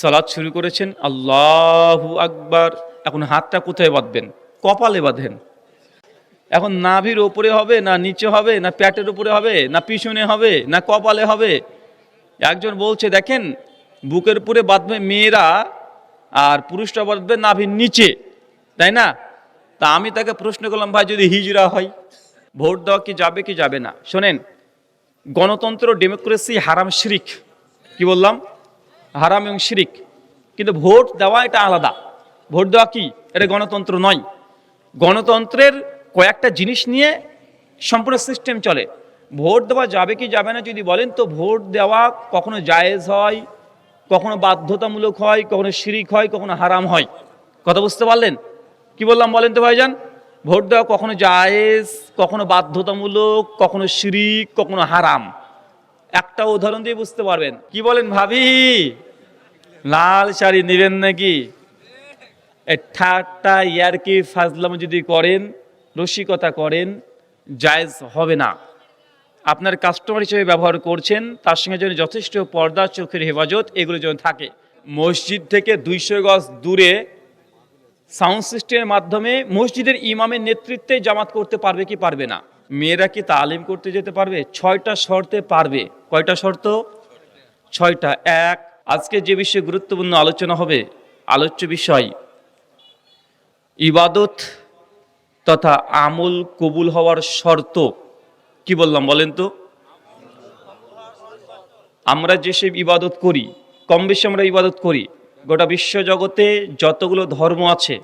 সালাত শুরু করেছেন, আল্লাহু আকবার। এখন হাতটা কোথায় বাঁধবেন? কপালে বাঁধেন। এখন নাভির ওপরে হবে না নিচে হবে না পেটের উপরে হবে না পিছনে হবে না কপালে হবে? একজন বলছে দেখেন বুকের উপরে বাঁধবে মেয়েরা আর পুরুষরা বাঁধবে নাভির নিচে, তাই না? তা আমি তাকে প্রশ্ন করলাম, ভাই যদি হিজরা হয় ভোট দেওয়া কি যাবে কি যাবে না? শোনেন, গণতন্ত্র ডেমোক্রেসি হারাম শিরিক। কি বললাম? হারাম এবং শিরিক। কিন্তু ভোট দেওয়া এটা আলাদা। ভোট দেওয়া কি? এটা গণতন্ত্র নয়। গণতন্ত্রের কয়েকটা জিনিস নিয়ে সম্পূর্ণ সিস্টেম চলে। ভোট দেওয়া যাবে কি যাবে না যদি বলেন, তো ভোট দেওয়া কখনো জায়েজ হয়, কখনো বাধ্যতামূলক হয়, কখনো শিরিক হয়, কখনো হারাম হয়। কথা বুঝতে পারলেন? কি বললাম বলেন তো ভাইজান? ভোট দেওয়া কখনো জায়েজ, কখনো বাধ্যতামূলক, কখনো শিরিক, কখনো হারাম। একটা উদাহরণ দিয়ে বুঝতে পারবেন। কি বলেন ভাবি? লাল শাড়ি নেবেন নাকি? ঠাট্টা ইয়ারকি ফাজলাম যদি করেন, রসিকতা করেন, জায়েজ হবে না। আপনার কাস্টমার হিসেবে ব্যবহার করছেন, তার সঙ্গে যেন যথেষ্ট পর্দা, চোখের হেফাজত এগুলো যেন থাকে। মসজিদ থেকে 200 গজ দূরে সাউন্ড সিস্টেমের মাধ্যমে মসজিদের ইমামের নেতৃত্বে জামাত করতে পারবে কি পারবে না? মেয়েরা কি তালিম করতে যেতে পারবে? 6টা শর্তে পারবে। কয়টা শর্ত? 6টা। এক, আজকে যে বিষয়ে গুরুত্বপূর্ণ আলোচনা হবে, আলোচ্য বিষয় ইবাদত তথা আমল কবুল হওয়ার শর্ত। কি বললাম বলেন তো? আমরা যেসব ইবাদত করি, কম বেশি আমরা ইবাদত করি, গোটা বিশ্ব জগতে যতগুলো ধর্ম আছে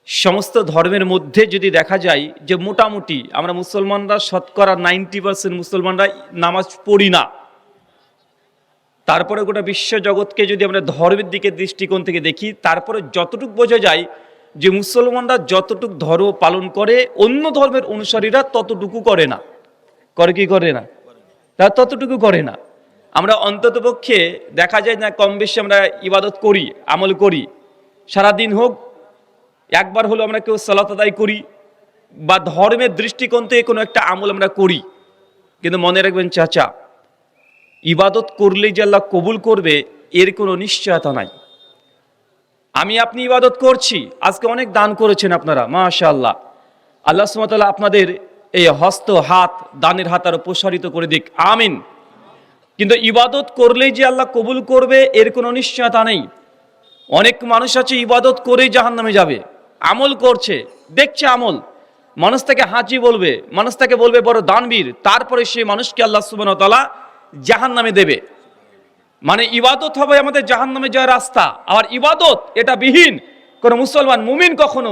সমস্ত ধর্মের মধ্যে যদি দেখা যায় যে মোটামুটি আমরা মুসলমানরা শতকরা 90% মুসলমানরা নামাজ পড়ি না। তারপরে গোটা বিশ্ব জগৎকে যদি আমরা ধর্মের দিকে দৃষ্টিকোণ থেকে দেখি, তারপরে যতটুকু বোঝা যায় যে মুসলমানরা যতটুকু ধর্ম পালন করে অন্য ধর্মের অনুসারীরা ততটুকু করে না। করে কি করে না? তারা ততটুকু করে না। আমরা অন্ততপক্ষে দেখা যায় না কম বেশি আমরা ইবাদত করি, আমল করি। সারাদিন হোক একবার হলো আমরা কেউ সালাত আদায় করি বা ধর্মের দৃষ্টিকোণ থেকে কোনো একটা আমল আমরা করি। কিন্তু মনে রাখবেন চাচা, ইবাদত করলেই যে আল্লাহ কবুল করবে এর কোনো নিশ্চয়তা নাই। আমি আপনি ইবাদত করছি, আজকে অনেক দান করেছেন আপনারা, মাশাআল্লাহ। আল্লাহ সুবহানাহু ওয়া তাআলা আপনাদের এই হস্ত হাত দানের হাত আরো প্রসারিত করে দিক, আমিন। কিন্তু ইবাদত করলেই যে আল্লাহ কবুল করবে এর কোনো নিশ্চয়তা নেই। অনেক মানুষ আছে ইবাদত করেই জাহান্নামে যাবে। আমল করছে, দেখছে আমল, মানুষ তাকে হাঁচি বলবে, মানুষ তাকে বলবে বড় দানবীর, তারপরে সেই মানুষকে আল্লাহ সুবহানাহু ওয়া তাআলা জাহান্নামে দেবে। মানে ইবাদত হবে আমাদের জাহান্নামে যাওয়ার রাস্তা। আর ইবাদত এটা বিহীন কোন মুসলমান মুমিন কখনো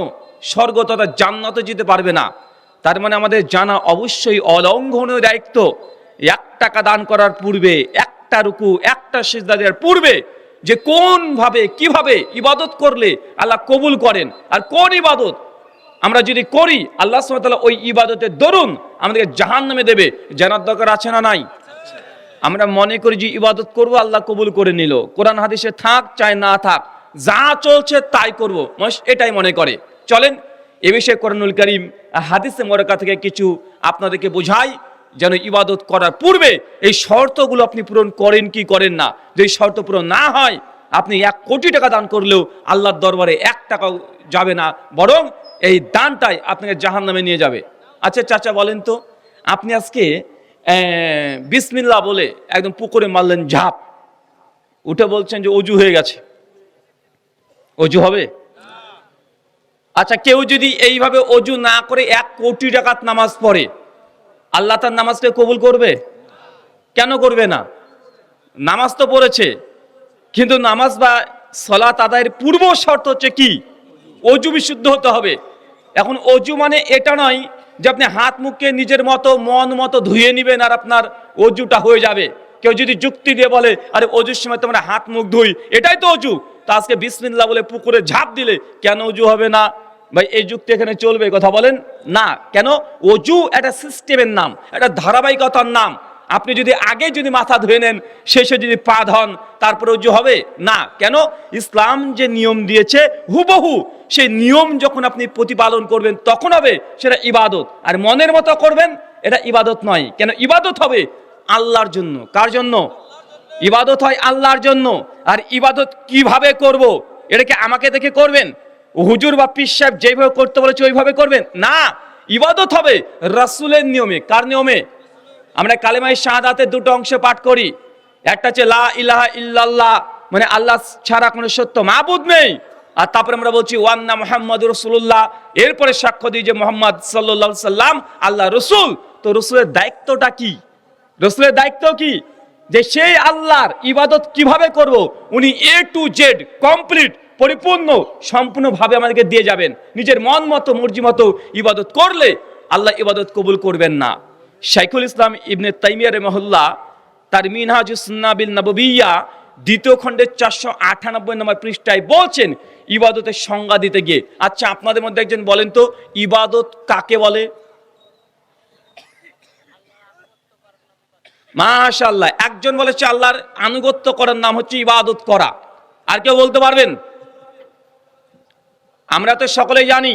স্বর্গ তথা জান্নাতে যেতে পারবে না। তার মানে আমাদের জানা অবশ্যই অলঙ্ঘনীয় দায়িত্ব, 1 টাকা দান করার পূর্বে, একটা রুকু, একটা সিজদা দেওয়ার পূর্বে যে কোন ভাবে কিভাবে ইবাদত করলে আল্লাহ কবুল করেন, আর কোন ইবাদত আমরা যদি করি আল্লাহ সুবহানাহু ওয়া তাআলা ওই ইবাদতের দরুন আমাদেরকে জাহান্নামে দেবে। জানার দরকার আছে না নাই? আমরা মনে করি যে ইবাদত করব, আল্লাহ কবুল করে নিল, কোরআন হাদিসে থাক চাই না থাক, যা চলছে তাই করব, মানুষ এটাই মনে করে। চলেন এ বিষয়ে কোরআনুল কারীম হাদিসে মোবারকা থেকে কিছু আপনাদেরকে বোঝাই, যেন ইবাদত করার পূর্বে এই শর্তগুলো আপনি পূরণ করেন কি করেন না। যদি শর্ত পূরণ না হয়, আপনি 1 কোটি টাকা দান করলেও আল্লাহর দরবারে 1 টাকাও যাবে না, বরং এই দানটাই আপনাকে জাহান্নামে নিয়ে যাবে। আচ্ছা চাচা বলেন তো, আপনি আজকে বিসমিল্লাহ বলে একদম পুকুরে মারলেন ঝাঁপ, উঠে বলছেন যে অজু হয়ে গেছে, অজু হবে? আচ্ছা কেউ যদি এইভাবে অজু না করে 1 কোটি টাকার নামাজ পড়ে, আল্লাহ তার নামাজকে কবুল করবে? কেন করবে না? নামাজ তো পড়েছে, কিন্তু নামাজ বা সালাত আদায়ের পূর্ব শর্ত হচ্ছে কি? অজু বিশুদ্ধ হতে হবে। এখন অজু মানে এটা নয় যে আপনি হাত মুখকে নিজের মতো মন মতো ধুয়ে নেবেন আর আপনার অজুটা হয়ে যাবে। কেউ যদি যুক্তি দিয়ে বলে আরে অজুর সময় তোমরা হাত মুখ ধুই, এটাই তো অজু, তা আজকে বিসমিল্লাহ বলে পুকুরে ঝাঁপ দিলে কেন অজু হবে না? ভাই এই যুক্তি এখানে চলবে? কথা বলেন না কেন? অজু একটা সিস্টেমের নাম, একটা ধারাবাহিকতার নাম। আপনি যদি আগে যদি মাথা ধুয়ে নেন, শেষে যদি পা ধন, তারপরে অজু হবে না। কেন? ইসলাম যে নিয়ম দিয়েছে হুবহু সেই নিয়ম যখন আপনি প্রতিপালন করবেন তখন হবে সেটা ইবাদত। আর মনের মতো করবেন এটা ইবাদত নয়। কেন? ইবাদত হবে আল্লাহর জন্য। কার জন্য? ইবাদত হয় আল্লাহর জন্য। আর ইবাদত কিভাবে করব, এটাকে আমাকে দেখে করবেন? হুজুর বা পীর সাহেব যেভাবে করতে বলেছে ওইভাবে করবেন না। ইবাদত হবে রাসূলের নিয়মে। কার নিয়মে? আমরা কালেমায়ে শাহাদাতের দুটো অংশ পাঠ করি। একটা হচ্ছে লা ইলাহা ইল্লাল্লাহ, মানে আল্লাহ ছাড়া কোনো সত্য মাবুদ নেই। আর তারপরে আমরা বলছি ওয়ান্না মুহাম্মাদুর রাসূলুল্লাহ, এরপরে সাক্ষ্য দিই যে মুহাম্মদ সাল্লাল্লাহু আলাইহি সাল্লাম আল্লাহ রসুল। তো রসুলের দায়িত্বটা কি? রসুলের দায়িত্ব কি? যে সেই আল্লাহর ইবাদত কিভাবে করব, উনি এ টু জেড কমপ্লিট পরিপূর্ণ সম্পূর্ণভাবে আমাদেরকে দিয়ে যাবেন। নিজের মন মতো মর্জি মতো ইবাদত করলে আল্লাহ ইবাদত কবুল করবেন না। শাইখুল ইসলাম ইবনে তাইমিয়া রাহিমাহুল্লাহ তার মিনহাজুস সুন্নাহ বিন নববিয়্যা দ্বিতীয় খণ্ডের 498 নম্বর পৃষ্ঠায় বলছেন ইবাদতের সংজ্ঞা দিতে গিয়ে, আচ্ছা আপনাদের মধ্যে একজন বলেন তো ইবাদত কাকে বলে? মাশাআল্লাহ, একজন বলেছে আল্লাহর আনুগত্য করার নাম হচ্ছে ইবাদত করা। আর কেউ বলতে পারবেন? আমরা তো সকলেই জানি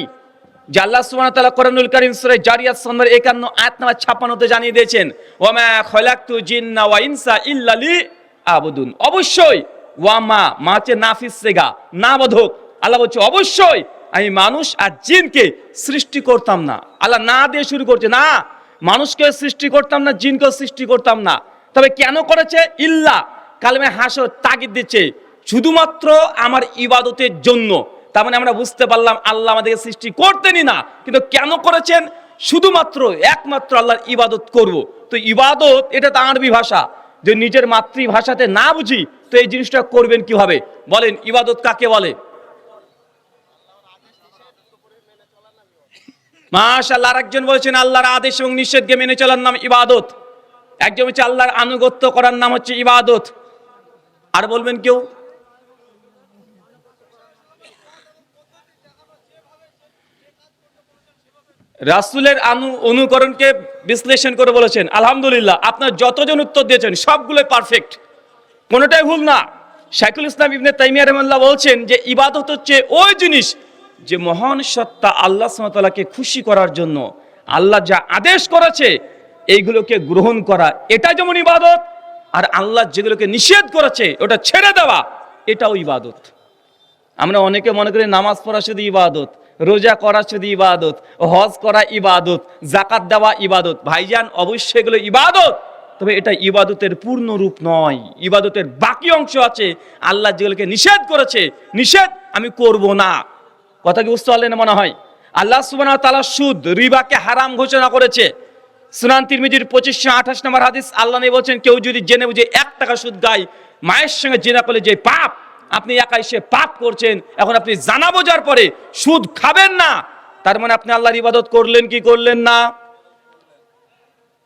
যে আল্লাহ সুবহানাহু ওয়া তাআলা কোরআনুল কারীম সূরা জারিয়াত নম্বর 51 আয়াত নম্বর 56 তে জানিয়ে দিয়েছেন ওয়া মা খালাকতু জিন্না ওয়া ইনসা ইল্লা লিআবুদুন। অবশ্যই ওয়া মা হচ্ছে নাফিস সেগা, না বোধক। আল্লাহ বলছে অবশ্যই আমি মানুষ আর জিনকে সৃষ্টি করতাম না। আল্লাহ না দিয়ে শুরু করছে, না মানুষকে সৃষ্টি করতাম না, জিনকে সৃষ্টি করতাম না। তবে কেন করেছে? ইল্লা কালেমে হাসর তাগিদ দিচ্ছে শুধুমাত্র আমার ইবাদতের জন্য। তার মানে আমরা বুঝতে পারলাম আল্লাহ আমাদেরকে সৃষ্টি করতেনই না, কিন্তু কেন করেছেন? শুধুমাত্র একমাত্র আল্লাহর ইবাদত করব। তো ইবাদত এটা তো আরবি ভাষা, যে নিজের মাতৃভাষাতে না বুঝি তো এই জিনিসটা করবেন কিভাবে? বলেন ইবাদত কাকে বলে? মাশাআল্লাহ, আরেকজন বলেছেন আল্লাহর আদেশ এবং নিষেধকে মেনে চলার নাম ইবাদত। একজন হচ্ছে আল্লাহর আনুগত্য করার নাম হচ্ছে ইবাদত। আর বলবেন কেউ? রাসূলের অনুকরণকে বিশ্লেষণ করে বলেছেন আলহামদুলিল্লাহ, আপনার যতজন উত্তর দিয়েছেন সবগুলো পারফেক্ট, কোনোটাই ভুল না। শাইখুল ইসলাম ইবনে তাইমিয়া রাহিমাহুল্লাহ বলছেন যে ইবাদত হচ্ছে ওই জিনিস যে মহান সত্তা আল্লাহ সুবহানাহু ওয়া তাআলাকে খুশি করার জন্য আল্লাহ যা আদেশ করেছে এইগুলোকে গ্রহণ করা, এটা যেমন ইবাদত। আর আল্লাহ যেগুলোকে নিষেধ করেছে ওটা ছেড়ে দেওয়া, এটাও ইবাদত। আমরা অনেকে মনে করি নামাজ পড়া শুধু ইবাদত, রোজা করা শুধু ইবাদত, হজ করা ইবাদত, যাকাত দেওয়া ইবাদত। ভাইজান অবশ্যই এগুলো ইবাদত, তবে এটা ইবাদতের পূর্ণ রূপ নয়। ইবাদতের বাকি অংশ আছে, আল্লাহ যেগুলোকে নিষেধ করেছে, নিষেধ আমি করব না। কথা কি বুঝতে পারলেন মনে হয়? আল্লাহ সুবহানাহু ওয়া তাআলা সুদ, রিবাকে হারাম ঘোষণা করেছে। সুনান তিরমিজির 2528 নম্বর হাদিস, আল্লাহ নবী বলেছেন কেউ যদি জেনে বুঝে 1 টাকা সুদ খায়, মায়ের সঙ্গে জিনা করলে যে পাপ, আপনি একাই সে পাপ করছেন। এখন আপনি জানা বোঝার পরে সুদ খাবেন না, তার মানে আপনি আল্লাহর ইবাদত করলেন কি করলেন না?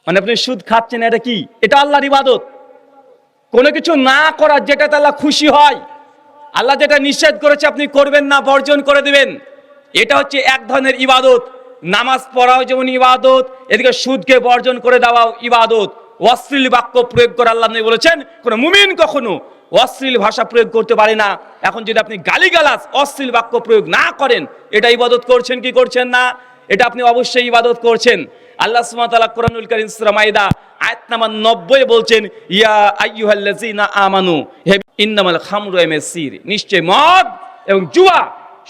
মানে আপনি সুদ খাচ্ছেন, এটা কি? এটা আল্লাহর ইবাদত। কোনো কিছু না করা যেটাতে আল্লাহ খুশি হয়, আল্লাহ যেটা নিষেধ করেছে আপনি করবেন না, বর্জন করে দিবেন, এটা হচ্ছে এক ধরনের ইবাদত। নামাজ পড়াও যেমন ইবাদত, এদিকে সুদকে বর্জন করে দেওয়াও ইবাদত। অশ্লীল বাক্য প্রয়োগ করে আল্লাহ নবী বলেছেন কোন মুমিন কখনো অশ্লীল ভাষা প্রয়োগ করতে পারে না। এখন যদি আপনি গালিগালাজ অশ্লীল বাক্য প্রয়োগ না করেন, এটা ইবাদত করছেন কি করছেন না? এটা আপনি অবশ্যই ইবাদত করছেন। আল্লাহ সুবহানাহু ওয়া তাআলা কোরআনুল কারীম সূরা মাইদা আয়াত নাম্বার 90 বলছেন ইয়া আইয়ুহাল্লাযীনা আমানু ইন্নামাল খামরু ওয়াল মাইসির, নিশ্চয় মদ এবং জুয়া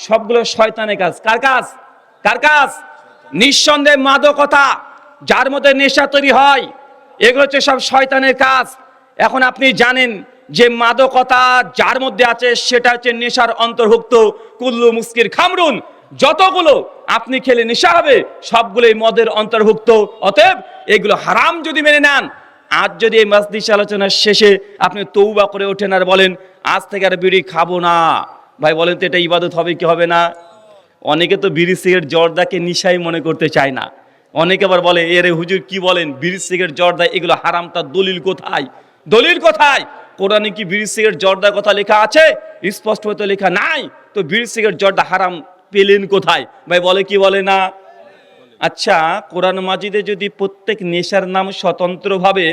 সবগুলো শয়তানের কাজ। কার কাজ? কার কাজ? নিঃসন্দেহে মাদকতা, যার মধ্যে নেশা তৈরি হয়, এগুলো হচ্ছে সব শয়তানের কাজ। এখন আপনি জানেন যে মাদকতা যার মধ্যে আছে সেটা হচ্ছে নেশার অন্তর্ভুক্ত। কুল্লু মুস্কির খামরুন, যতগুলো আপনি খেলে নেশা হবে সবগুলোই মদের অন্তর্ভুক্ত। অতএব এগুলো হারাম যদি মেনে নেন, আজ যদি এই মাজলিস আলোচনার শেষে আপনি তৌবা করে ওঠেন আর বলেন আজ থেকে আর বিড়ি খাবো না, ভাই বলেন তো এটা ইবাদত হবে কি হবে না? অনেকে তো বিড়ি সিগারেট জর্দাকে নিশাই মনে করতে চায় না। অনেকে আবার বলে এরে হুজুর কি বলেন, বিড়ি সিগারেট জর্দা এগুলো হারাম, তার দলিল কোথায়? দলিল কোথায়? কোরআনে কি বিড়ি সিগারেট জর্দার কথা লেখা আছে? স্পষ্ট হতে লেখা নাই। তো বিড়ি সিগারেট জর্দা হারাম পেলেন কোথায়? ভাই বলে কি বলে না? আচ্ছা, কোরআন মাজিদে যদি প্রত্যেক নেশার নাম স্বতন্ত্রভাবে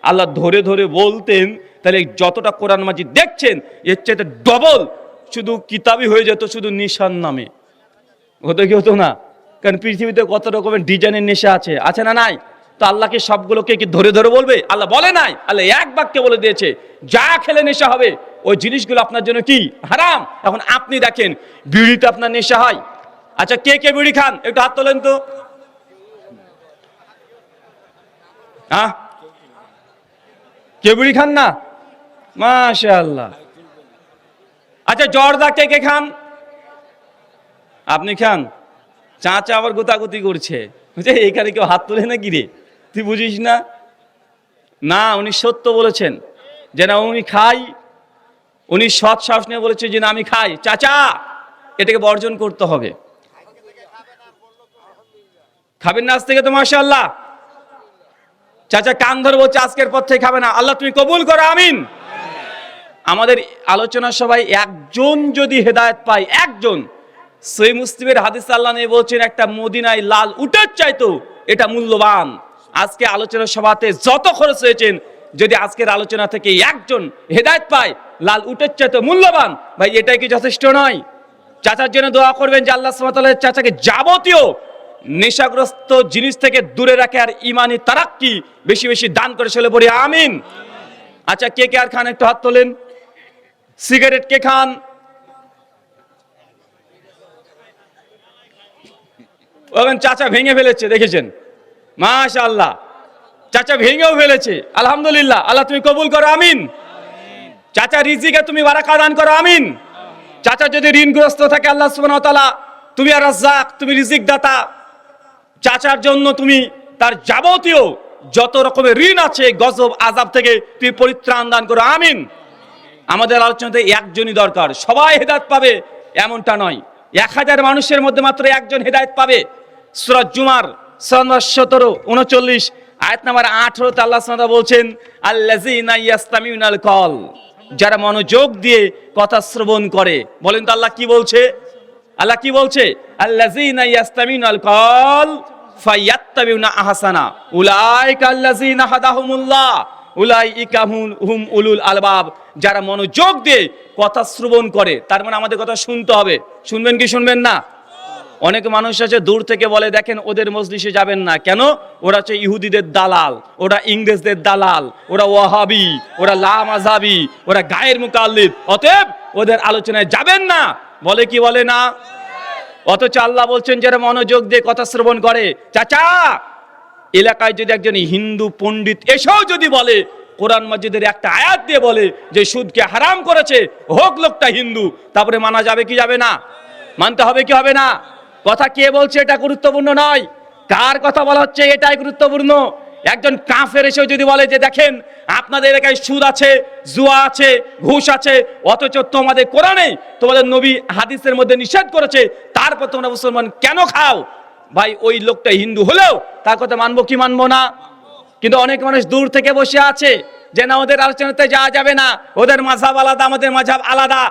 আল্লাহ ধরে ধরে বলতেন, তাহলে যতটা কোরআন মাজিদ দেখছেন এর চাইতে ডবল শুধু কিতাবই হয়ে যেত শুধু নেশার নামে। হতো কি হতো না? কারণ পৃথিবীতে কত রকমের ডিজাইনের নেশা আছে, আছে না নাই? তো আল্লাহকে সবগুলোকে কি ধরে ধরে বলবে? আল্লাহ বলে নাই, আল্লাহ এক বাক্যে বলে দিয়েছে যা খেলে নেশা হবে ওই জিনিসগুলো আপনার জন্য কি হারাম। এখন আপনি দেখেন বিড়িতে আপনার নেশা হয়, আচ্ছা কে কে বিড়ি খান একটু হাত তোলেন তো। হ্যাঁ, কে বিড়ি খান না? মাশাআল্লাহ। আচ্ছা জর্দা কে কে খান? আপনি খান? চাচা আবার গোতাগুতি করছে, এইখানে কেউ হাত তোলে না কি রে, তুই বুঝিস না? না, উনি সত্য বলেছেন যে না উনি খাই, উনি সৎ সাহস নিয়ে বলেছে যে না আমি খাই। চাচা এটাকে বর্জন করতে হবে। খাবেন না আজ থেকে তো মাশাআল্লাহ। চাচা কান ধরে বলছে আজকের পর থেকে খাবে না, আল্লাহ তুমি কবুল করো, আমিন। আমাদের আলোচনা সবাই একজন যদি হেদায়েত পায়, একজন, সহিহ মুসলিমের হাদিস আল্লাহ নবী বলছেন একটা মদিনায় লাল উটের চাইতো এটা মূল্যবান। আজকে আলোচনা সভাতে যত খরচ হয়েছেন, যদি আজকের আলোচনা থেকে একজন হেদায়েত পায় লাল উটের চাইতো মূল্যবান, ভাই এটাই কি যথেষ্ট নয়? চাচার জন্য দোয়া করবেন যে আল্লাহ সুবহানাহু ওয়া তাআলা চাচাকে যাবতীয় নেশাগ্রস্ত জিনিস থেকে দূরে রাখে আর ইমানি তারাক্কি বেশি বেশি দান করে চলে পড়ি, আমিন। আচ্ছা কে কে আর খান একটু হাত তোলেন। সিগারেট কে খান? ওখানে চাচা ভেঙে ফেলেছে, দেখেছেন? মাশাআল্লাহ, চাচা ভেঙেও ফেলেছে, আলহামদুলিল্লাহ। আল্লাহ তুমি কবুল করো, আমিন। চাচা রিজিকে তুমি বারাকা দান করো, আমিন। চাচা যদি ঋণগ্রস্ত থাকে আল্লাহ সুবহানাহু ওয়া তাআলা তুমি আর রাজ্জাক, তুমি রিজিক দাতা, চাচার জন্য তুমি তার যাবতীয় যত রকমের ঋণ আছে গজব আযাব থেকে তুমি পরিত্রাণ দান করো, আমিন। আমাদের আলোচনাতে একজনই দরকার, সবাই হেদায়েত পাবে এমনটা নয়। 1000 মানুষের মধ্যে মাত্র একজন হেদায়েত পাবে। সূরা জুমার 17-39 আয়াত নাম্বার 18 তে আল্লাহ সুবহানাহু ওয়া তাআলা বলছেন আল্লাযীনা ইয়াসতামিউনাল কল, যারা মনোযোগ দিয়ে কথা শ্রবণ করে। বলেন তো আল্লাহ কি বলছে? আল্লাহ কি বলছে? আল্লাযীনা ইয়াসতামিউনাল কল ফায়াত্তাবিউনা আহসানা উলাইকা আল্লাযীনা হাদাহুমুল্লাহ উলাইকা হুম উলুল আলবাব। যারা মনোযোগ দিয়ে কথা শ্রবণ করে, তার মানে আমাদের কথা শুনতে হবে। শুনবেন কি শুনবেন না? অনেক মানুষ আছে দূর থেকে বলে দেখেন ওদের মজলিসে যাবেন না, কেন? ওরা হচ্ছে ইহুদিদের দালাল, ওরা ইংরেজদের দালাল, ওরা ওয়াহাবি, ওরা লা মাযহাবি, ওরা গায়ের মুকাল্লিদ, অতএব ওদের আলোচনায় যাবেন না। বলে কি বলে না? অথচ আল্লাহ বলছেন যারা মনোযোগ দিয়ে কথা শ্রবণ করে। চাচা এলাকায় যদি একজন হিন্দু পণ্ডিত এসেও যদি বলে, কোরআন মাজিদের একটা আয়াত দিয়ে বলে যে সুদকে হারাম করেছে, হোক লোকটা হিন্দু, তারপরে মানা যাবে কি যাবে না? মানতে হবে কি হবে না? কথা কে বলছে এটা গুরুত্বপূর্ণ নয়, কার কথা বলা হচ্ছে এটাই গুরুত্বপূর্ণ। একজন কাফের এসেও যদি বলে যে দেখেন আপনাদের এলাকায় সুদ আছে, জুয়া আছে, ঘুষ আছে, অথচ তোমাদের কোরআনে তোমাদের নবী হাদিসের মধ্যে নিষেধ করেছে, তারপর তোমরা মুসলমান কেন খাও? ভাই ওই লোকটা হিন্দু হলেও তার কথা মানবো কি মানবো না? কিন্তু অনেক মানুষ দূর থেকে বসে আছে যে না ওদের আলোচনাতে যাওয়া যাবে না, ওদের মাযহাব আলাদা, আমাদের মাযহাব আলাদা।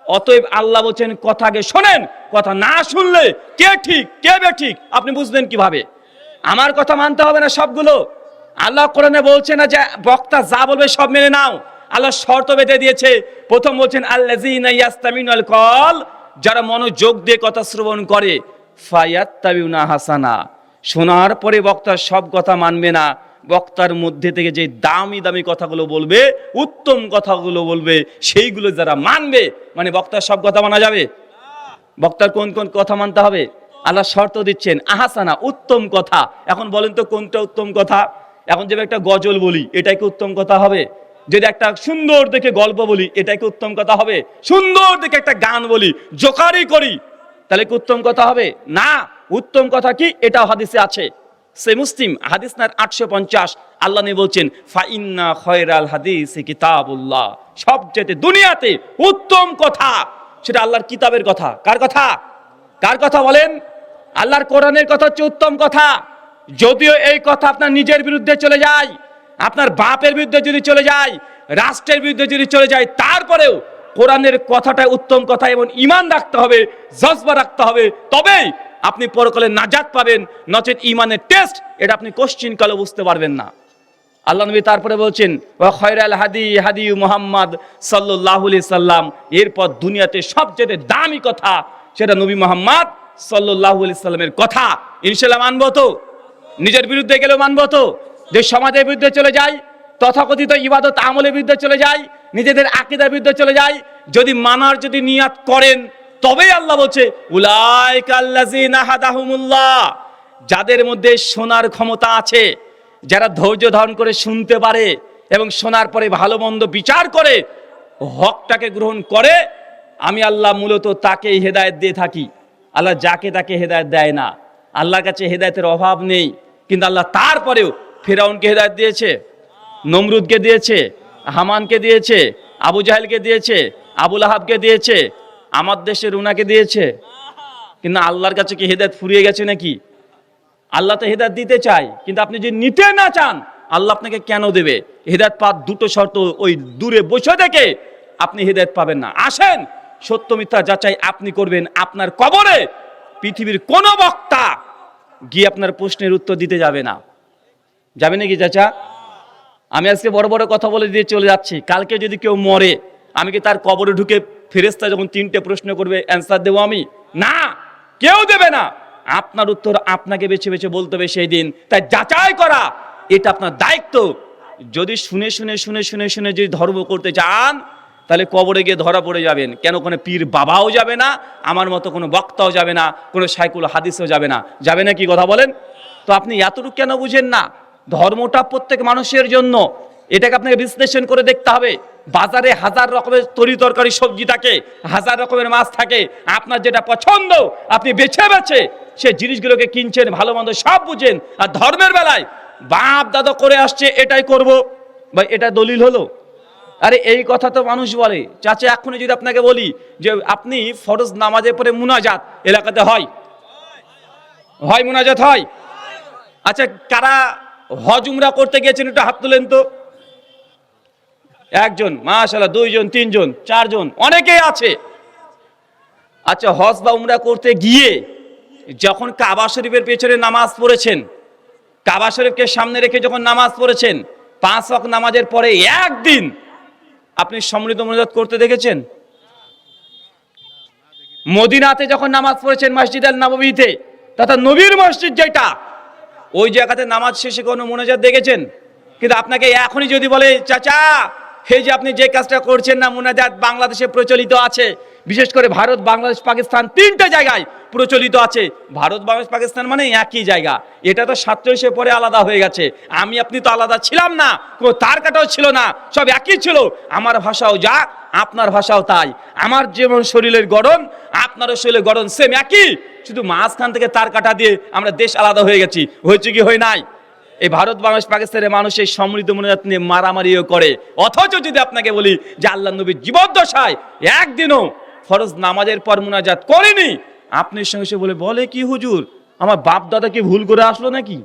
অতএব আল্লাহ বলছেন কথা আগে শোনেন, কথা না শুনলে কে ঠিক কে বেঠিক আপনি বুঝবেন কিভাবে? আমার কথা মানতে হবে না সবগুলো। আল্লাহ কোরআনে বলছে না যে বক্তা যা বলবে সব মেনে নাও, আল্লাহ শর্ত বেঁধে দিয়েছে। প্রথম বলছেন আল্লাযীনা ইয়াসতামিউনাল কল, যারা মনোযোগ দিয়ে কথা শ্রবণ করে, ফায়াত্তাবিউনা হাসানা, শোনার পরে বক্তার সব কথা মানবে না, বক্তার মধ্যে থেকে যে দামি দামি কথাগুলো বলবে, উত্তম কথাগুলো বলবে, সেইগুলো যারা মানবে, মানে বক্তার সব কথা মানা যাবে? বক্তার কোন কোন কথা মানতে হবে? আল্লাহ শর্ত দিচ্ছেন আহসানা, উত্তম কথা। এখন বলেন তো কোনটা উত্তম কথা? এখন যদি একটা গজল বলি এটাই কি উত্তম কথা হবে? যদি একটা সুন্দর দেখে গল্প বলি এটাই কি উত্তম কথা হবে? সুন্দর দেখে একটা গান বলি, জোকারি করি, তাহলে কি উত্তম কথা হবে? না। উত্তম কথা কি? এটা হাদিসে আছে, সে মুসলিম হাদিস নাম্বার 850 আল্লাহ নবী বলছেন ফাইন্না খায়রাল হাদিসি কিতাবুল্লাহ, সবচেয়ে দুনিয়াতে উত্তম কথা সেটা আল্লাহর কিতাবের কথা। কার কথা? কার কথা বলেন? আল্লাহর কোরআনের কথা হচ্ছে উত্তম কথা। যদিও এই কথা আপনার নিজের বিরুদ্ধে চলে যায়, আপনার বাপের বিরুদ্ধে যদি চলে যায়, রাষ্ট্রের বিরুদ্ধে যদি চলে যায়, তারপরেও কোরআনের কথাটা উত্তম কথা এবং ঈমান রাখতে হবে, জজবা রাখতে হবে, তবেই আপনি পরকালে নাজাত পাবেন। নচেত ঈমানের টেস্ট এটা আপনি কোশ্চিন কালে বুঝতে পারবেন না। আল্লাহ নবী তারপরে বলছেন ওয়া খায়রাল হাদি হাদি মুহাম্মদ সাল্লাল্লাহু আলাইহি সাল্লাম, এরপর দুনিয়াতে সবচেয়ে দামি কথা সেটা নবী মুহাম্মদ সাল্লাল্লাহু আলাইহি সাল্লামের কথা। ইনশাআল্লাহ মানবো তো? নিজের বিরুদ্ধে গেলেও মানবো তো, যে সমাজের বিরুদ্ধে চলে যায়, তথাকথিত ইবাদত আমলের বিরুদ্ধে চলে যায়, নিজেদের আকীদার বিরুদ্ধে চলে যায়, যদি মানার যদি নিয়াত করেন তবেই আল্লাহ বলছে উলাইকা আল্লাযিনা হাদাহুমুল্লাহ, যাদের মধ্যে শোনার ক্ষমতা আছে, যারা ধৈর্য ধারণ করে শুনতে পারে এবং শোনার পরে ভালো মন্দ বিচার করে হকটাকে গ্রহণ করে, আমি আল্লাহ মূলত তাকেই হেদায়েত দিয়ে থাকি। আল্লাহ যাকে তাকে হেদায়েত দেয় না, আল্লাহর কাছে হেদায়েতের অভাব নেই। কিন্তু আল্লাহ তারপরেও ফিরআউনকে হেদায়েত দিয়েছে, নমরুদকে দিয়েছে, হামানকে দিয়েছে, আবু জাহেলকে দিয়েছে, আবু লাহাবকে দিয়েছে, আমার দেশের উনাকে দিয়েছে। কিন্তু আল্লাহর কাছে কি হেদায়েত ফুরিয়ে গেছে নাকি? আল্লাহ তো হেদায়েত দিতে চায়, কিন্তু আপনি যদি নিতে না চান আল্লাহ আপনাকে কেন দেবে? হেদায়েত পাওয়ার দুটো শর্ত, ওই দূরে বসে থেকে আপনি হেদায়েত পাবেন না। আসেন, সত্য মিথ্যা যাচাই আপনি করবেন আপনার কবরে। পৃথিবীর কোন বক্তা গিয়ে আপনার প্রশ্নের উত্তর দিতে যাবে না। যাবে নাকি চাচা? আমি আজকে বড় বড় কথা বলে দিয়ে চলে যাচ্ছি, কালকে যদি কেউ মরে আমি কি তার কবরে ঢুকে ফেরেশতা যখন 3টে প্রশ্ন করবে অ্যান্সার দেবো আমি? না, কেউ দেবে না। আপনার উত্তর আপনাকে বেছে বেছে বলতে হবে সেই দিন। তাই যাচাই করা এটা আপনার দায়িত্ব। যদি শুনে শুনে শুনে শুনে শুনে যদি ধর্ম করতে চান তাহলে কবরে গিয়ে ধরা পড়ে যাবেন। কেন? কোনো পীর বাবাও যাবে না, আমার মতো কোনো বক্তাও যাবে না, কোনো শাইখুল হাদিসও যাবে না। যাবে না কি কথা বলেন? তো আপনি এতটুকু কেন বুঝেন না? ধর্মটা প্রত্যেক মানুষের জন্য, এটাকে আপনাকে বিশ্লেষণ করে দেখতে হবে। বাজারে হাজার রকমের তরি তরকারি সবজি থাকে, হাজার রকমের মাছ থাকে, আপনার যেটা পছন্দ আপনি বেছে বেছে সে জিনিসগুলোকে কিনছেন, ভালো মন্দ সব বুঝেন। আর ধর্মের বেলায় বাপ দাদা করে আসছে এটাই করব, বা এটা দলিল হলো? আরে এই কথা তো মানুষ বলে। চাচা এখনই যদি আপনাকে বলি যে আপনি ফরজ নামাজের পরে মুনাজাত এলাকাতে হয়, হয় মুনাজাত হয়? আচ্ছা, কারা হজ উমরা করতে গিয়েছেন একটু হাত তুলেন তো। একজন, মাশাআল্লাহ, দুইজন, তিনজন, চারজন, অনেকেই আছে। আচ্ছা, হজ বা উমরা করতে গিয়ে যখন কাবা শরীফের পেছনে নামাজ পড়েছেন, কাবা শরীফকে সামনে রেখে যখন নামাজ পড়েছেন, 5 ওয়াক্ত নামাজের পরে একদিন আপনি সমৃদ্ধ মুনাজাত করতে দেখেছেন? মদিনাতে যখন নামাজ পড়েছেন মসজিদ আল নববীতে, তথা নবীর মসজিদ যেটা, ওই জায়গাতে নামাজ শেষে কোনো মুনাজাত দেখেছেন? কিন্তু আপনাকে এখনই যদি বলে চাচা এই যে আপনি যে কাজটা করছেন না, মুনাজাত বাংলাদেশে প্রচলিত আছে, বিশেষ করে ভারত, বাংলাদেশ, পাকিস্তান 3টে জায়গায় প্রচলিত আছে। ভারত, বাংলাদেশ, পাকিস্তান মানে একই জায়গা। এটা তো 47 পরে আলাদা হয়ে গেছে। আমি আপনি তো আলাদা ছিলাম না, কোনো তার কাটাও ছিল না, সব একই ছিল। আমার ভাষাও যা, আপনার ভাষাও তাই। আমার যেমন শরীরের গড়ন, আপনারও শরীরের গড়ন সেম একই, শুধু মাঝখান থেকে তার কাটা দিয়ে আমরা দেশ আলাদা হয়ে গেছি। হয়েছে কি হয় নাই? এই ভারত, বাংলাদেশ, পাকিস্তানের মানুষ এই সমৃদ্ধ মুনাজাত নিয়ে মারামারিও করে। অথচ যদি আপনাকে বলি যে আল্লাহ নবী জীবদ্দশায় একদিনও ফরজ নামাজের পর মুনাজাত করেনি, আপনি সঙ্গে সঙ্গে বলে কি হুজুর আমার বাপ দাদা কি ভুল করে আসলো নাকি?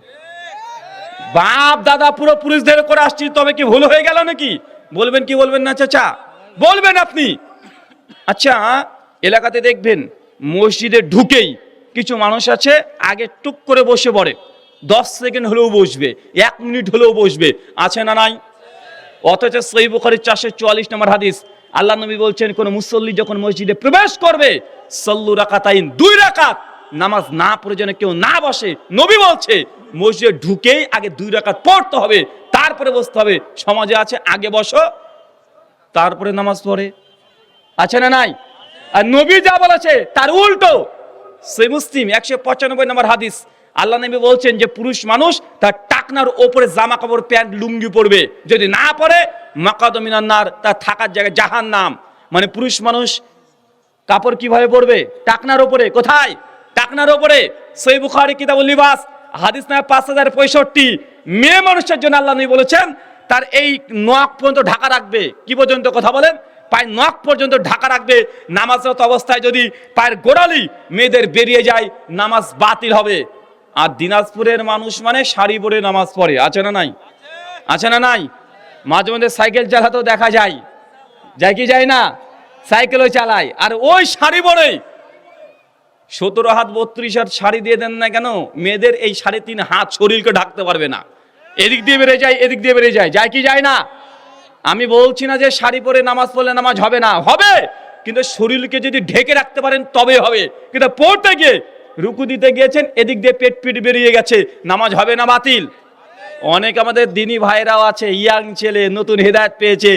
বাপ দাদা পুরো পুরুষদের করে আসছি, তবে কি ভুল হয়ে গেল নাকি? বলবেন কি বলবেন না চাচা? বলবেন আপনি। আচ্ছা, এলাকাতে দেখবেন মসজিদে ঢুকেই কিছু মানুষ আছে আগে টুক করে বসে পড়ে, 10 সেকেন্ড হলেও বসবে, 1 মিনিট হলেও বসবে, আছে না নাই? অথচ সহিহ বুখারীর 444 নম্বর হাদিস, আল্লাহ নবী বলছেন কোন মুসল্লি যখন মসজিদে প্রবেশ করবে, সাল্লু রাকাতাইন, 2 রাকাত নামাজ না পড়ে যেন কেউ না বসে। নবী বলছে মসজিদে ঢুকেই আগে 2 রাকাত পড়তে হবে, তারপরে বসতে হবে। সমাজে আছে আগে বসো তারপরে নামাজ পড়ে, আছে না নাই? আর নবী যা বলেছে তার উল্টো। সহিহ মুসলিম 195 নম্বর হাদিস, আল্লাহ নবী বলছেন যে পুরুষ মানুষ তার টাকনার ওপরে জামা কাপড়, প্যান্ট, লুঙ্গি পরবে, যদি না পরে মাকাদু মিনান নার, তার থাকার জায়গায় জাহান্নাম। মানে পুরুষ মানুষ কাপড় কিভাবে পরবে? টাকনার ওপরে। কোথায়? টাকনার ওপরে। সহিহ বুখারী কিতাবুল লিবাস হাদিস নাম্বার 5065। মেয়ে মানুষের জন্য আল্লাহ নবী বলেছেন তার এই নখ পর্যন্ত ঢাকা রাখবে। কি পর্যন্ত? কথা বলেন। পায়ের নখ পর্যন্ত ঢাকা রাখবে। নামাজরত অবস্থায় যদি পায়ের গোড়ালি মেয়েদের বেরিয়ে যায় নামাজ বাতিল হবে। আর দিনাজপুরের মানুষ মানে শাড়ি পরে নামাজ পড়ে, আছে না নাই? আছে না নাই? মাঝে মধ্যে সাইকেল চালাতেও দেখা যায়, যায় কি যায় না? সাইকেলও চালায়, আর ওই শাড়ি পরে 17 হাত 32 হাত শাড়ি দিয়ে দেন না কেন, মেয়েদের এই 3.5 হাত শরীরকে ঢাকতে পারবে না। এদিক দিয়ে বেড়ে যায়, এদিক দিয়ে বেড়ে যায়, যায় কি যায় না? আমি বলছি না যে শাড়ি পরে নামাজ পড়লে নামাজ হবে না, হবে, কিন্তু শরীরকে যদি ঢেকে রাখতে পারেন তবে হবে। কিন্তু পড়তে গিয়ে রুকু দিতে গিয়েছেন, এদিক দিয়ে পেট পিট বেরিয়ে গেছে, নামাজ হবে না বাতিল? অনেক আমাদের দিনী ভাইরাও আছে, ইয়াং ছেলে নতুন হেদায়েত পেয়েছে,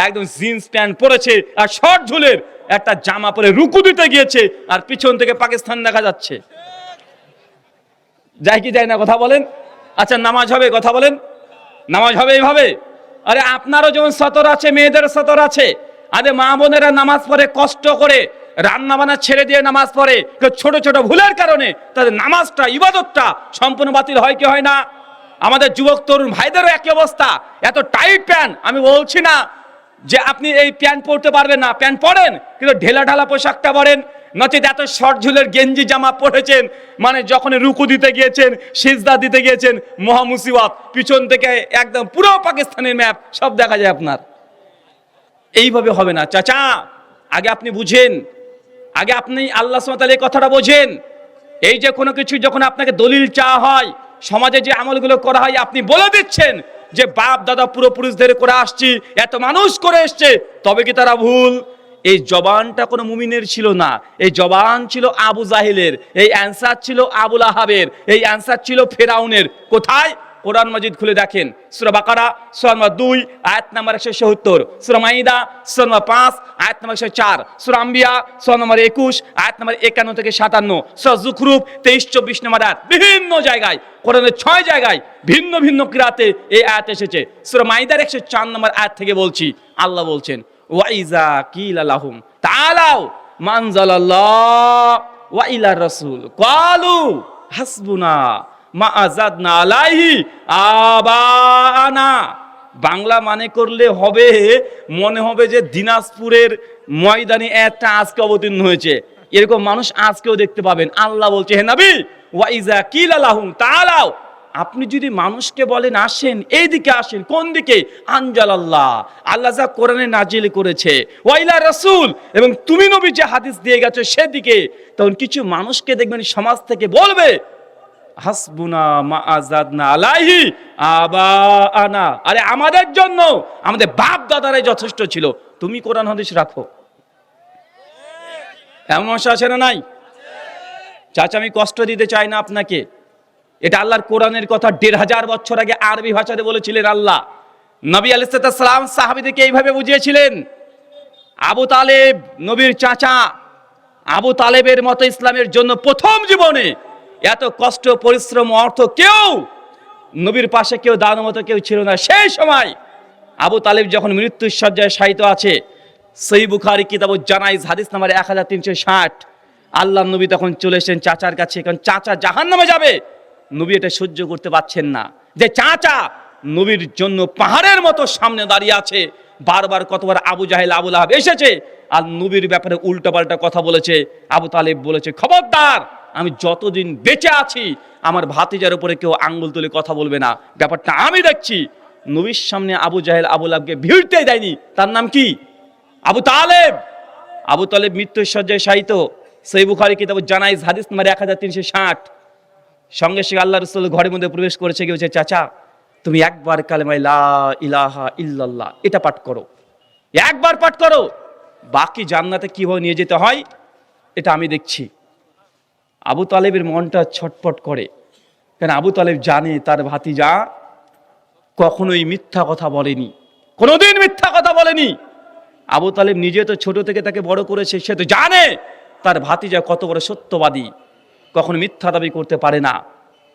একদম জিন্স প্যান্ট পরেছে আর শর্ট ঝুলের একটা জামা পরে রুকু দিতে গিয়েছে, আর পিছন থেকে পাকিস্তান দেখা যাচ্ছে। যায় কি যায় না কথা বলেন? আচ্ছা নামাজ হবে, কথা বলেন, নামাজ হবে এইভাবে? আরে আপনারও যেমন সতর আছে, মেয়েদের সতর আছে। আরে মা বোনেরা নামাজ পড়ে কষ্ট করে, রান্না বান্না ছেড়ে দিয়ে নামাজ পড়ে, ছোট ছোট ভুলের কারণে তাদের নামাজটা, ইবাদতটা সম্পূর্ণ বাতিল হয় কি হয় না? আমাদের যুবক তরুণ ভাইদেরও একই অবস্থা। এত টাইট প্যান্ট, আমি বলছি না যে আপনি এই প্যান্ট পরতে পারবেন না, প্যান্ট পরেন, কিন্তু ঢেলা ঢালা পোশাকটা পরেন। নচেত এত শর্ট ঝুলের গেঞ্জি জামা পরেছেন, মানে যখন রুকু দিতে গিয়েছেন, সিজদা দিতে গিয়েছেন, মহা মুসিবত, পিছন থেকে একদম পুরো পাকিস্তানের ম্যাপ সব দেখা যায় আপনার। এইভাবে হবে না চাচা, আগে আপনি বুঝেন, আগে আপনি আল্লাহ সুবহানাহু ওয়া তাআলা এই কথাটা বোঝেন। এই যে কোনো কিছু যখন আপনাকে দলিল চাওয়া হয়, সমাজে যে আমলগুলো করা হয়, আপনি বলে দিচ্ছেন যে বাপ দাদা পূর্বপুরুষদের করে আসছি, এত মানুষ করে এসছে, তবে কি তারা ভুল? এই জবানটা কোনো মুমিনের ছিল না, এই জবান ছিল আবু জাহিলের, এই অ্যানসার ছিল আবুল আহাবের, এই অ্যানসার ছিল ফেরাউনের। কোথায়? কোরআন মাজিদ খুলে দেখেন, সূরা বাকারা সূরা নম্বর 2 আয়াত নম্বর 170, সূরা মাইদা সূরা নম্বর 5 আয়াত নম্বর 104, সূরা আম্বিয়া সূরা নম্বর 21 আয়াত নম্বর 51 থেকে 57, সূরা যুখরুফ 23-24 নম্বর আয়াত। বিভিন্ন জায়গায় কোরআনের 6 জায়গায় ভিন্ন ভিন্ন কিরাতে এই আয়াত এসেছে। সূরা মাইদার 104 নম্বর আয়াত থেকে বলছি, আল্লাহ বলছেন ওয়াইজা কিলা লাহুম তাআলাউ মানজালাল্লাহ ওয়া ইলা রাসূল ক্বালু হাসবুনা মা আযাদনা আলাইহি আবানা। বাংলা মানে করলে হবে, মনে হবে যে দিনাজপুরের ময়দানে একটা আজকে অবতীর্ণ হয়েছে, এরকম মানুষ আজকেও দেখতে পাবেন। আল্লাহ বলছে হে নবী ওয়াইজা কিলা লাহুম তাআলাউ, আপনি যদি মানুষকে বলেন আসেন, এইদিকে আসেন, কোন দিকে? আনজালাল্লাহ, আল্লাহ যা কোরআনে নাজিল করেছে, ওয়াইলা রাসূল, এবং তুমি নবী যে হাদিস দিয়ে গেছো সেদিকে, তখন কিছু মানুষকে দেখবেন সমাজ থেকে বলবে হাসবুনা মা আযাদনা আলাইহি আবানা, আরে আমাদের জন্য আমাদের বাপ দাদারাই যথেষ্ট ছিল, তুমি কোরআন হাদিস রাখো। এমন মানুষ আছে না নাই? চাচা আমি কষ্ট দিতে চাই না আপনাকে, এটা আল্লাহর কোরআনের কথা। ১৫০০ বছর আগে আরবি ভাষাতে বলেছিলেন আল্লাহ। নবী আলাইহিস সালাম সাহাবীদেরকে এইভাবে বুঝিয়েছিলেন। আবু তালেব নবীর চাচা, আবু তালেবের মতো ইসলামের জন্য প্রথম জীবনে এত কষ্ট পরিশ্রম অর্থ কেউ নবীর পাশে কেউ দাঁড়ানোর মতো কেউ ছিল না। সেই সময় আবু তালেব যখন মৃত্যুর শয্যায় শায়িত আছে, সহিহ বুখারী কিতাবুজ জানাইজ হাদিস নাম্বার 1360, আল্লাহ নবী তখন চলে এসেছেন চাচার কাছে, কারণ চাচা জাহান্নামে যাবে। নবী এটা সহ্য করতে পারছেন না যে চাচা নবীর জন্য পাহাড়ের মতো সামনে দাঁড়িয়ে আছে, বারবার কতবার আবু জাহেল আবুল আহাব এসেছে আর নবীর ব্যাপারে উল্টাপাল্টা কথা বলেছে। আবু তালেব বলেছে খবরদার, আমি যতদিন বেঁচে আছি আমার ভাতিজার উপরে কেউ আঙ্গুল তুলে কথা বলবে না, ব্যাপারটা আমি দেখছি। নবীর সামনে আবু জাহেল আবুল আহাবকে ভিড়তেই দেয়নি। তার নাম কি? আবু তালেব। আবু তালেব মৃত্যুর শয্যায় শায়িত, সহিহ বুখারী কিতাবুজ জানাইজ হাদিস নাম্বার 1360। সঙ্গে সঙ্গে আল্লাহ রাসূল ঘরের মধ্যে প্রবেশ করেছে, কি বলছে? চাচা তুমি একবার কালেমা লা ইলাহা ইল্লাল্লাহ এটা পাঠ করো, একবার পাঠ করো, বাকি জান্নাতে কিভাবে নিয়ে যেতে হয় এটা আমি দেখছি। আবু তালেবের মনটা ছটফট করে, কারণ আবু তালেব জানে তার ভাতিজা কখনোই মিথ্যা কথা বলেনি, কোনোদিন মিথ্যা কথা বলেনি। আবু তালেব নিজে তো ছোট থেকে তাকে বড় করেছে, সে তো জানে তার ভাতিজা কত বড় সত্যবাদী, কখনো মিথ্যা দাবি করতে পারে না।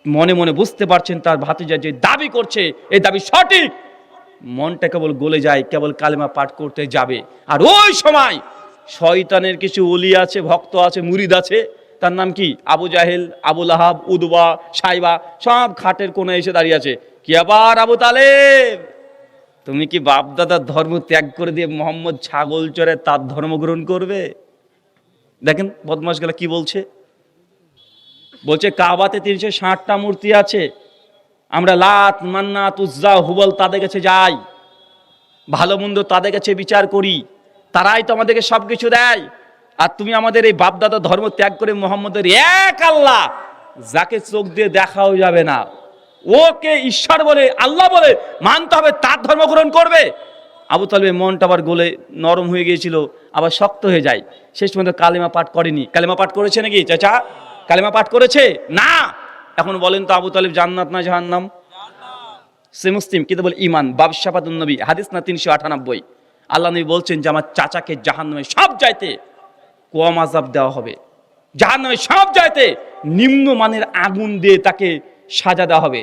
মনে মনে বুঝতে পারছেন তার ভাতিজা যে দাবি করছে এই দাবি সঠিক। মনটা কেবল গলে যায়, কেবল কালেমা পাঠ করতে যাবে। আর ওই সময় শয়তানের কিছু ওলি আছে, ভক্ত আছে, মুরিদ আছে, তার নাম কি? আবু জাহেল, আবুল আহাব, উদবা, সাইবা, সব খাটের কোণে এসে দাঁড়িয়ে আছে। কি আবার আবু তালেব, তুমি কি বাপ দাদার ধর্ম ত্যাগ করে দিয়ে মোহাম্মদ ছাগল চড়ে তার ধর্ম গ্রহণ করবে? দেখেন বদমাশ গেলা কি বলছে, বলছে কাবাতে ৩৬০টা মূর্তি আছে, আমরা লাত মান্নাত উজ্জা হুবল তাদের কাছে যাই, ভালো মন্দ তাদের কাছে বিচার করি, তারাই তো আমাদেরকে সবকিছু দেয়। আর তুমি আমাদের এই বাপদাদা ধর্ম ত্যাগ করে মোহাম্মদের এক আল্লাহ যাকে চোখ দিয়ে দেখাও যাবে না, ওকে ঈশ্বর বলে আল্লাহ বলে মানতে হবে, তার ধর্ম গ্রহণ করবে। আবু তালেবের মনটা আবার গলে নরম হয়ে গিয়েছিল, আবার শক্ত হয়ে যায়। শেষ পর্যন্ত কালেমা পাঠ করেনি। কালেমা পাঠ করেছে নাকি চাচা? কালেমা পাঠ করেছে না। এখন বলেন তো আবু তালিব জান্নাত না জাহান্নাম? সে মুসলিম কিতাবুল ঈমান বাব শাফাতুন নবী হাদিস না 398। আল্লাহ নবী বলছেন যে আমার চাচাকে জাহান্নামে সব চাইতে কম আযাব দেওয়া হবে, জাহান্নামে সব চাইতে নিম্ন মানের আগুন দিয়ে তাকে সাজা দেওয়া হবে।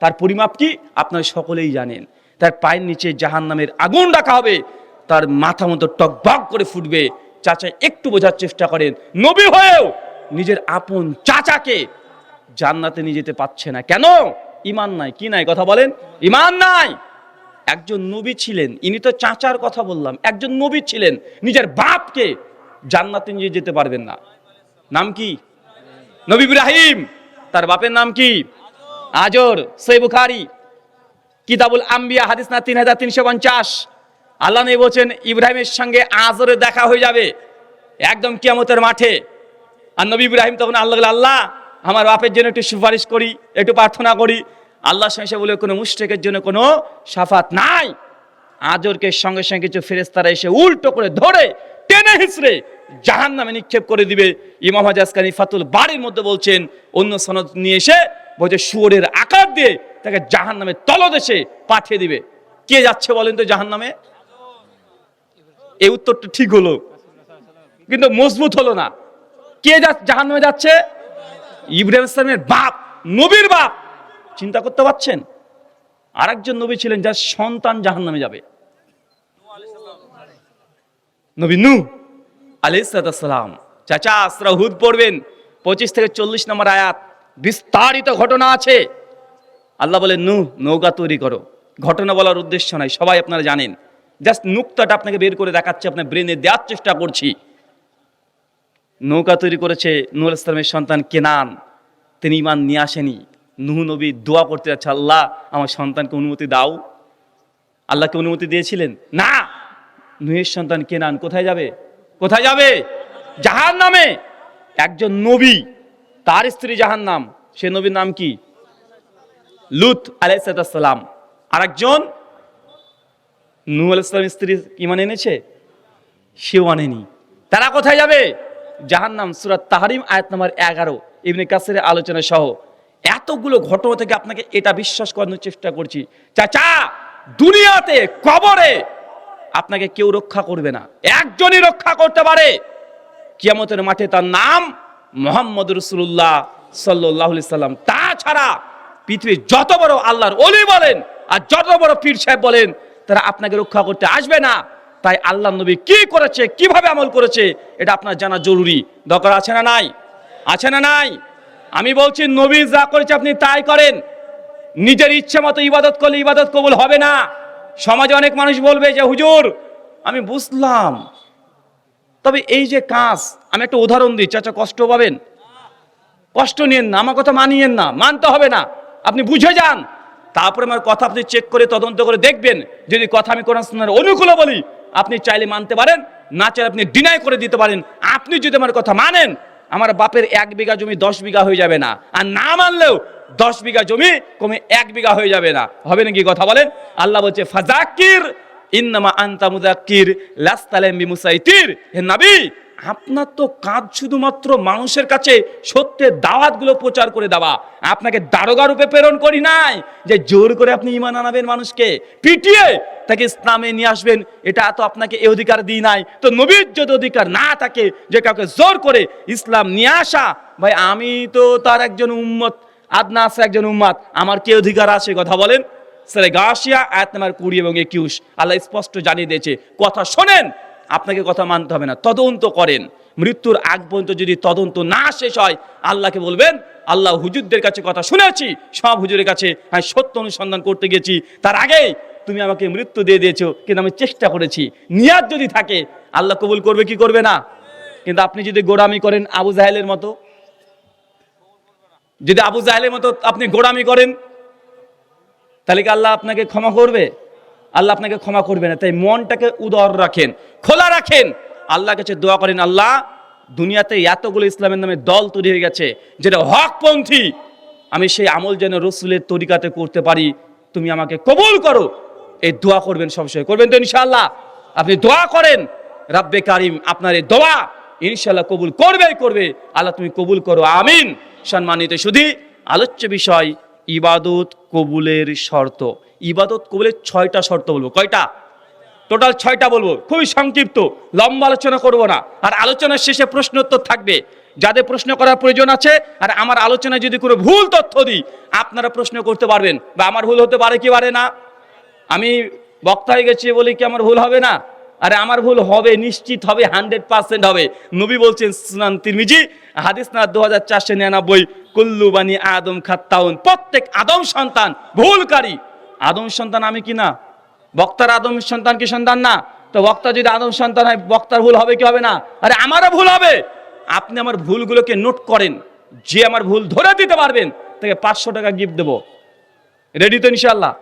তার পরিমাপ কি আপনারা সকলেই জানেন। তার পায়ের নিচে জাহান্নামের আগুন রাখা হবে, তার মাথা মতো টকবক করে ফুটবে। চাচা একটু বোঝার চেষ্টা করেন, নবী হয়েও নিজের আপন চাচাকে জান্নাতে নিয়ে যেতে পারছে না কেন? ঈমান নাই। কি নাই? কথা বলেন, ঈমান নাই। একজন নবী ছিলেন, ইনি তো চাচার কথা বললাম, একজন নবী ছিলেন, নিজের বাপকে জান্নাতে নিয়ে যেতে পারবেন না। নাম কি? নবী ইব্রাহিম, তার বাপের নাম কি? আজর। সহিহ বুখারী কিতাবুল আম্বিয়া হাদিস না 3350। আল্লাহ নবী বলেন ইব্রাহিমের সঙ্গে আজরের দেখা হয়ে যাবে একদম কিয়ামতের মাঠে। আর নবী ইব্রাহিম তখন আল্লাহ আমার বাপের জন্য একটু সুপারিশ করি, একটু প্রার্থনা করি। আল্লাহ সঙ্গে বলে কোনো মুশরিকের জন্য কোনো শাফাত নাই। আজরকে সঙ্গে সঙ্গে কিছু ফেরেশতারা এসে উল্টো করে ধরে টেনে হিঁচড়ে জাহান্নামে নিক্ষেপ করে দিবে। ইমাম হাজাসকানি ফাতুল বাড়ির মধ্যে বলছেন, অন্য সনদ নিয়ে এসে বলছে শুয়োরের আকার দিয়ে তাকে জাহান্নামে তলদেশে পাঠিয়ে দিবে। কে যাচ্ছে বলেন তো জাহান্নামে? এই উত্তরটা ঠিক হলো কিন্তু মজবুত হলো না। কে জাহান্নামে যাচ্ছে? ইব্রাহিম ইসলামের বাপ, নবীর বাপ। চিন্তা করতে পারছেন? আরেকজন নবী ছিলেন যার সন্তান জাহান্নামে যাবে, নবী নূহ আলাইহিস সালাম। চাচা সূরা হুদ পড়বেন 25 থেকে 40 নম্বর আয়াত, বিস্তারিত ঘটনা আছে। আল্লাহ বলেন নূহ নৌকা তৈরি করো। ঘটনা বলার উদ্দেশ্য নাই, সবাই আপনারা জানেন, জাস্ট নুকতাটা আপনাকে বের করে দেখাচ্ছে, আপনার ব্রেনে দেওয়ার চেষ্টা করছি। নৌকা তৈরি করেছে নূহ আলাইহিস সালামের সন্তান কেনান, তিনি ঈমান নিয়ে আসেনি। নূহ নবী দোয়া করতে যাচ্ছে, আল্লাহ আমার সন্তানকে অনুমতি দাও। আল্লাহকে অনুমতি দিয়েছিলেন না। নূহের সন্তান কেনান কোথায় যাবে? কোথায় যাবে? জাহান্নামে। একজন নবী, তার স্ত্রী জাহান্নাম, সে নবীর নাম কি? লূত আলাইহিস সালাম। আরেকজন নূহ আলাইহিস সালামের স্ত্রী ঈমান এনেছে, সেও আনেনি। তারা কোথায় যাবে? জাহান্নাম। সূরা তাহরিম আয়াত নম্বর 11 ইবনে কাসিরের আলোচনা সহ এতগুলো ঘটনা থেকে আপনাকে এটা বিশ্বাস করানোর চেষ্টা করছি, চাচা দুনিয়াতে কবরে আপনাকে কেউ রক্ষা করবে না, একজনই রক্ষা করতে পারে কিয়ামতের মাঠে, তার নাম মুহাম্মদ রাসূলুল্লাহ সাল্লাল্লাহু আলাইহি সাল্লাম। তাছাড়া পৃথিবীর যত বড় আল্লাহর ওলি বলেন আর যত বড় পীর সাহেব বলেন, তারা আপনাকে রক্ষা করতে আসবে না। তাই আল্লাহ নবী কি করেছে, কিভাবে আমল করেছে, এটা আপনার জানা জরুরি। দরকার আছে না নাই? আছে না নাই? আমি বলছি নবী যা করেছে আপনি তাই করেন। নিজের ইচ্ছে মতো ইবাদত করলে ইবাদত কবুল হবে না। সমাজে অনেক মানুষ বলবে যে হুজুর আমি বুঝলাম, তবে এই যে কাজ, আমি একটা উদাহরণ দিই, চাচা কষ্ট পাবেন, কষ্ট নিয়েন না, আমার কথা মানিয়েন না, মানতে হবে না, আপনি বুঝে যান। তারপরে আমার কথা আপনি চেক করে তদন্ত করে দেখবেন, যদি কথা আমি কোরআন সুন্নাহর অনুকূলে বলি আপনি চাইলে মানতে পারেন, না চাইলে আপনি ডিনাই করে দিতে পারেন। আপনি যদি আমার কথা মানেন, আমার বাপের 1 বিঘা জমি 10 বিঘা হয়ে যাবে না, আর না মানলেও 10 বিঘা জমি কমে 1 বিঘা হয়ে যাবে না। হবে নাকি? কথা বলেন। আল্লাহ বলছে ফাযাক্কির ইন্নামা আনতা মুযাক্কির লাস্তা আলাইহিম বিমুসাইতির। হে নবী, আপনার তো কাজ শুধুমাত্র মানুষের কাছে সত্যের দাওয়াতগুলো প্রচার করে দেওয়া। আপনাকে দারোগা রূপে প্রেরণ করি নাই যে জোর করে আপনি ঈমান আনাবেন, মানুষকে পিটিয়ে তাকে ইসলামে নিয়ে আসবেন, এটা তো আপনাকে এই অধিকার দিই নাই। তো নবীর যদি অধিকার না থাকে যে কাউকে জোর করে ইসলাম নিয়ে আসা, ভাই আমি তো তার একজন উম্মত, আদনা আছে একজন উম্মত, আমার কি অধিকার আছে? কথা বলেন। সূরা গাশিয়া আয়াত নম্বর 20 এবং 21 আল্লাহ স্পষ্ট জানিয়ে দিয়েছে, কথা শোনেন, আপনাকে কথা মানতে হবে না, তদন্ত করেন। মৃত্যুর আগ পর্যন্ত যদি তদন্ত না শেষ হয়, আল্লাহকে বলবেন আল্লাহ হুজুরদের কাছে কথা শুনেছি, সব হুজুরের কাছে আমি সত্য অনুসন্ধান করতে গেছি, তার আগেই তুমি আমাকে মৃত্যু দিয়ে দিয়েছো, কিন্তু আমি চেষ্টা করেছি। নিয়াত যদি থাকে আল্লাহ কবুল করবে কি করবে না? কিন্তু আপনি যদি গোড়ামি করেন আবু জাহেলের মতো, যদি আবু জাহেলের মতো আপনি গোড়ামি করেন, তাহলে কি আল্লাহ আপনাকে ক্ষমা করবে? আল্লাহ আপনাকে ক্ষমা করবে না। তাই মনটাকে উদার রাখেন, খোলা রাখেন, আল্লাহর কাছে দোয়া করেন, আল্লাহ দুনিয়াতে এতগুলো ইসলামের নামে দল তৈরি হয়ে গেছে যেটা হকপন্থী, আমি সেই আমল যেন রসুলের তরিকাতে করতে পারি, তুমি আমাকে কবুল করো। এই দোয়া করবেন, সবসময় করবেন তো ইনশাআল্লাহ। আপনি দোয়া করেন, রাব্বে কারিম আপনার এই দোয়া ইনশাআল্লাহ কবুল করবে। আল্লাহ তুমি কবুল করো, আমিন। সম্মানিত শুধু আলোচ্য বিষয় ইবাদত কবুলের শর্ত। ইবাদত কবুলের 6টা শর্ত বলবো। কয়টা? টোটাল 6টা বলবো, খুবই সংক্ষিপ্ত, লম্বা আলোচনা করব না। আর আলোচনার শেষে প্রশ্ন উত্তর থাকবে, যাদের প্রশ্ন করার প্রয়োজন আছে। আর আমার আলোচনায় যদি কোনো ভুল তথ্য দিই, আপনারা প্রশ্ন করতে পারবেন, বা আমার ভুল হতে পারে কি পারে না। আমি বক্তা হয়ে গেছি বলি কি আমার ভুল হবে না? আরে আমার ভুল হবে, নিশ্চিত হবে, 100% হবে। নবী বলছেন সুনান তিরমিজি হাদিস না 2499, কুল্লু বানি আদম খাত্তাউন, প্রত্যেক আদম সন্তান ভুলকারী। আদম সন্তান আমি কি না? বক্তার আদম সন্তান কি সন্তান না? তো বক্তা যদি আদম সন্তান হয়, বক্তার ভুল হবে কি হবে না? আরে আমারও ভুল হবে। আপনি আমার ভুলগুলোকে নোট করেন, যে আমার ভুল ধরে দিতে পারবেন তাকে 500 টাকা গিফট দেবো। রেডি তো ইনশাআল্লাহ?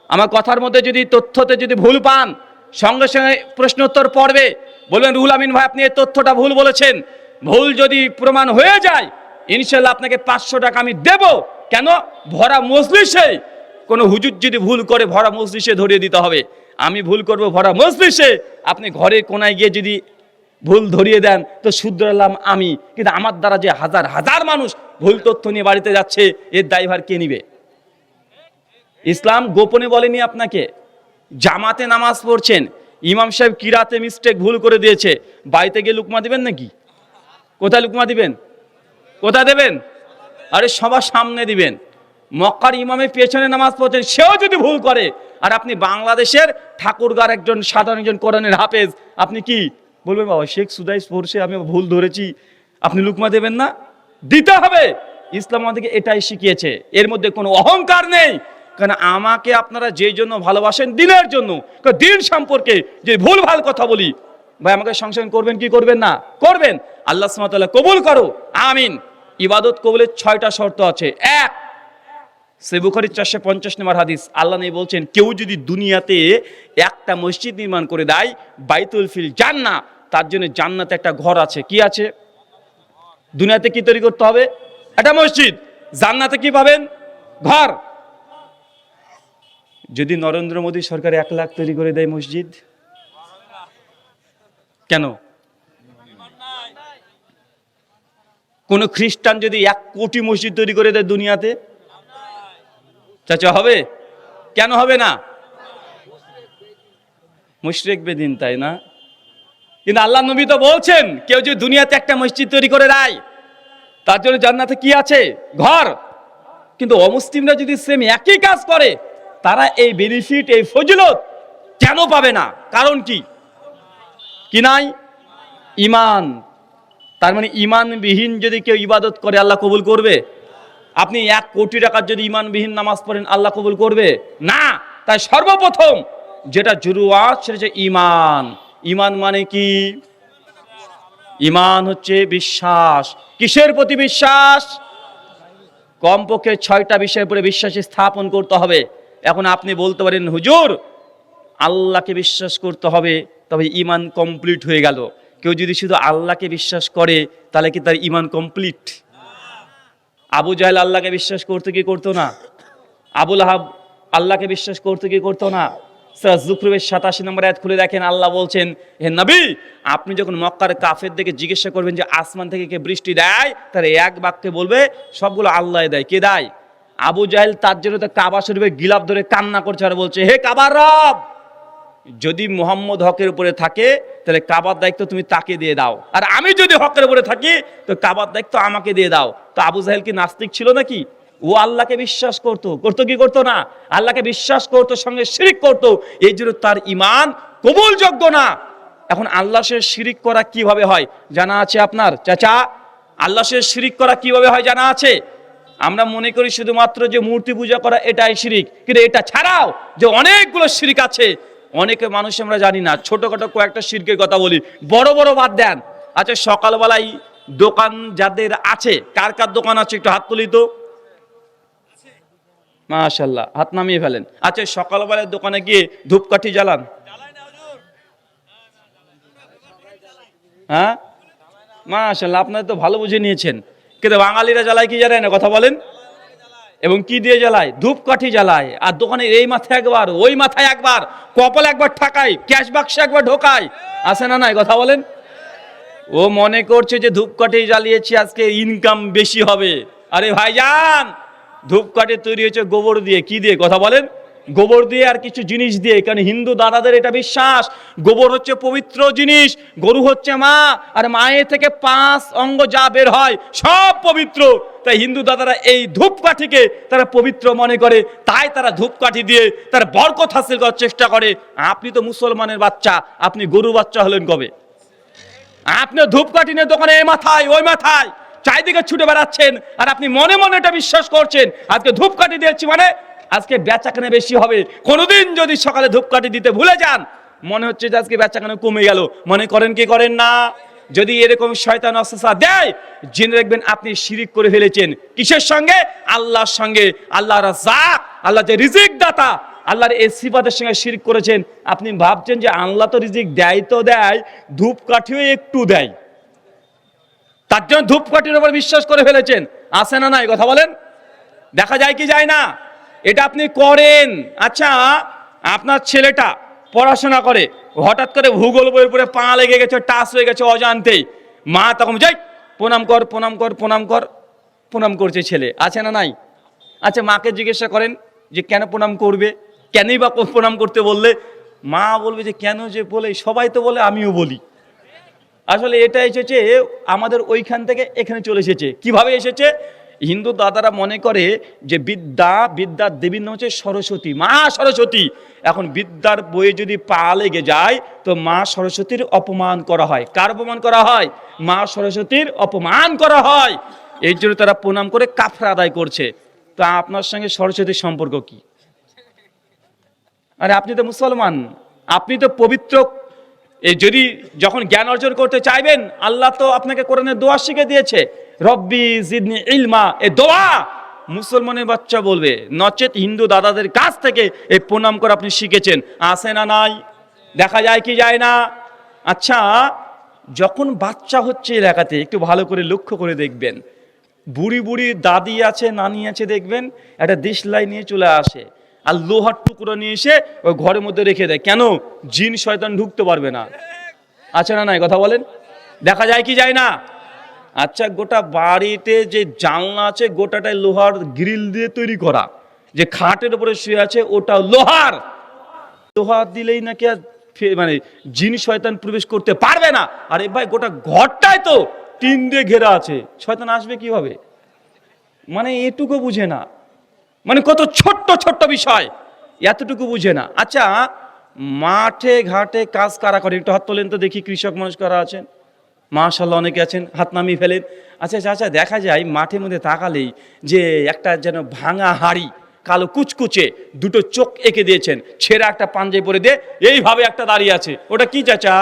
আমার কথার মধ্যে যদি তথ্যতে যদি ভুল পান, সঙ্গে সঙ্গে প্রশ্ন উত্তর পড়বে, বলবেন রুহুল আমিন ভাই আপনি এই তথ্যটা ভুল বলেছেন। ভুল যদি প্রমাণ হয়ে যায়, ইনশাআল্লাহ আপনাকে 500 টাকা আমি দেব। কেন? ভরা মজলিসে কোনো হুজুর যদি ভুল করে, ভরা মজলিসে ধরিয়ে দিতে হবে। আমি ভুল করব ভরা মজলিসে, আপনি ঘরের কোনায় গিয়ে যদি ভুল ধরিয়ে দেন তো শুধরালাম আমি, কিন্তু আমার দ্বারা যে হাজার হাজার মানুষ ভুল তথ্য নিয়ে বাড়িতে যাচ্ছে, এর দায়ভার কে নিবে? ইসলাম গোপনে বলেনি আপনাকে। জামাতে নামাজ পড়ছেন, ইমাম সাহেব কিরাতে মিস্টেক ভুল করে দিয়েছে, বাড়িতে গিয়ে লুকমা দিবেন নাকি? কোথায় লুকমা দিবেন? কোথায় দেবেন? আরে সবার সামনে দিবেন। মক্কার ইমামের পেছনে নামাজ পড়ছেন, সেও যদি ভুল করে, আর আপনি বাংলাদেশের ঠাকুরগার একজন সাধারণ একজন কোরআনের হাফেজ, আপনি কি বলবেন? বাবা শেখ সুদাইস পড়ছে, আমি ভুল ধরেছি, আপনি লুকমা দেবেন না? দিতে হবে। ইসলাম আমাদেরকে এটাই শিখিয়েছে, এর মধ্যে কোনো অহংকার নেই। কারণ আমাকে আপনারা যেই জন্য ভালোবাসেন, দিনের জন্য, দিন সম্পর্কে যে ভুল ভাল কথা বলি, ভাই আমাকে সংশোধন করবেন কি করবেন না? করবেন। আল্লাহ সুবহানাহু ওয়া তাআলা কবুল করো, আমিন। ইবাদত কবুলের 6টা শর্ত আছে। 1, সহিহ বুখারী 450 নম্বর হাদিস, আল্লাহ নবী বলছেন কেউ যদি দুনিয়াতে একটা মসজিদ নির্মাণ করে দেয়, বাইতুল ফিল জান্নাহ, তার জন্য জান্নাতে একটা ঘর আছে। কি আছে? দুনিয়াতে কি তৈরি করতে হবে? একটা মসজিদ। জান্নাতে কি পাবেন? ঘর। যদি নরেন্দ্র মোদী সরকার 1 লাখ তৈরি করে দেয় মসজিদ, কেন? কোন খ্রিস্টান যদি 1 কোটি মসজিদ তৈরি করে দেয় দুনিয়াতে, চাচা হবে? কেন হবে না? মুশরিক বেদিন, তাই না? কিন্তু আল্লাহ নবী তো বলছেন কেউ যদি দুনিয়াতে একটা মসজিদ তৈরি করে দেয়, তার জন্য জান্নাতে কি আছে? ঘর। কিন্তু অমুসলিমরা যদি সেম একই কাজ করে, তারা এই বেনিফিট, এই ফজিলত কেন পাবে না? কারণ কি? কি নাই? ঈমান। তার মানে ঈমানবিহীন যদি কেউ ইবাদত করে, আল্লাহ কবুল করবে? আপনি 1 কোটি টাকার যদি ঈমানবিহীন নামাজ পড়েন, আল্লাহ কবুল করবে না। তাই সর্বপ্রথম যেটা জরুরত সেটা হচ্ছে ঈমান। ঈমান মানে কি? ঈমান হচ্ছে বিশ্বাস। কিসের প্রতি বিশ্বাস? কমপক্ষে 6টা বিষয়ের উপরে বিশ্বাস স্থাপন করতে হবে। এখন আপনি বলতে পারেন হুজুর আল্লাহকে বিশ্বাস করতে হবে, তবে ঈমান কমপ্লিট হয়ে গেল। কেউ যদি শুধু আল্লাহকে বিশ্বাস করে, তাহলে কি তার ঈমান কমপ্লিট? আবু জাহেল আল্লাহকে বিশ্বাস করতে কি করতো না? আবু লাহাব আল্লাহকে বিশ্বাস করতে কি করতো না? সূরা যুখরুফের 87 নম্বর আয়াত খুলে দেখেন, আল্লাহ বলছেন হে নবী, আপনি যখন মক্কার কাফেরদেরকে জিজ্ঞাসা করবেন যে আসমান থেকে কে বৃষ্টি দেয়, তাহলে এক বাক্যে বলবে সবগুলো আল্লাহ দেয়। কে দেয়? আবু জাহেল তার জন্য তো কাবা শরীফের গিলাফ ধরে কান্না করছে আর বলছে হে কাবার রব, যদি মুহাম্মদ হকের উপরে থাকে তাহলে কাবার দায়িত্ব তুমি তাকে দিয়ে দাও, আর আমি যদি হকের উপরে থাকি তো কাবার দায়িত্ব আমাকে দিয়ে দাও। তো আবু জাহেল কি নাস্তিক ছিল নাকি? ও আল্লাহকে বিশ্বাস করতো কি করতো না? আল্লাহকে বিশ্বাস করতো, সঙ্গে শিরিক করতো, এই জন্য তার ঈমান কবুলযোগ্য না। এখন আল্লাহ সে শিরিক করা কিভাবে হয় জানা আছে আপনার? চাচা, আল্লাহ সে শিরিক করা কিভাবে হয় জানা আছে? আমরা মনে করি শুধুমাত্র যে মূর্তি পূজা করা এটাই শিরিক, কিন্তু এটা ছাড়াও যে অনেকগুলো শিরিক আছে, অনেকে মানুষ আমরা জানি না। ছোটখাটো কয়েকটা শিরকের কথা বলি, বড় বড় বাদ দেন। আচ্ছা সকালবেলায় দোকান যাদের আছে, কার কার দোকান আছে একটু হাত তুলি তো। মাশাআল্লাহ, হাত নামিয়ে ফেলেন। আচ্ছা সকালবেলায় দোকানে গিয়ে ধূপকাঠি জ্বালান? হ্যাঁ মাশাআল্লাহ, আপনারা তো ভালো বুঝে নিয়েছেন। কিন্তু বাঙালিরা জ্বালায় কি জানেন? কথা বলেন। এবং কি দিয়ে জ্বালায়? ধূপকাঠি জ্বালায়। আর দোকানে এই মাথায় একবার, ওই মাথায় একবার, কপাল একবার ঠাকায়, ক্যাশ বাক্সে একবার ঢোকায়, আছে না নাই? কথা বলেন। ও মনে করছে যে ধূপকাঠি জ্বালিয়েছি আজকে ইনকাম বেশি হবে। আরে ভাইজান, ধূপকাঠি তৈরি হয়েছে গোবর দিয়ে। কি দিয়ে কথা বলেন? গোবর দিয়ে আর কিছু জিনিস দিয়ে। কারণ হিন্দু দাদাদের এটা বিশ্বাস, গোবর হচ্ছে পবিত্র জিনিস, গরু হচ্ছে মা, আর মায়ের থেকে 5 অঙ্গ যা বের হয় সব পবিত্র। তাই হিন্দু দাদারা এই ধূপকাঠিকে তারা পবিত্র মনে করে, তাই তারা ধূপকাঠি দিয়ে তার বরকত হাসিল করার চেষ্টা করে। আপনি তো মুসলমানের বাচ্চা, আপনি গরু বাচ্চা হলেন কবে? আপনি ধূপকাঠি নিয়ে দোকানে এই মাথায় ওই মাথায় চারিদিকে ছুটে বেড়াচ্ছেন, আর আপনি মনে মনে এটা বিশ্বাস করছেন আজকে ধূপকাঠি দিয়েছি মানে আজকে বেচাকেনা বেশি হবে। কোনোদিন যদি সকালে ধূপকাঠি দিতে ভুলে যান, মনে হচ্ছে যে আজকে বেচাকেনা কমে গেল, মনে করেন কি করেন না? যদি এরকম শয়তান ওয়াসওয়াসা দেয়, জেনে রাখবেন আপনি শিরিক করে ফেলেছেন। কিসের সঙ্গে? আল্লাহর সঙ্গে। আল্লাহ রাজ্জাক, আল্লাহ যে রিজিক দাতা, আল্লাহর এই সিফাতের সঙ্গে শিরক করেছেন। আপনি ভাবছেন যে আল্লাহ তো রিজিক দেয়, তো দেয়, ধূপকাঠিও একটু দেয়, তার জন্য ধূপকাঠির উপর বিশ্বাস করে ফেলেছেন। আছে না নাই কথা বলেন? দেখা যায় কি যায় না? এটা আপনি করেন। আচ্ছা, আপনার ছেলেটা পড়াশোনা করে, হঠাৎ করে ভূগোল বইয়ের উপরে পা লেগে গেছে, টাচ হয়ে গেছে অজান্তেই, মা তখন যাই প্রণাম কর প্রণাম কর প্রণাম কর, প্রণাম করছে ছেলে। আছে না নাই? আচ্ছা, মাকে জিজ্ঞাসা করেন যে কেন প্রণাম করবে, কেনই বা প্রণাম করতে বললে? মা বলবে যে কেন যে বলে, সবাই তো বলে আমিও বলি। আসলে এটা এসেছে আমাদের ওইখান থেকে এখানে চলে এসেছে। কিভাবে এসেছে? হিন্দু দাদারা মনে করে যে বিদ্যার দেবীর নাম হচ্ছে সরস্বতী, মা সরস্বতী। এখন বিদ্যার বইয়ে যদি পা লেগে যায় তো মা সরস্বতীর অপমান করা হয়। কার অপমান করা হয়? মা সরস্বতীর অপমান করা হয়। এই জন্য তারা প্রণাম করে কাফরা আদায় করছে। তো আপনার সঙ্গে সরস্বতীর সম্পর্ক কি? আরে আপনি তো মুসলমান, আপনি তো পবিত্র। এই যদি যখন জ্ঞান অর্জন করতে চাইবেন, আল্লাহ তো আপনাকে কোরআনের দোয়া শিখে দিয়েছে, রব্বি জিদনি ইলমা। এই দোয়া মুসলমানের বাচ্চা বলবে, নচেত হিন্দু দাদাদের কাছ থেকে এই প্রণাম করে আপনি শিখেছেন। আছে না নাই? দেখা যায় কি যায় না? আচ্ছা, যখন বাচ্চা হচ্ছে এলাকাতে একটু ভালো করে লক্ষ্য করে দেখবেন, বুড়ি বুড়ি দাদি আছে, নানি আছে, দেখবেন একটা দেশলাই নিয়ে চলে আসে আর লোহার টুকরো নিয়ে এসে ওই ঘরের মধ্যে রেখে দেয়। কেন? জিন শয়তান ঢুকতে পারবে না। আছে না নাই কথা বলেন? দেখা যায় কি যায় না? আচ্ছা, গোটা বাড়িতে যে জানলা আছে গোটাটাই লোহার গ্রিল দিয়ে তৈরি করা, যে খাটের উপরে শুয়ে আছে ওটা লোহার। লোহা দিলেই নাকি আর মানে জিন শয়তান প্রবেশ করতে পারবে না। আরে ভাই, গোটা ঘরটাই তো টিন দিয়ে ঘেরা আছে, শয়তান আসবে কিভাবে? মানে এটুকু বুঝে না, মানে কত ছোট্ট ছোট্ট বিষয়, এতটুকু বুঝে না। আচ্ছা, মাঠে ঘাটে কাজ কারা করে? একটু হাত তোলেন তো দেখি, কৃষক মানুষ কারা আছেন? মাশাআল্লাহ অনেকে আছেন, হাত নামিয়ে ফেলেন। আচ্ছা আচ্ছা, দেখা যায় মাঠের মধ্যে তাকালেই যে একটা যেন ভাঙা হাড়ি, কালো কুচকুচে, দুটো চোখ এঁকে দিয়েছেন, ছেঁড়া একটা পাঞ্জাবি পরে দিয়ে এইভাবে একটা দাঁড়িয়ে আছে। ওটা কি চাচা?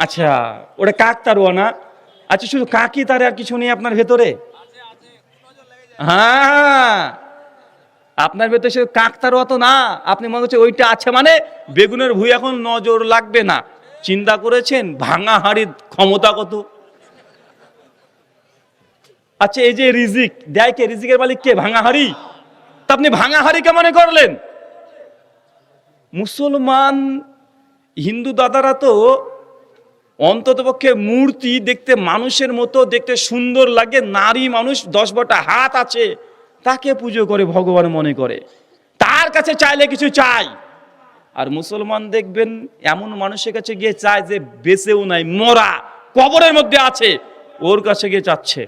আচ্ছা, ওটা কাকতারুয়া না? আচ্ছা, শুধু কাকি তারে, আর কিছু নেই আপনার ভেতরে? হ্যাঁ, আপনার ভেতরে সে কাকতারুয়া তো না। আপনি মনে হচ্ছে ওইটা আছে মানে বেগুনের ভুঁই এখন নজর লাগবে না। চিন্তা করেছেন ভাঙা হাড়ির ক্ষমতা কত? আচ্ছা, এই যে রিজিক দেয় কে? রিজিকের মালিক কে? ভাঙা হাড়ি। তা আপনি ভাঙা হাড়িকে মনে করলেন? মুসলমান হিন্দু দাদারা তো অন্ততপক্ষে মূর্তি দেখতে মানুষের মতো, দেখতে সুন্দর লাগে, নারী মানুষ, 10-12টা হাত আছে, তাকে পুজো করে, ভগবান মনে করে, তার কাছে চাইলে কিছু চাই। আর মুসলমান দেখবেন এমন মানুষের কাছে গিয়ে চায় যে বেঁচেও নাই, মরা, কবরের মধ্যে আছে, ওর কাছে গিয়ে চাচ্ছে।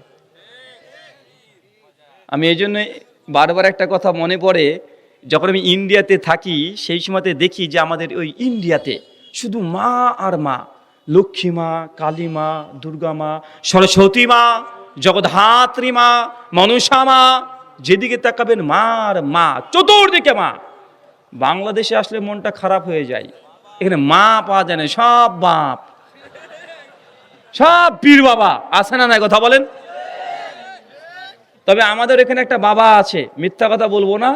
আমি এই জন্য বারবার একটা কথা মনে পড়ে, যখন আমি ইন্ডিয়াতে থাকি সেই সময়তে দেখি যে আমাদের ওই ইন্ডিয়াতে শুধু মা আর মা, লক্ষ্মী মা, কালী মা, দুর্গা মা, সরস্বতী মা, জগদ্ধাত্রী মা, মনসা মা, যেদিকে তাকাবেন মা আর মা, চতুর্দিকে মা। বাংলাদেশে আসলে মনটা খারাপ হয়ে যায়, এখানে মা পাওয়া যায় না, সব বাপ, সব পীর বাবা। আছে না নাই কথা বলেন? তবে আমাদের এখানে একটা বাবা আছে, মিথ্যা কথা বলবো না,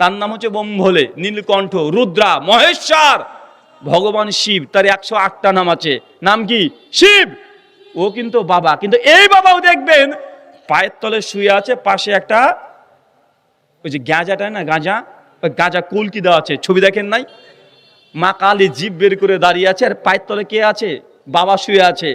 তার নাম হচ্ছে বোম্ভলে, নীলকণ্ঠ, রুদ্রা, মহেশ্বর, ভগবান শিব, তার 108টা নাম আছে। নাম কি? শিব। ও কিন্তু বাবা, কিন্তু এই বাবাও দেখবেন পায়ের তলে শুয়ে আছে, পাশে একটা ওই যে গাঁজাটা না, গাঁজা, ওই গাঁজা কলকি দেওয়া আছে, ছবি দেখেন নাই? মা কালী জিভ বের করে দাঁড়িয়ে আছে, আর পায়ের তলে কে আছে? বাবা শুয়ে আছে।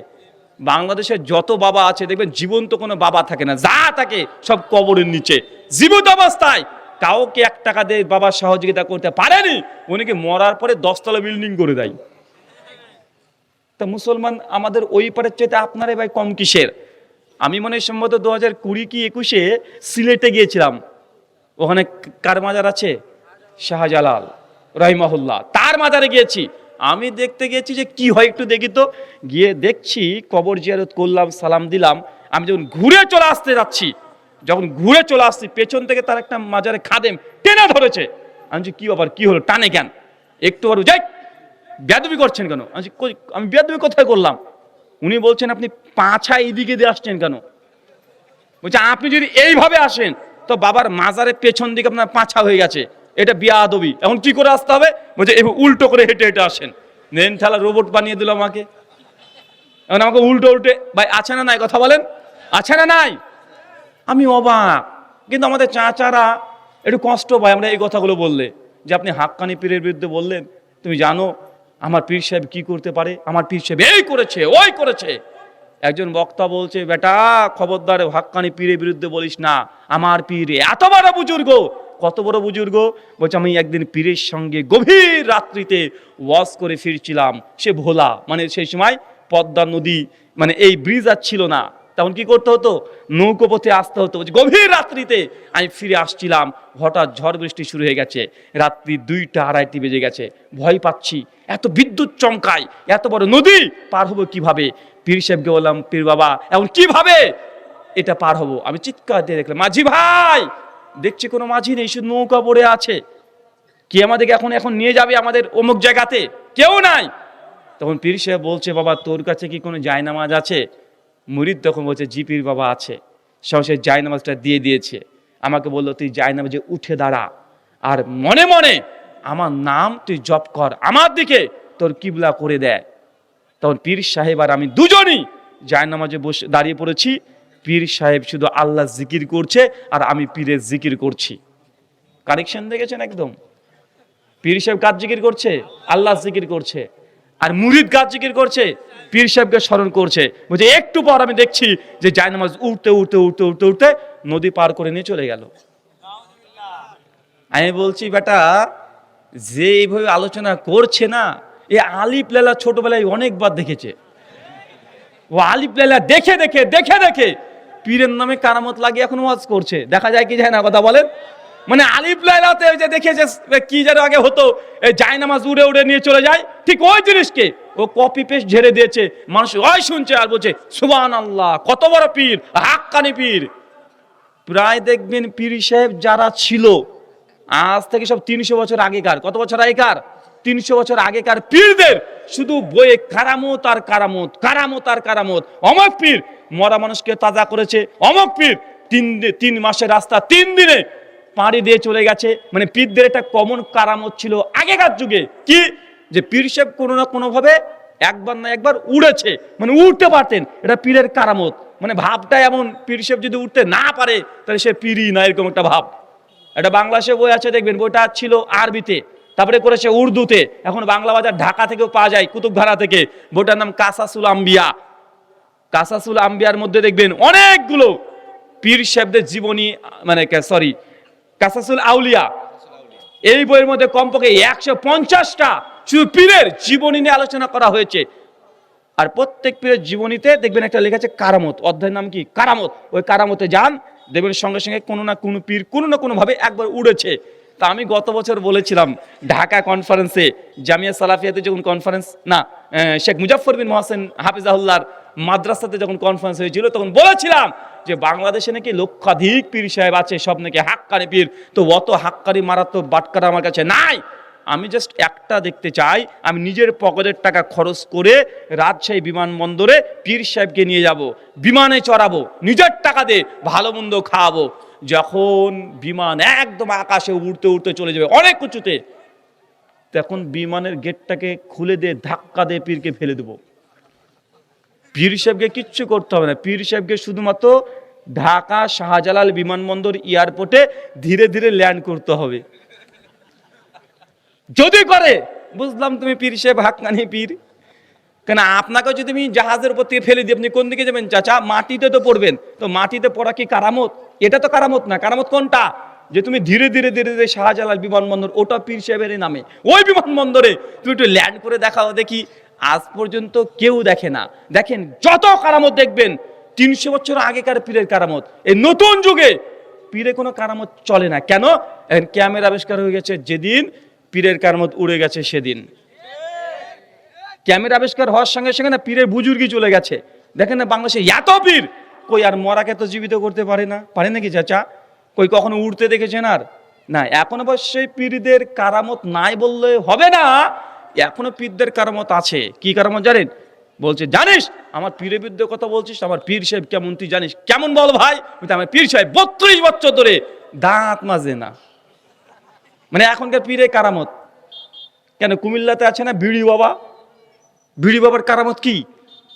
বাংলাদেশের যত বাবা আছে দেখবেন জীবন্ত কোনো বাবা থাকে না, যা থাকে সব কবরের নিচে জীবিত অবস্থায়। কাউকে 1 টাকা দিয়ে বাবার সহযোগিতা করতে পারেনি, উনিকে মরার পরে 10 তলা বিল্ডিং করে দেয়। তা মুসলমান আমাদের ওই পারের চাইতে আপনারে ভাই কম কিসের? আমি মনে হয় সম্ভবত 2020 কি 21-এ সিলেটে গিয়েছিলাম। ওখানে কার মাজার আছে? শাহজালাল রহিমাহুল্লাহ, তার মাজারে গিয়েছি। আমি দেখতে গেছি যে কি হয় একটু দেখি তো। গিয়ে দেখছি কবর জিয়ারত করলাম, সালাম দিলাম। আমি যখন ঘুরে চলে আসতে যাচ্ছি, যখন ঘুরে চলে আসছি, পেছন থেকে তার একটা মাজারে খাদেম টেনে ধরেছে। আমি কি ব্যাপার, কি হলো, টানে কেন? একটু আর যাই বেয়াদবি করছেন কেন? আমি বেয়াদবি কোথায় করলাম? উনি বলছেন আপনি পাছা এইদিকে দিয়ে আসছেন কেন? বলছে আপনি যদি এইভাবে আসেন তো বাবার মাজারের পেছন দিকে আপনার পাছা হয়ে গেছে, এটা বেয়াদবি। এখন কি করে আসতে হবে? বলছে এভাবে উল্টো করে হেঁটে হেঁটে আসেন। নেন ঠেলা রোবট বানিয়ে দিল আমাকে। এখন আমাকে উল্টো উল্টে, ভাই আছে না নাই কথা বলেন, আছে না নাই? আমি অবাক। কিন্তু আমাদের চাচারা একটু কষ্ট পায় আমরা এই কথাগুলো বললে, যে আপনি হাক্কানি পীরের বিরুদ্ধে বললেন, তুমি জানো আমার পীর সাহেব কি করতে পারে, আমার পীর সাহেব এই করেছে ওই করেছে। একজন বক্তা বলছে বেটা খবরদার হাক্কানি পীরের বিরুদ্ধে বলিস না, আমার পীর এত বড় বুজুর্গ। কত বড় বুজুর্গ? বলছে আমি একদিন পীরের সঙ্গে গভীর রাত্রিতে ওয়াজ করে ফিরছিলাম। সে ভোলা, মানে সেই সময় পদ্মা নদী, মানে এই ব্রিজ আর ছিল না, তখন কি করতে হতো, নৌকোপথে আসতে হতো। গভীর রাত্রিতে আমি ফিরে আসছিলাম, হঠাৎ ঝড় বৃষ্টি শুরু হয়ে গেছে, রাত্রি 2টা 2:30 বেজে গেছে, ভয় পাচ্ছি, এত বিদ্যুৎ চমকায়, এত বড় নদী পার হবো কিভাবে? পীর সাহেবকে বললাম, পীর বাবা এখন কিভাবে এটা পার হবো? আমি চিৎকার দিয়ে দেখলাম, মাঝি ভাই, দেখছি কোনো মাঝি নেই, শুধু নৌকা পড়ে আছে। কি আমাদেরকে এখন এখন নিয়ে যাবে আমাদের অমুক জায়গাতে? কেউ নাই। তখন পীর সাহেব বলছে, বাবা তোর কাছে কি কোনো জায়নামাজ আছে? মুরিদ তখন বলছে, জি পীর বাবা আছে। সে জায়নামাজটা দিয়ে দিয়েছে। আমাকে বললো, তুই জায়নামাজে উঠে দাঁড়া, আর মনে মনে আমার নাম তুই জপ কর, আমার দিকে তোর কিবলা করে দেয়। তখন পীর সাহেব আর আমি দুজনই জায়নামাজে বসে দাঁড়িয়ে পড়েছি। পীর সাহেব শুধু আল্লাহ জিকির করছে, আর আমি পীরের জিকির করছি। কানেকশন দেখেছেন একদম? পীর সাহেব কাজ জিকির করছে, আল্লাহ জিকির করছে, আর মুরিদ কাজ জিকির করছে, পীর সাহেবকে স্মরণ করছে। বলছে একটু পর আমি দেখছি যে জায়নামাজ উঠতে উঠতে উঠতে উঠতে উঠতে নদী পার করে নিয়ে চলে গেল। আমি বলছি বেটা, যে এইভাবে আলোচনা করছে না, এ আলিফ লাইলা ছোটবেলায় অনেকবার দেখেছে। ও আলিফ লাইলা দেখে দেখে দেখে দেখে পীরের নামে কারামত লাগিয়ে এখন ওয়াজ করছে। দেখা যায় কি যায় না, কথা বলেন? মানে আলিফ লাইলাতে ওই যে দেখেছে কি যেন আগে হতো, এই জায়নামাজ উড়ে উড়ে নিয়ে চলে যায়, ঠিক ওই জিনিসকে ও কপি পেস্ট ঝেড়ে দিয়েছে। মানুষ ওই শুনছে আর বলছে সুবহানাল্লাহ, কত বড় পীর, হাক্কানি পীর। প্রায় দেখবেন পীর সাহেব যারা ছিল আজ থেকে সব 300 বছর আগেকার, কত বছর আগেকার? 300 বছর আগেকার পীরদের শুধু বইয়ে কারামত আর কারামত, কারামত আর কারামত। অমক পীর মরা মানুষকে তাজা করেছে, অমক পীর 3 মাসের রাস্তা 3 দিনে পাড়ি দিয়ে চলে গেছে। মানে পীরদের একটা কমন কারামত ছিল আগেকার যুগে, কি যে পীর সাহেব কোনো না কোনো ভাবে একবার না একবার উড়েছে, মানে উঠতে পারতেন, এটা পীরের কারামত। মানে ভাবটা এমন, পীর সাহেব যদি উঠতে না পারে তাহলে সে পীরই না, এরকম একটা ভাব। এটা বাংলাদেশে বই আছে দেখবেন, বইটা ছিল আরবিতে, তারপরে করেছে উর্দুতে, এখন বাংলা বাজার ঢাকা থেকেও পাওয়া যায়, কুতুবধারা থেকে। বইটার নাম কাসাসুল আম্বিয়া। কাসাসুল আম্বিয়ার মধ্যে দেখবেন অনেকগুলো পীর সাহেবদের জীবনী, মানে সরি কাসাসুল আউলিয়া। এই বইয়ের মধ্যে কমপক্ষে 150টা শুধু পীরের জীবনী নিয়ে আলোচনা করা হয়েছে। আর প্রত্যেক পীরের জীবনীতে দেখবেন একটা লেখা আছে কারামত, অধ্যায়ের নাম কি? কারামত। ওই কারামতে যান, দেখবেন সঙ্গে সঙ্গে কোনো না কোনো পীর কোনো না কোনো ভাবে একবার উড়েছে। তা আমি গত বছর বলেছিলাম ঢাকা কনফারেন্সে, জামিয়া সালাফিয়াতে যখন কনফারেন্স, না শেখ মুজাফফর বিন মোহসেন হাফিজাহুল্লাহর মাদ্রাসাতে যখন কনফারেন্স হয়েছিল, তখন বলেছিলাম যে বাংলাদেশে নাকি লক্ষাধিক পীর সাহেব আছে, সব নাকি হাক্কানি পীর। তো অত হাক্কানি মারাত্মক বাটকারা আমার কাছে নাই। আমি জাস্ট একটা দেখতে চাই, আমি নিজের পকেটের টাকা খরচ করে রাজশাহী বিমানবন্দরে পীর সাহেবকে নিয়ে যাব, বিমানে চড়াবো, নিজের টাকা দিয়ে ভালো মন্দ খাওয়াবো। যখন বিমান একদম আকাশে উড়তে উড়তে চলে যাবে অনেক উঁচুতে, তখন বিমানের গেটটাকে খুলে দিয়ে ধাক্কা দিয়ে পীরকে ফেলে দেবো। পীর সাহেবকে কিচ্ছু করতে হবে না, পীর সাহেবকে শুধুমাত্র ঢাকা শাহজালাল বিমানবন্দর এয়ারপোর্টে ধীরে ধীরে ল্যান্ড করতে হবে। যদি করে বুঝলাম তুমি পীর সাহেব হাক্কানি পীর। কেন আপনাকে যদি আমি জাহাজের উপর থেকে ফেলে দিই, আপনি কোন দিকে যাবেন চাচা? মাটিতে তো পড়বেন। তো মাটিতে পড়া কি কারামত? এটা তো কারামত না। কারামত কোনটা? যে তুমি ধীরে ধীরে ধীরে ধীরে শাহজালাল বিমানবন্দর, ওটা পীর সাহেবের নামে, ওই বিমানবন্দরে তুমি একটু ল্যান্ড করে দেখাও দেখি। আজ পর্যন্ত কেউ দেখে না। দেখেন যত কারামত দেখবেন 300 বছর আগেকার পীরের কারামত। এই নতুন যুগে পীরে কোনো কারামত চলে না। কেন? ক্যামেরা আবিষ্কার হয়ে গেছে যেদিন, পীরের কারামত উড়ে গেছে সেদিন। ক্যামেরা আবিষ্কার হওয়ার সঙ্গে সঙ্গে না পীরের বুজুর্গি চলে গেছে। দেখেন না বাংলাদেশে এত পীর, কই আর মরাকে তো জীবিত করতে পারে না, পারে নাকি চাচা? কই কখনো উঠতে দেখেছেন? আর না, এখন অবশ্যই পীরদের কারামত নাই বললে হবে না। এখনো পীরদের কারামত আছে। কি কারামত জানেন? বলছে জানিস আমার পীরের বিরুদ্ধে কথা বলছিস, আমার পীর সাহেব কেমন তুই জানিস? কেমন বল ভাই? আমার পীর সাহেব 32 বছর ধরে দাঁত মাজে না। মানে এখনকার পীরের কারামত। কেন কুমিল্লাতে আছে না বিড়ি বাবা? বিড়ি বাবার কারামত কি?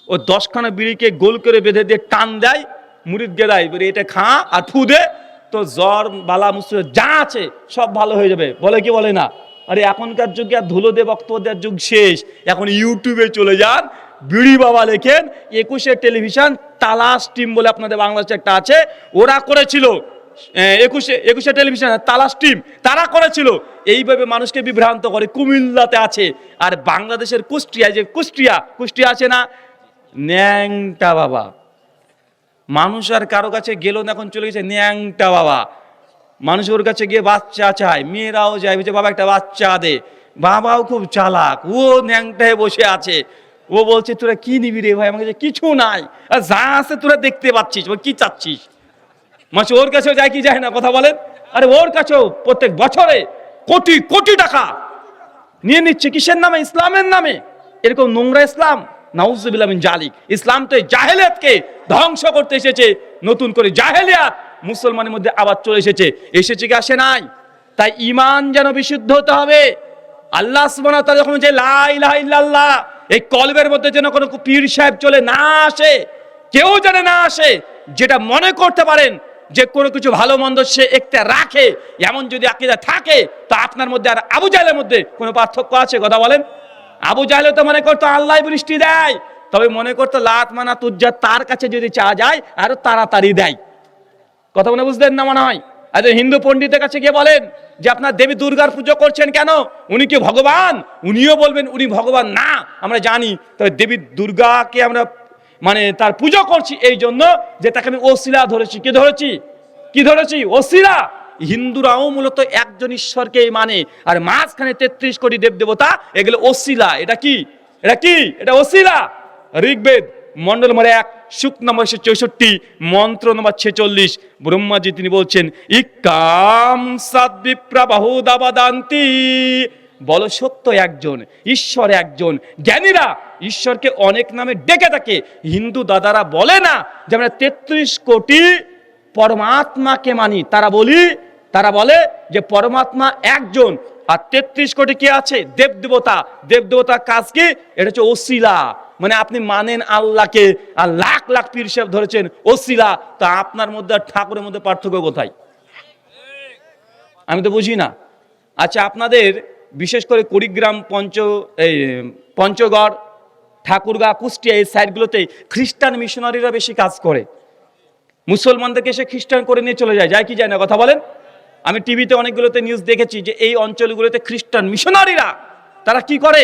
ও 10খানা বিড়িকে গোল করে বেঁধে দিয়ে টান দেয়, মুরিদ গেদায় বলে এটা খা আর ফু দে, তো জ্বর বালা মুসিবত যা আছে সব ভালো হয়ে যাবে। বলে কি বলে না? আরে এখনকার যুগে আর ধুলো দিয়ে বক্তব্য দেওয়ার যুগ শেষ। এখন ইউটিউবে চলে যান, বিড়ি বাবা লেখেন, 21 টেলিভিশন তালাশ টিম বলে আপনাদের বাংলাদেশে একটা আছে, ওরা করেছিল 21 টেলিভিশন তালাশ টিম, তারা করেছিল। এইভাবে মানুষকে বিভ্রান্ত করে। কুমিল্লাতে আছে। আর বাংলাদেশের কুষ্টিয়া, যে কুষ্টিয়া আছে না, ন্যাংটা বাবা। মানুষ আর কারো কাছে গেল না, এখন চলে গেছে ন্যাংটা বাবা। মানুষ ওর কাছে গিয়ে বাচ্চা চায়, মেয়েরাও যায়, বলছে বাবা একটা বাচ্চা দে। বাবাও খুব চালাক, ও ন্যাংটায় বসে আছে। ও বলছে তোরা কি নিবি রে ভাই? আমার কাছে কিছু নাই, আর যা আছে তোরা দেখতে পাচ্ছিস, কি চাচ্ছিস? মাসে ওর কাছেও যায় কি যায় না? কথা বলেন। আরে ওর কাছেও প্রত্যেক বছরে কোটি কোটি টাকা নিয়ে নিচ্ছে। কিসের নামে? ইসলামের নামে। এরকম নোংরা ইসলাম, নাউজুবিল্লাহ মিন জালিক। ইসলাম তো জাহেলিয়াতকে ধ্বংস করতে এসেছে। নতুন করে জাহেলিয়াত মুসলমানের মধ্যে আবার চলে এসেছে। এসেছে কি আসে নাই? তাই ঈমান যেন বিশুদ্ধ হতে হবে। আল্লাহ সুবহানাহু ওয়া তাআলা যখন যে লা ইলাহা ইল্লাল্লাহ, এই কলবের মধ্যে যেন কোনো পীর সাহেব চলে না আসে, কেউ যেন না আসে। যেটা মনে করতে পারেন যে কোনো কিছু ভালো মন্দ সে একটা রাখে, এমন যদি আকীদা থাকে, তো আপনার মধ্যে আর আবু জাহেলের মধ্যে কোনো পার্থক্য আছে? কথা বলেন। আবু জাহেল তো মনে করতো আল্লাহ বৃষ্টি দেয়, তবে মনে করতো লাত মানাত উজ্জা তার কাছে যদি চাওয়া যায় আরো তাড়াতাড়ি দেয়। কথা মনে বুঝলেন না মনে হয়? আজ হিন্দু পণ্ডিতের কাছে গিয়ে বলেন যে আপনার দেবী দুর্গার পুজো করছেন কেন? উনি কি ভগবান? উনিও বলবেন উনি ভগবান না, আমরা জানি। তবে দেবী দুর্গাকে আমরা মানে তার পুজো করছি এই জন্য যে তাকে আমি ওসিলা ধরেছি। কি ধরেছি? ওসিলা। হিন্দুরাও মূলত একজন ঈশ্বরকে মানে, আর মাঝখানে 33 কোটি দেব দেবতা, এগুলো ওসিলা। এটা কি? এটা ওসিলা। ঋগ্বেদ মন্ডল নম্বর 1 শুক নম্বর 64 মন্ত্র নম্বর 46 ব্রহ্মাজি তিনি বলছেন ইকাম সাদ্বিপ্রা বাহুদাবাদান্তি, বলো সত্য একজন, ঈশ্বর একজন। জ্ঞানীরা ঈশ্বরকে অনেক নামে ডেকে থাকে। হিন্দু দাদারা বলে না যে আমরা 33 কোটি পরমাত্মাকে মানি। তারা বলে যে পরমাত্মা একজন, আর 33 কোটি কি আছে? দেব দেবতার কাজ কি? এটা হচ্ছে ওসিলা। মানে আপনি মানেন আল্লাহকে, আর লাখ লাখ পীর সাহেব ধরেছেন ওসিলা। তা আপনার মধ্যে আর ঠাকুরের মধ্যে পার্থক্য কোথায়? আমি তো বুঝি না। আচ্ছা, আপনাদের বিশেষ করে কুড়িগ্রাম, পঞ্চগড়, ঠাকুরগাঁ, কুষ্টিয়া এই সাইডগুলোতে খ্রিস্টান মিশনারিরা বেশি কাজ করে। মুসলমানদেরকে এসে খ্রিস্টান করে নিয়ে চলে যায় কি যায় না? কথা বলেন। আমি টিভিতে অনেকগুলোতে নিউজ দেখেছি যে এই অঞ্চলগুলোতে খ্রিস্টান মিশনারিরা তারা কি করে?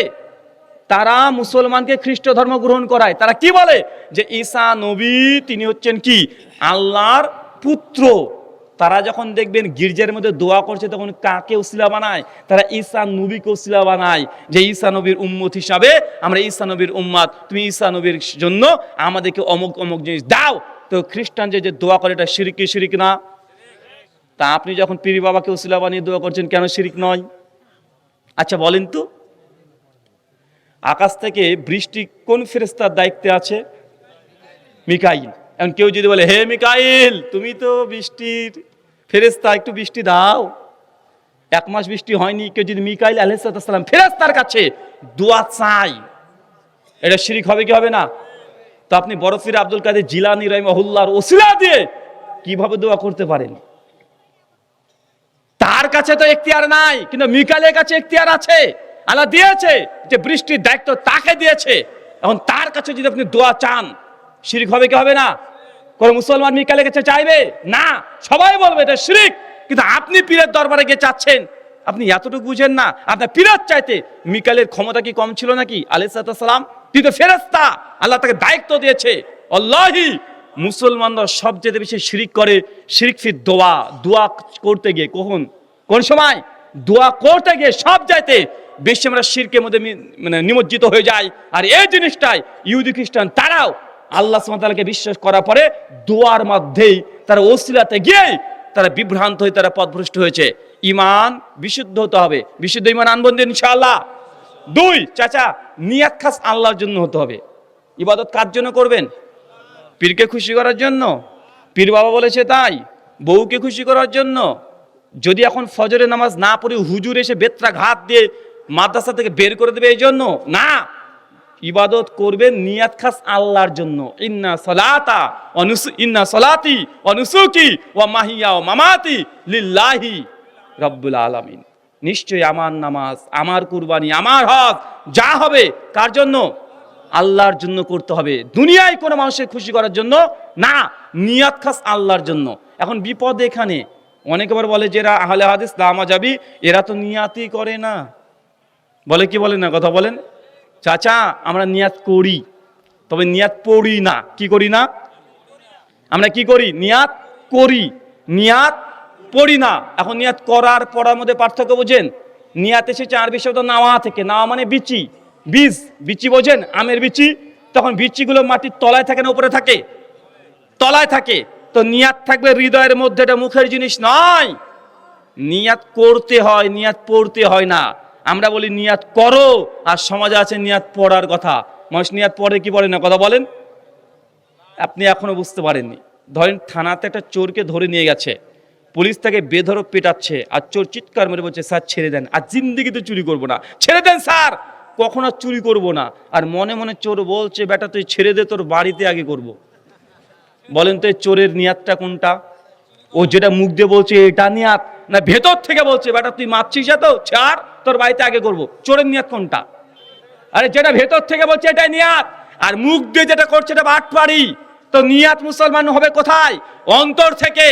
তারা মুসলমানকে খ্রিস্ট ধর্ম গ্রহণ করায়। তারা কি বলে? যে ঈসা নবী তিনি হচ্ছেন কি? আল্লাহর পুত্র। তারা যখন দেখবেন গির্জার মধ্যে দোয়া করছে, তখন কাকে ওসিলা বানায়? তারা ঈসা নবীকে ওসিলা বানায়, যে ঈসা নবীর উম্মত হিসাবে আমরা ঈসা নবীর উম্মত, তুমি ঈসা নবীর জন্য আমাদেরকে অমুক অমুক জিনিস দাও। তো খ্রিস্টান যে দোয়া করে এটা শিরিক না? তা আপনি যখন পীর বাবাকে ওসিলা বানিয়ে দোয়া করছেন, কেন শিরিক নয়? আচ্ছা বলেন তো, আকাশ থেকে বৃষ্টি কোন ফেরেশতার দায়িত্বে আছে? মিকাইল। এখন কেউ যদি বলে হে মিকাইল তুমি তো বৃষ্টির ফেরেশতা, একটু বৃষ্টি দাও। 1 মাস বৃষ্টি হয়নি, কেউ যদি মিকাইল আলাইহিস সালাম ফেরেশতার কাছে দোয়া চাই, এটা শিরিক হবে কি হবে না? তো আপনি বড় পীর আব্দুল কাদের জিলানী রাহিমাহুল্লাহর ওসিলা দিয়ে কিভাবে দোয়া করতে পারেন? তার কাছে তো এখতিয়ার নাই, কিন্তু মিকাইলের কাছে এখতিয়ার আছে। আল্লাহ দিয়েছে যে বৃষ্টির দায়িত্ব তাকে দিয়েছে। এখন তার কাছে যদি আপনি দোয়া চান, শিরক হবে কি হবে না? কোন মুসলমান মিকালের কাছে চাইবে না, সবাই বলবে এটা শিরক। কিন্তু আপনি পীরের দরবারে গিয়ে চাচ্ছেন, আপনি এতটুকু বুঝেন না আপনার পীরের চাইতে মিকালের ক্ষমতা কি কম ছিল নাকি? আলাইহিস সালাম তিনি তো ফেরেশতা, আল্লাহ তাকে দায়িত্ব দিয়েছে। আল্লাহি মুসলমানরা সবচেয়ে বেশি শিরক করে, শিরক ফি দোয়া, দোয়া করতে গিয়ে। কোন সময়? দোয়া করতে গিয়ে সব চাইতে বেশি আমরা শিরকের মধ্যে নিমজ্জিত হয়ে যাই। আর এই জিনিসটাই ইহুদি খ্রিস্টান তারাও আল্লাহ সুবহানাহু ওয়া তাআলাকে বিশ্বাস করার পরে দোয়ার মধ্যেই তারা ওসিলাতে গিয়ে তারা বিভ্রান্ত হয়ে তারা পথভ্রষ্ট হয়েছে। ঈমান বিশুদ্ধ হতে হবে, বিশুদ্ধ ঈমান আনবো ইনশাআল্লাহ। 2 চাচা, নিয়াত খাস আল্লাহর জন্য হতে হবে। ইবাদত কার জন্য করবেন? পীরকে খুশি করার জন্য? পীর বাবা বলেছে তাই? বউকে খুশি করার জন্য? যদি এখন ফজরের নামাজ না পড়ে হুজুর এসে বেত্রা ঘাত দিয়ে মাদ্রাসা থেকে বের করে দেবে এই জন্য না, ইবাদত করবেন নিয়াত খাস আল্লাহর জন্য। ইন্না সলাতি ওয়া নুসুকি ওয়া মাহিয়া ওয়া মামাতি লিল্লাহি রাব্বুল আলামিন। নিশ্চয়ই আমার নামাজ, আমার কুরবানি, আমার হজ যা হবে কার জন্য? আল্লাহর জন্য করতে হবে, দুনিয়ায় কোনো মানুষের খুশি করার জন্য না, নিয়াত খাস আল্লাহর জন্য। এখন বিপদ এখানে, অনেকে আবার বলে যে এরা আহলে হাদিস লামাযাবি, এরা তো নিয়াতই করে না। বলে কি বলে না? কথা বলেন। চাচা, আমরা নিয়াত করি, তবে নিয়াত পড়ি না। কি করি না? আমরা কি করি? নিয়াত করি, নিয়াত পড়ি না। এখন নিয়াত করার পড়ার মধ্যে পার্থক্য বোঝেন? নিয়াত এসেছে আরবি শব্দ নাওয়া থেকে। নাওয়া মানে বিচি, বীজ, বিচি বোঝেন? আমের বিচি। তখন বিচিগুলো মাটির তলায় থাকে না উপরে থাকে? তলায় থাকে। তো নিয়াত থাকবে হৃদয়ের মধ্যে, এটা মুখের জিনিস নয়। নিয়াত করতে হয়, নিয়াত পড়তে হয় না। আমরা বলি নিয়াত করো, আর সমাজে আছে নিয়াত পড়ার কথা। মানুষ নিয়াত পড়ে কি পড়ে না? কথা বলেন। আপনি এখনো বুঝতে পারেননি। ধরেন থানাতে একটা চোরকে ধরে নিয়ে গেছে, পুলিশ তাকে বেধড়ক পেটাচ্ছে, আর চোর চিৎকার মেরে বলছে স্যার ছেড়ে দেন, আর জিন্দেগিতে চুরি করবো না, ছেড়ে দেন স্যার, কখনো আর চুরি করবো না। আর মনে মনে চোর বলছে বেটা তুই ছেড়ে দে, তোর বাড়িতে আগে করবো। বলেন তো চোরের নিয়াতটা কোনটা? ও যেটা মুখ দিয়ে বলছে এটা নিয়াত, না ভেতর থেকে বলছে বেটা তুই মারছিস তো ছাড়, তোর বাড়িতে আগে করবো? চোরের নিয়াত কোনটা? আরে যেটা ভেতর থেকে বলছে এটাই নিয়াত, আর মুখ দিয়ে যেটা করছে এটা বাটপাড়ি। তো নিয়াত মুসলমান হবে কোথায়? অন্তর থেকে।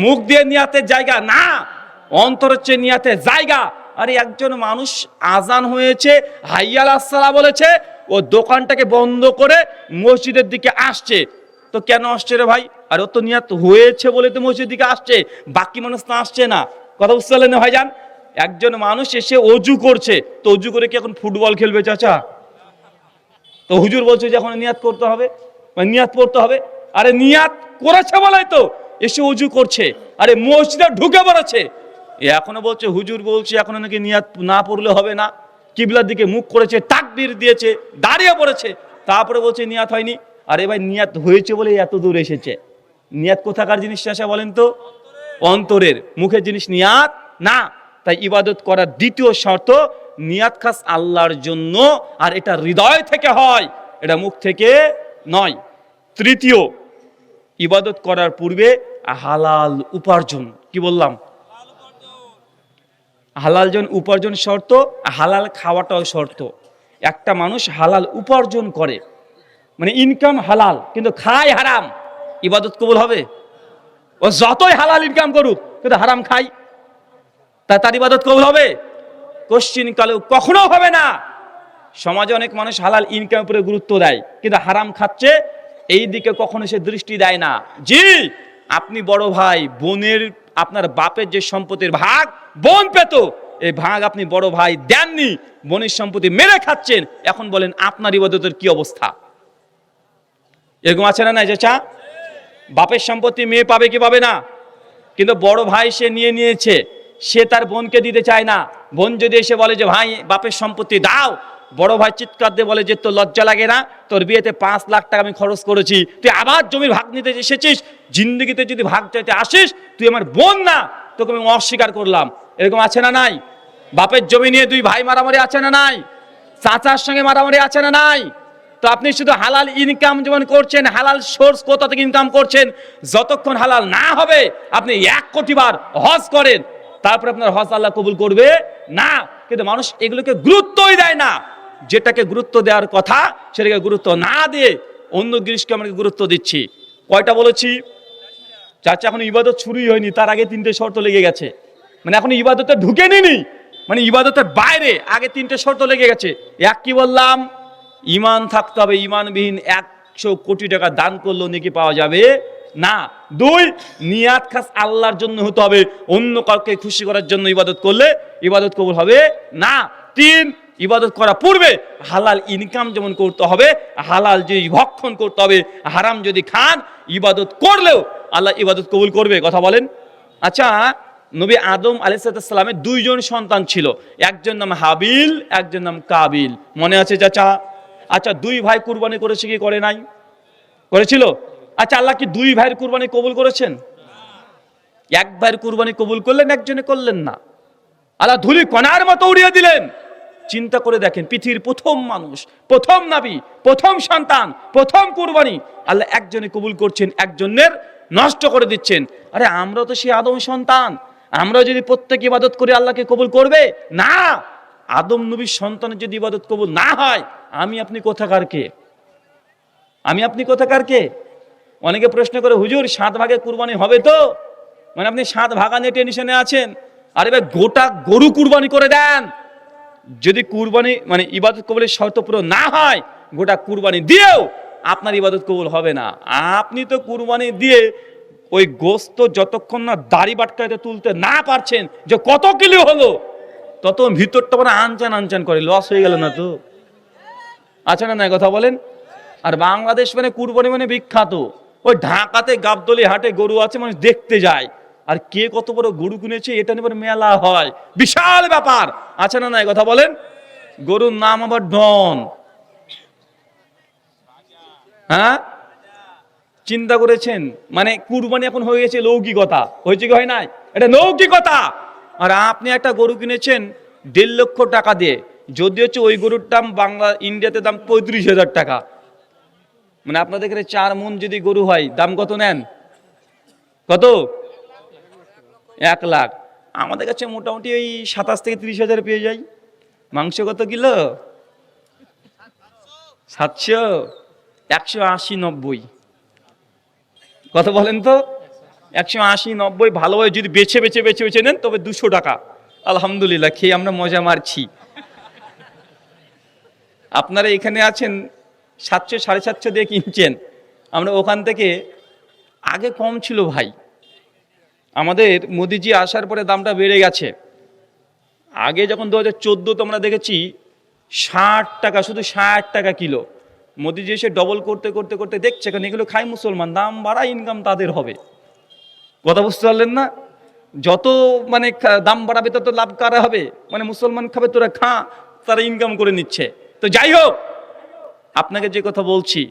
মুখ দিয়ে নিয়াতের জায়গা না, অন্তর হচ্ছে নিয়াতের জায়গা। আরে একজন মানুষ আজান হয়েছে, হাইয়া আলাস সালাহ বলেছে, ও দোকানটাকে বন্ধ করে মসজিদের দিকে আসছে। তো কেন আসছে রে ভাই? আর ও তো নিয়াত হয়েছে বলে তো মসজিদের দিকে আসছে, বাকি মানুষ তো আসছে না। কথা বুঝতে পারলেন না ভাইজান? একজন মানুষ এসে অজু করছে, তো অজু করে কি এখন ফুটবল খেলবে চাচা? তো হুজুর বলছে যে এখন নিয়াত করতে হবে, নিয়াত পড়তে হবে। আরে নিয়াত করেছে বলাই তো এসে অজু করছে, আরে মসজিদে ঢুকে পড়েছে। এখনো বলছে হুজুর বলছে এখনো নাকি নিয়াত না পড়লে হবে না। কিবলার দিকে মুখ করেছে, তাকবীর দিয়েছে, দাঁড়িয়ে পড়েছে, তারপরে বলছে নিয়াত হয়নি। আরে ভাই নিয়াত হয়েছে বলে এত দূর এসেছে। নিয়াত কোথাকার জিনিস চাচা বলেন তো? অন্তরের, মুখের জিনিস নিয়াত না। তাই ইবাদত করার দ্বিতীয় শর্ত নিয়াত খাস আল্লাহর জন্য, আর এটা হৃদয় থেকে হয়, এটা মুখ থেকে নয়। তৃতীয়, ইবাদত করার পূর্বে হালাল উপার্জন। কি বললাম? হালাল উপার্জন শর্ত, হালাল খাওয়াটাও শর্ত। একটা মানুষ হালাল উপার্জন করে, মানে ইনকাম হালাল, কিন্তু খায় হারাম, ইবাদত কবুল হবে? ও যতই হালাল ইনকাম করুক কিন্তু হারাম খাই, তার ইবাদত কবুল হবে? কোশ্চিন কালেও কখনো হবে না। সমাজে অনেক মানুষ হালাল ইনকাম উপরে গুরুত্ব দেয়, কিন্তু হারাম খাচ্ছে এই দিকে কখনো সে দৃষ্টি দেয় না। জি, আপনি বড় ভাই, বোনের, আপনার বাপের যে সম্পত্তির ভাগ বোন পেত, এই ভাগ আপনি বড় ভাই দেননি, বোনের সম্পত্তি মেরে খাচ্ছেন। এখন বলেন আপনার ইবাদতের কি অবস্থা? এরকম আছে না? নাই চাচা? বাপের সম্পত্তি মেয়ে পাবে কি পাবে না? কিন্তু বড় ভাই সে নিয়ে নিয়েছে, সে তার বোনকে দিতে চায় না। বোন যদি এসে বলে যে ভাই বাপের সম্পত্তি দাও, বড় ভাই চিৎকার দিয়ে বলে যে তোর লজ্জা লাগে না? তোর বিয়েতে 5 লাখ টাকা আমি খরচ করেছি, তুই আবার জমির ভাগ নিতে এসেছিস? জিন্দগিতে যদি ভাগ চাইতে আসিস, তুই আমার বোন না, তোকে আমি অস্বীকার করলাম। এরকম আছে না নাই? বাপের জমি নিয়ে 2 ভাই মারামারি আছে না নাই? চাচার সঙ্গে মারামারি আছে না নাই? তো আপনি শুধু হালাল ইনকাম যেমন করছেন, হালাল সোর্স কোথা থেকে ইনকাম করছেন, যতক্ষণ হালাল না হবে আপনি 1 কোটি বার হজ করেন, তারপরে আপনার হজ আল্লাহ কবুল করবে না। কিন্তু মানুষ এগুলোকে গুরুত্বই দেয় না। যেটাকে গুরুত্ব দেওয়ার কথা সেটাকে গুরুত্ব না দিয়ে অন্য জিনিসকে আমরা গুরুত্ব দিচ্ছি। কয়টা বলেছি? চাচা এখন ইবাদত শুরুই হয়নি, তার আগে 3টে শর্ত লেগে গেছে। মানে এখন ইবাদতে ঢুকে নিনি, মানে ইবাদতের বাইরে আগে 3টে শর্ত লেগে গেছে। এক কি বললাম? ইমান থাকতে হবে, ইমানবিহীন 100 কোটি টাকা দান করলেও নাকি পাওয়া যাবে না। 2, নিয়াত খাস আল্লাহর জন্য হতে হবে, অন্য কাউকে খুশি করার জন্য ইবাদত করলে ইবাদত কবুল হবে না। 3, ইবাদত করা পূর্বে হালাল ইনকাম যেমন করতে হবে, হালাল যদি ভক্ষণ করতে হবে, হারাম যদি খান ইবাদত করলেও আল্লাহ ইবাদত কবুল করবে। কথা বলেন। আচ্ছা, নবী আদম আলাইহিস সালামের 2 জন সন্তান ছিল, একজন নাম হাবিল, একজন নাম কাবিল। মনে আছে চাচা? আচ্ছা, 2 ভাই কুরবানি করেছে কি করে নাই? করেছিল। আচ্ছা, আল্লাহ কি 2 ভাইয়ের কুরবানি কবুল করেছেন? এক ভাইয়ের কুরবানি কবুল করলেন, একজনে করলেন না। আল্লাহ ধুলি কণার মতো উড়িয়ে দিলেন। চিন্তা করে দেখেন, পৃথিবীর প্রথম মানুষ, প্রথম নবী, প্রথম সন্তান, প্রথম কুরবানি আল্লাহ একজনে কবুল করছেন, একজনের নষ্ট করে দিচ্ছেন। আরে আমরা তো সেই আদম সন্তান, আমরা যদি প্রত্যেক ইবাদত করি আল্লাহকে কবুল করবে না? আদম নবীর সন্তানের যদি ইবাদত কবুল না হয়, আমি আপনি কোথাকার কে? আমি আপনি কোথাকার কে? অনেকে প্রশ্ন করে, হুজুর 7 ভাগে কুরবানি হবে তো? মানে আপনি 7 ভাগা নিয়ে টেনশনে আছেন। আরে ভাই, গোটা গরু কুরবানি করে দেন। যদি কুরবানি মানে ইবাদত কবুলের শর্ত পূরণ না হয়, গোটা কুরবানি দিয়েও আপনার ইবাদত কবুল হবে না। আপনি তো কুরবানি দিয়ে ওই গোস্ত যতক্ষণ না দাড়ি বাটকাতে তুলতে না পারছেন যে কত কিলো হলো, তত ভিতরটা মানে আনচান আনচান করে, লস হয়ে গেল না তো? আচ্ছা না, না কথা বলেন। আর বাংলাদেশ মানে কুরবানি মানে বিখ্যাত। ওই ঢাকাতে গাবতলী হাটে গরু আছে, মানুষ দেখতে যায়, আর কে কত বড় গরু কিনেছে এটা নিয়ে মেলা হয়, বিশাল ব্যাপার। আচ্ছা না, না কথা বলেন। গরুর নাম আবার ডন। হ্যাঁ, চিন্তা করেছেন? মানে কুরবানি এখন হয়ে গেছে লৌকিকতা। হয়েছে কি হয় নাই? এটা লৌকিকতা। আর আপনি একটা গরু কিনেছেন 1.5 লক্ষ টাকা দিয়ে, যদি হচ্ছে ওই গরুর দাম বাংলা ইন্ডিয়াতে দাম 35,000 টাকা। মানে আপনাদের এখানে 4 মণ যদি গরু হয়, দাম কত নেন? কত? 1 লাখ। আমাদের কাছে মোটামুটি ওই 27 থেকে 30,000 পেয়ে যাই। মাংস কত কিলো? 700, 180, 90। কত বলেন তো? 180, 90 ভালোভাবে যদি বেছে বেছে বেছে বেছে নেন তবে 200 টাকা। আলহামদুলিল্লাহ, খেয়ে আমরা মজা মারছি। আপনারা এখানে আছেন 700, 750 দিয়ে কিনছেন, আমরা ওখান থেকে আগে কম ছিল ভাই। আমাদের মোদিজি আসার পরে দামটা বেড়ে গেছে। আগে যখন 2014 আমরা দেখেছি 60 টাকা, শুধু 60 টাকা কিলো। মোদিজি এসে ডবল করতে করতে করতে দেখছে কারণ এগুলো খায় মুসলমান, দাম বাড়া, ইনকাম তাদের হবে। কথা বুঝতে পারলেন না? যত মানে দাম বাড়াবে তত লাভ কারা হবে? মানে মুসলমান খাবে, তোরা খা, তারা ইনকাম করে নিচ্ছে। তো যাই হোক, আপনাকে যে কথা বলছি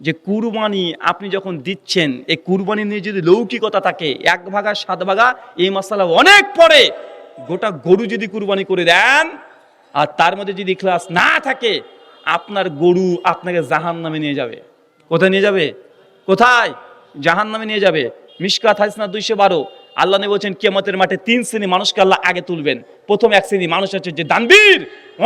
যে কুরবানি আপনি যখন দিচ্ছেন, এই কুরবানি নিয়ে যদি লৌকিকতা থাকে, 1 ভাগা 7 ভাগা এই মশলা অনেক পরে, গোটা গরু যদি কুরবানি করে দেন আর তার মধ্যে যদি ইখলাস না থাকে, আপনার গরু আপনাকে জাহান্নামে নিয়ে যাবে। কোথায় নিয়ে যাবে? কোথায়? জাহান্নামে নিয়ে যাবে। মিশকাত হাদিস 212, আল্লাহ নবী বলেছেন কিয়ামতের মাঠে 3 শ্রেণী মানুষকে আল্লাহ আগে তুলবেন। প্রথম 1 শ্রেণী মানুষ আছে যে দানবীর,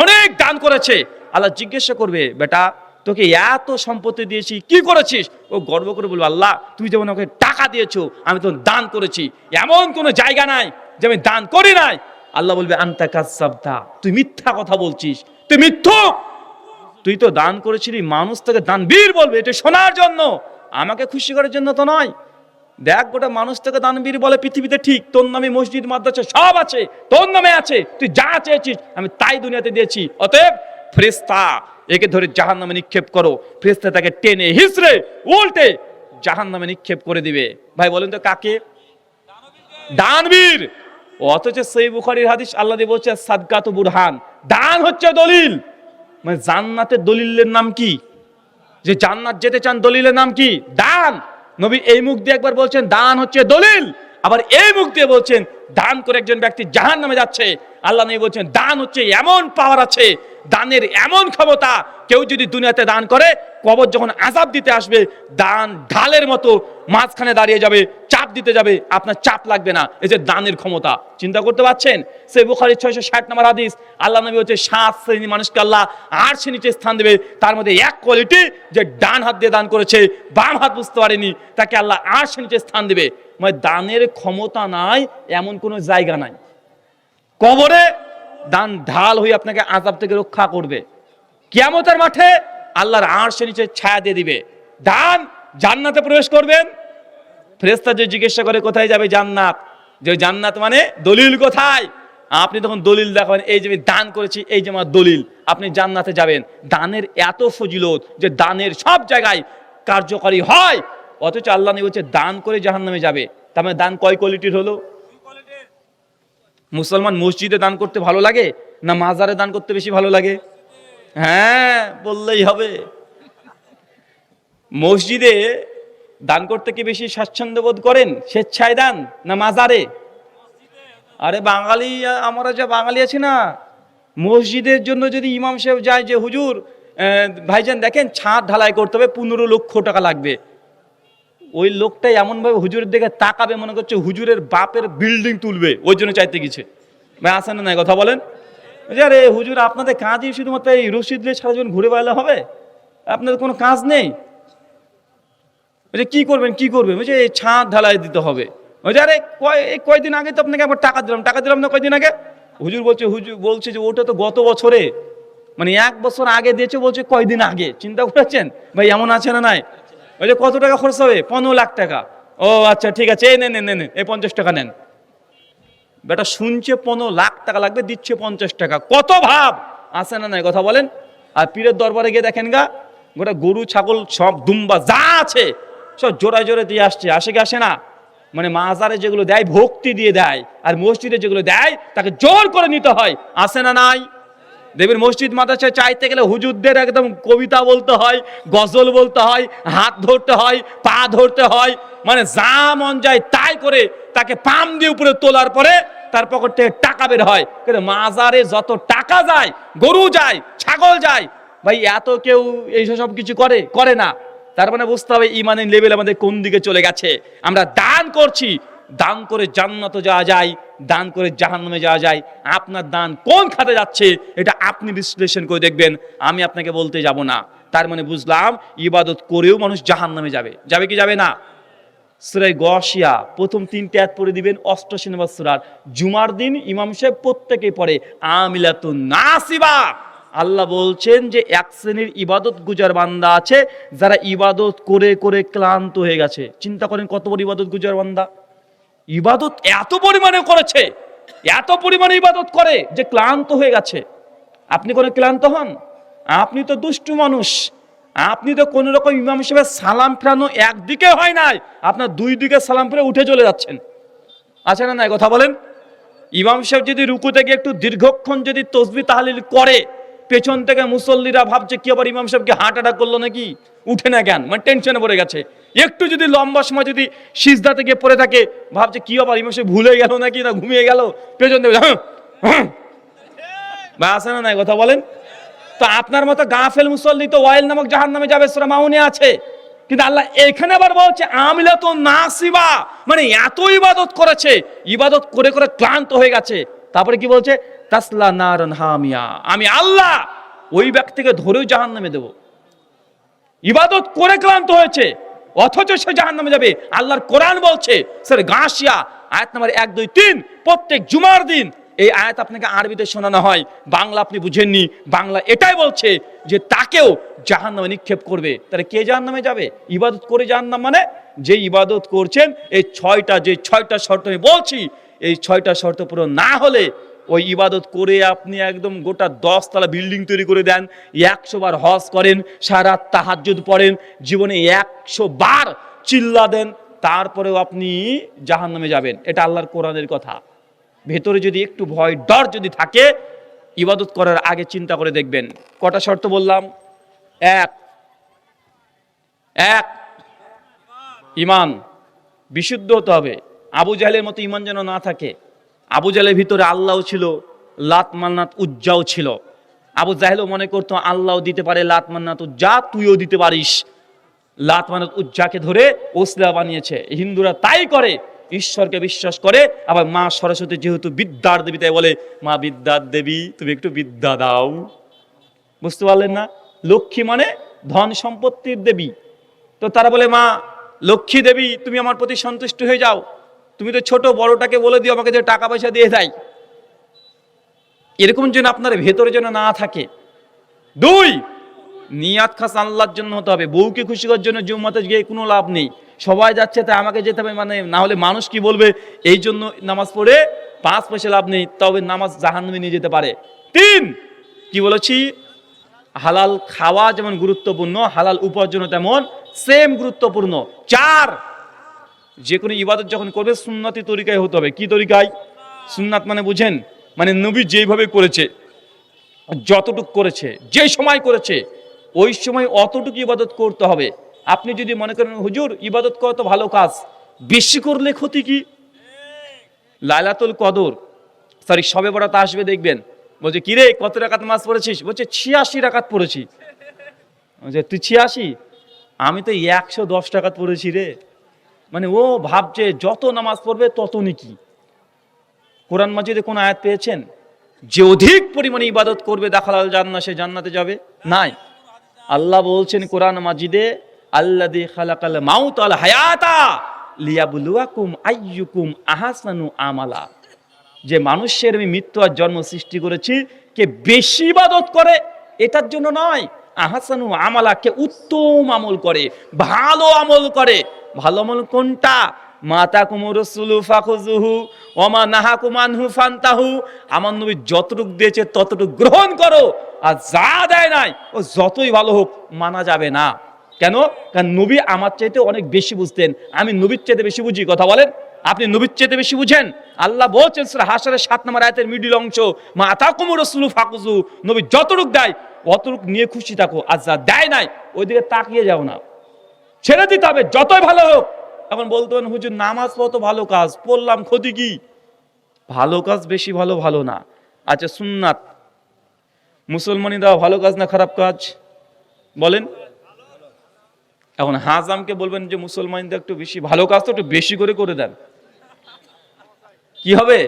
অনেক দান করেছে। আল্লাহ জিজ্ঞাসা করবে, বেটা তোকে এত সম্পত্তি দিয়েছি, কি করেছিস? ও গর্ব করে বলবে, আল্লাহ তুমি যেমন আমাকে টাকা দিয়েছো, আমি তো দান করেছি, এমন কোনো জায়গা নাই যে আমি দান করি নাই। আল্লাহ বলবে, আনতা কাযাবতা, তুই মিথ্যা কথা বলছিস, তুই মিথ্যুক, তুই তো দান করেছিলি। মানুষ তোকে দানবীর বলবে, এটা শোনার জন্য, আমাকে খুশি করার জন্য তো নয়। দেখ, গোটা মানুষ তোকে দানবীর বলে পৃথিবীতে, ঠিক তোর নামে মসজিদ মাদ্রাসা সব আছে, তোর নামে আছে, তুই যা চেয়েছিস আমি তাই দুনিয়াতে দিয়েছি। অতএব ফেরেশতা একে ধরে জাহান্নামে নিক্ষেপ করো। ফেরেশতা তাকে টেনে হিসড়ে উল্টে জাহান্নামে নিক্ষেপ করে দিবে। ভাই বলেন তো কাকে? দানবীর। অথচ সহিহ বুখারীর হাদিস, আল্লাহ দিয়ে বলছে সাদকাতু বুরহান, দান হচ্ছে দলিল। মানে জান্নাতের দলিলের নাম কি? যে জান্নাত যেতে চান দলিলের নাম কি? দান। নবী এই মুখ দিয়ে একবার বলছেন দান হচ্ছে দলিল, আবার এই মুখ দিয়ে বলছেন দান করে একজন ব্যক্তি জাহান্নামে যাচ্ছে। আল্লাহ নবী বলছেন দান হচ্ছে এমন পাওয়ার আছে, দানের এমন ক্ষমতা, কেউ যদি দুনিয়াতে দান করে, কবর যখন আযাব দিতে আসবে, দান ঢালের মতো মাঝখানে দাঁড়িয়ে যাবে, চাপ দিতে যাবে, আপনার চাপ লাগবে না। এই যে দানের ক্ষমতা, চিন্তা করতে পারছেন? সে বুখারী 660 নম্বর হাদিস, আল্লাহ নবী হচ্ছে 7 শ্রেণীর মানুষকে আল্লাহ আরশের নিচে স্থান দেবে। তার মধ্যে এক কোয়ালিটি, যে ডান হাত দিয়ে দান করেছে, বাম হাত বুঝতে পারেনি, তাকে আল্লাহ আরশের নিচে স্থান দেবে। মানে দানের ক্ষমতা নাই এমন কোনো জায়গা নাই। কবরে দান ঢাল হয়ে আপনাকে আযাব থেকে রক্ষা করবে। কিয়ামতের মাঠে আল্লাহর আরশের নিচে ছায়া দিয়ে দিবে। দান জান্নাতে প্রবেশ করবেন, ফেরেশতা যে জিজ্ঞাসা করে কোথায় যাবে জান্নাত, যে জান্নাত মানে দলিল কোথায়, আপনি তখন দলিল দেখাবেন, এই যে আমি দান করেছি, এই যে আমার দলিল, আপনি জান্নাতে যাবেন। দানের এত ফজিলত যে দানের সব জায়গায় কার্যকরী হয়, অথচ আল্লাহ নবী বলছে দান করে জাহান্নামে যাবে। তার মানে দান কয় কোয়ালিটির হলো? মুসলমান মসজিদে দান করতে ভালো লাগে না মাজারে দান করতে বেশি ভালো লাগে? হ্যাঁ, বললেই হবে। মসজিদে দান করতে কি বেশি স্বাচ্ছন্দ্য বোধ করেন, স্বেচ্ছায় দান, না মাজারে? আরে বাঙালি, আমরা যা বাঙালি আছি না, মসজিদের জন্য যদি ইমাম সাহেব যায় যে হুজুর ভাইজান দেখেন ছাদ ঢালাই করতে হবে, 15 লক্ষ টাকা লাগবে, ওই লোকটাই এমনভাবে হুজুরের দিকে তাকাবে, মনে করছে হুজুরের বাপের বিল্ডিং তুলবে, ওই জন্য চাইতে গেছে। ভাই আসেন না, কথা বলেন। আরে হুজুর, আপনাদের কাজই শুধুমাত্র এই রশিদ দিয়ে সারা জীবন ঘুরে বেড়ালে হবে? আপনাদের কোনো কাজ নেই? কি করবেন কি করবেন? বলছে এই ছাদ ঢালাই দিতে হবে। আরে কয়দিন আগে তো আপনাকে একবার টাকা দিলাম না কয়দিন আগে? হুজুর বলছে যে ওটা তো গত বছরে, মানে 1 বছর আগে দিয়েছে, বলছে কয়দিন আগে। চিন্তা করেছেন ভাই, এমন আছে না নাই? ওই যে কত টাকা খরচ হবে? 15 লাখ টাকা। ও আচ্ছা ঠিক আছে, এই নেন এই 50 টাকা নেন। বেটা শুনছে 15 লাখ টাকা লাগবে, দিচ্ছে 50 টাকা। কত ভাব আছে না নাই, কথা বলেন। আর পীরের দরবারে গিয়ে দেখেন গা, গোটা গরু ছাগল সব দুম্বা যা আছে সব জোড়ায় জোরে দিয়ে আসে কি আসে না? মানে মাজারে যেগুলো দেয় ভক্তি দিয়ে দেয়, আর মসজিদে যেগুলো দেয় তাকে জোর করে নিতে হয়, আসে না নাই? দেবের মসজিদ মাদ্রাসায় চাইতে গেলে হুজুরদের একদম কবিতা বলতে হয়, গজল বলতে হয়, হাত ধরতে হয়, পা ধরতে হয়, মানে যা মন যায় তাই করে তাকে পাম দিয়ে উপরে তোলার পরে তার পকেট থেকে টাকা বের হয়। কিন্তু মাজারে যত টাকা যায়, গরু যায়, ছাগল যায়, ভাই এত কেউ এই সব কিছু করে না। তার মানে বুঝতে হবে ইমানের লেভেল আমাদের কোন দিকে চলে গেছে। আমরা দান করছি, দান করে জান্নাতে যাওয়া যায়, দান করে জাহান্নামে যাওয়া যায়। আপনার দান কোন খাতে যাচ্ছে এটা আপনি বিশ্লেষণ করে দেখবেন, আমি আপনাকে বলতে যাব না। তার মানে বুঝলাম ইবাদত করেও মানুষ জাহান্নামে যাবে কি যাবে না? সূরা গাশিয়া প্রথম 3টে আয়াত পড়ে দিবেন, 88 নম্বর সূরার। জুমার দিন ইমাম সাহেব প্রত্যেকেই পড়ে আমিলাতুন নাসিবা। আল্লাহ বলছেন যে এক শ্রেণীর ইবাদত গুজার বান্দা আছে যারা ইবাদত করে করে ক্লান্ত হয়ে গেছে। চিন্তা করেন কত বড় ইবাদত গুজার বান্দা, ইবাদত এত পরিমাণে করেছে, এত পরিমাণে ইবাদত করে যে ক্লান্ত হয়ে গেছে। আপনি কোনো ক্লান্ত হন? আপনি তো দুষ্টু মানুষ, আপনি তো কোন রকম ইমাম হিসেবে সালাম ফেরানো একদিকে হয় নাই, আপনার 2 দিকে সালাম ফিরে উঠে চলে যাচ্ছেন, আছে না নাই, কথা বলেন। ইমাম সাহেব যদি রুকুতে গিয়ে একটু দীর্ঘক্ষণ যদি তসবিহ তাহলিল করে, পেছন থেকে মুসল্লিরা ভাবছে কি আবার ইমাম সাহেবকে হার্ট অ্যাটাক করলো নাকি, উঠে না কেন, মানে টেনশনে পড়ে গেছে। একটু যদি লম্বা সময় যদি সিজদাতে গিয়ে পড়ে থাকে, ভাবছে কি আবার ইমাম সাহেব ভুলে গেল নাকি, না ঘুমিয়ে গেল, পেছন থেকে বা আছে না নাই, কথা বলেন। তো আপনার মতো গাফেল মুসল্লি তো ওয়াইল নামক জাহান্নামে যাবে, সূরা মাউনে আছে। কিন্তু আল্লাহ এখানে আবার বলছে আমিলাতুন নাসিবা, মানে এত ইবাদত করেছে, ইবাদত করে করে ক্লান্ত হয়ে গেছে। তারপরে কি বলছে? তাসলা নারান হামিয়া, আমি আল্লাহ ওই ব্যক্তিকে ধরেও জাহান্নামে দেব। ইবাদত করে ক্লান্ত হয়েছে অথচ সে জাহান্নামে যাবে। আল্লাহর কোরআন বলছে সূরা গাশিয়া আয়াত নাম্বার 1, 2, 3, প্রত্যেক জুমার দিন এই আয়াত আপনাকে আরবিতে শোনানো হয়, বাংলা আপনি বুঝেননি। বাংলা এটাই বলছে যে তাকেও জাহান্নামে নিক্ষেপ করবে। তাহলে কে জাহান্নামে যাবে? ইবাদত করে জাহান্নাম, মানে যে ইবাদত করছেন এই 6টা শর্ত আমি বলছি, এই 6টা শর্ত পূরণ না হলে ওই ইবাদত করে আপনি একদম গোটা 10 তলা বিল্ডিং তৈরি করে দেন, 100 বার হজ করেন, সারা রাত তাহাজ্জুদ পড়েন, জীবনে 100 বার চিল্লা দেন, তারপরেও আপনি জাহান্নামে যাবেন। এটা আল্লাহর কোরআনের কথা। ভেতরে যদি একটু ভয় ডর যদি থাকে, ইবাদত করার আগে চিন্তা করে দেখবেন। কটা শর্ত বললাম? 1 ঈমান, বিশুদ্ধ হতে হবে। আবু জাহেলের মতো ঈমান যেন না থাকে। আবু জাহেলের ভিতরে আল্লাহও ছিল, লাত মান্নাত উজ্জাও ছিল। আবু জাহেলও মনে করতো আল্লাহও দিতে পারে, লাত মান্নাত উজ্জা তুইও দিতে পারিস। লাত মান্নাত উজ্জাকে ধরে ওসিলা বানিয়েছে। হিন্দুরা তাই করে, ঈশ্বরকে বিশ্বাস করে। আবার মা সরস্বতী যেহেতু বিদ্যার দেবী, তাই বলে মা বিদ্যার দেবী তুমি একটু বিদ্যা দাও। বুঝতে পারলেন না? লক্ষ্মী মানে ধন সম্পত্তির দেবী। তো তারা বলে মা লক্ষ্মী দেবী তুমি আমার প্রতি সন্তুষ্ট হয়ে যাও, তুমি তো ছোট, বড়টাকে বলে দিও আমাকে যে টাকা পয়সা দিয়ে দেয়। এরকম যেন আপনার ভেতরে যেন না থাকে। 2, নিয়াত খাস আল্লাহর জন্য হতে হবে। বউকে খুশি করার জন্য জুম্মাতে গিয়ে কোনো লাভ নেই। সবাই যাচ্ছে তাই আমাকে যেতে হবে, মানে না হলে মানুষ কি বলবে, এই জন্য নামাজ পড়ে 5 পয়সা লাভ নেই, তবে নামাজ জাহান্নামে নিয়ে যেতে পারে। 3, কি বলেছি, হালাল খাওয়া যেমন গুরুত্বপূর্ণ, হালাল উপার্জন তেমন সেম গুরুত্বপূর্ণ। 4, যে কোনো ইবাদত যখন করবে সুন্নতি তরিকায় হতে হবে। কি তরিকায়? সুন্নাত মানে বুঝেন, মানে নবী যেইভাবে করেছে, যতটুকু করেছে, যে সময় করেছে, ওই সময় অতটুকু ইবাদত করতে হবে। আপনি যদি মনে করেন হুজুর ইবাদত করা তো ভালো কাজ, বেশি করলে ক্ষতি কি? লাইলাতুল কদর, সরি শবে বরাত আসবে, দেখবেন বলছে কিরে কত রাকাত নামাজ পড়েছিস? বলছে 86 রাকাত পড়েছি। বলছে তুই 86? আমি তো 110 রাকাত পড়েছি রে। মানে ও ভাবছে যত নামাজ পড়বে তত নাকি। কোরআন মাজিদে কোন আয়াত পেয়েছেন যে অধিক পরিমাণে ইবাদত করবে দাখালাল জান্নাহ, সে জান্নাতে যাবে? নাই। আল্লাহ বলছেন কোরআন মাজিদে, আল্লাযী খালাকাল মাউতা ওয়াল হায়াতা লিয়াবলুয়াকুম আইয়ুকুম আহসানু আমালা। যে মানুষের আমি মৃত্যু আর জন্ম সৃষ্টি করেছি, কে বেশি ইবাদত করে এটার জন্য নয়, আহসানু আমালা, কে উত্তম আমল করে, ভালো আমল করে। ভালো আমল কোনটা? মাতাকুমুর রাসূলু ফাখুযুহু ওয়া মা নাহাকুম আনহু ফান্তাহু। আমার নবী যতটুকু দিয়েছে ততটুকু গ্রহণ করো, আর যা দেয় নাই ও যতই ভালো হোক মানা যাবে না। কেন? কারণ নবী আমার চাইতে অনেক বেশি বুঝতেন, আমি নবীর চাইতে বেশি বুঝি। কথা বলেন, আপনি নবীর চাইতে বেশি বুঝেন? আল্লাহ বলছেন সূরা হাশরের 7 নম্বর আয়াতের মিডল অংশ, মাতাকুমুর রাসূলু ফাখুযুহু, নবী যতটুকু দেয় অতটুকু নিয়ে খুশি থাকো, আর যা দেয় নাই ওইদিকে তাকিয়ে যাও না, ছেড়ে দিতে হবে যতই ভালো হোক। এখন বলতে পারেন হুজুর নামাজ পড়া তো ভালো কাজ, পড়লাম ক্ষতি কি? ভালো কাজ বেশি ভালো, ভালো না। আচ্ছা সুন্নাত মুসলমানি দেওয়া ভালো কাজ না খারাপ কাজ? বলেন। এখন হাজামকে বলবেন যে মুসলমানদের একটু বেশি ভালো কাজ তো একটু বেশি করে করে দেন, কি হবে?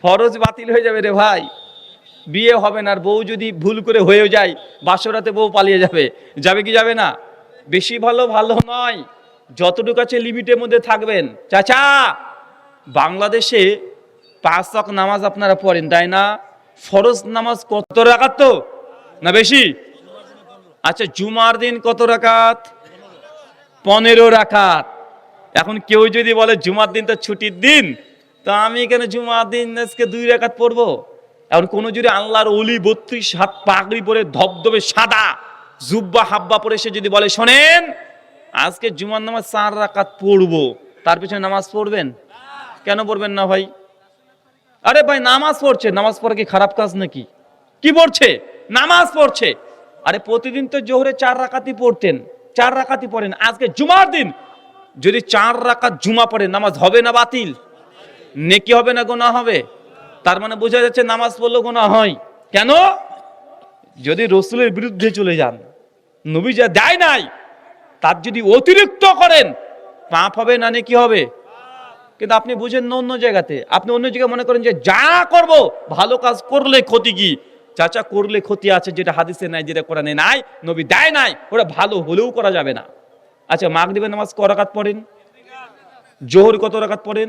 ফরজ বাতিল হয়ে যাবে রে ভাই, বিয়ে হবে না। আর বউ যদি ভুল করে হয়েও যায়, বাসরাতে বউ পালিয়ে যাবে, যাবে কি যাবে না? বেশি ভালো ভালো নয়, যতটুকু আছে লিমিটের মধ্যে থাকবেন। চাচা বাংলাদেশে 5 ওয়াক্ত নামাজ আপনারা পড়েন তাই না? ফরজ নামাজ কত রাকাত তো না বেশি? আচ্ছা জুমার দিন কত রাকাত? 15 রাকাত। এখন কেউ যদি বলে জুমার দিন তো ছুটির দিন, তা আমি এখানে জুমার দিন আজকে 2 রাকাত পড়বো। এখন কোন যদি আল্লাহর ওলি 32 হাত পাগড়ি পরে ধবধবে সাদা জুব্বা হাব্বা পরে সে যদি বলে শোনেন আজকে জুমার নামাজ 4 রাকাত পড়বো, তার পিছনে নামাজ পড়বেন? কেন পড়বেন না ভাই? আরে ভাই নামাজ পড়ছে, নামাজ পড়া কি খারাপ কাজ নাকি? কি পড়ছে? নামাজ পড়ছে। আরে প্রতিদিন তো জোহরে 4 রাকাতই পড়তেন, 4 রাকাতই পড়েন, আজকে জুমার দিন যদি 4 রাকাত জুমা পড়ে নামাজ হবে না বাতিল? নেকি হবে না গুনাহ হবে? তার মানে বোঝা যাচ্ছে নামাজ পড়লে গুনাহ হয়। কেন? যদি রাসূলের বিরুদ্ধে চলে যান, নবী যা দেয় নাই তার যদি অতিরিক্ত করেন, পাপ হবে না নেকি হবে? কিন্তু আপনি বুঝেন না অন্য জায়গাতে, আপনি অন্য জায়গায় মনে করেন যে যা করব ভালো কাজ করলে ক্ষতি কি? চাচা করলে ক্ষতি আছে, যেটা হাদিসে নাই, যেটা কোরআনে নাই, নবী দেয় নাই, ওটা ভালো হলেও করা যাবে না। আচ্ছা মাগরিবের নামাজ ক রাকাত পড়েন? জোহর কত রাকাত পড়েন?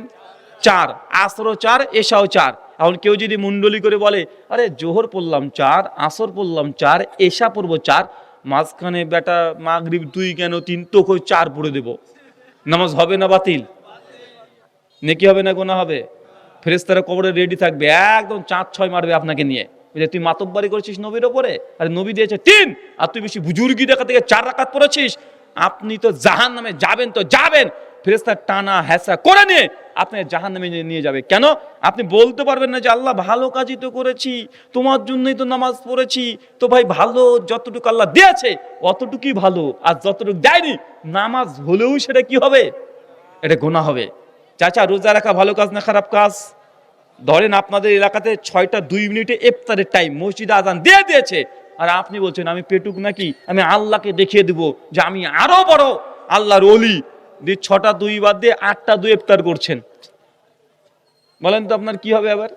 4, আসরও 4, এশাও 4। এখন কেউ যদি মুন্ডলি করে বলে আরে জোহর পড়লাম 4, আসর পড়লাম 4, এশা পড়বো 4, মাঝখানে বেটা মাগরিব 2 কেন 3, তো কই 4 পড়ে দেব, নামাজ হবে না বাতিল? নেকি হবে না গুনাহ হবে? ফেরেশতারা কবরে রেডি থাকবে, একদম 4-6 মারবে আপনাকে নিয়ে, তুই মাতব্বারি করেছিস নবীর ওপরে, আরে নবী দিয়েছে 3 আর তুই বেশি বুজুর্গি দেখা থেকে 4 রাকাত পড়েছিস, আপনি তো জাহান্নামে যাবেন, তো যাবেন। ফেরেশতা টানা হেসা করে নিয়ে আপনি জাহান্নামে নিয়ে যাবে। কেন? আপনি বলতে পারবেন না যে আল্লাহ ভালো কাজই তো করেছি, তোমার জন্যই তো নামাজ পড়েছি। তো ভাই ভালো যতটুকু আল্লাহ দিয়েছে অতটুকুই ভালো, আর যতটুকু দেয়নি নামাজ হলেও সেটা কি হবে? এটা গুনাহ হবে। চাচা রোজা রাখা ভালো কাজ না খারাপ কাজ? ধরেন আপনাদের এলাকাতে 6টা 2 মিনিটে ইফতারের টাইম, মসজিদে আজান দিয়ে দিয়েছে, আর আপনি বলছেন আমি পেটুক নাকি, আমি আল্লাহকে দেখিয়ে দেব যে আমি আরো বড় আল্লাহর ওলি, দিয়ে 6টা 2 বাদ দিয়ে 8টা 2 ইফতার করছেন। বলেন তো আপনার কি হবে? আবার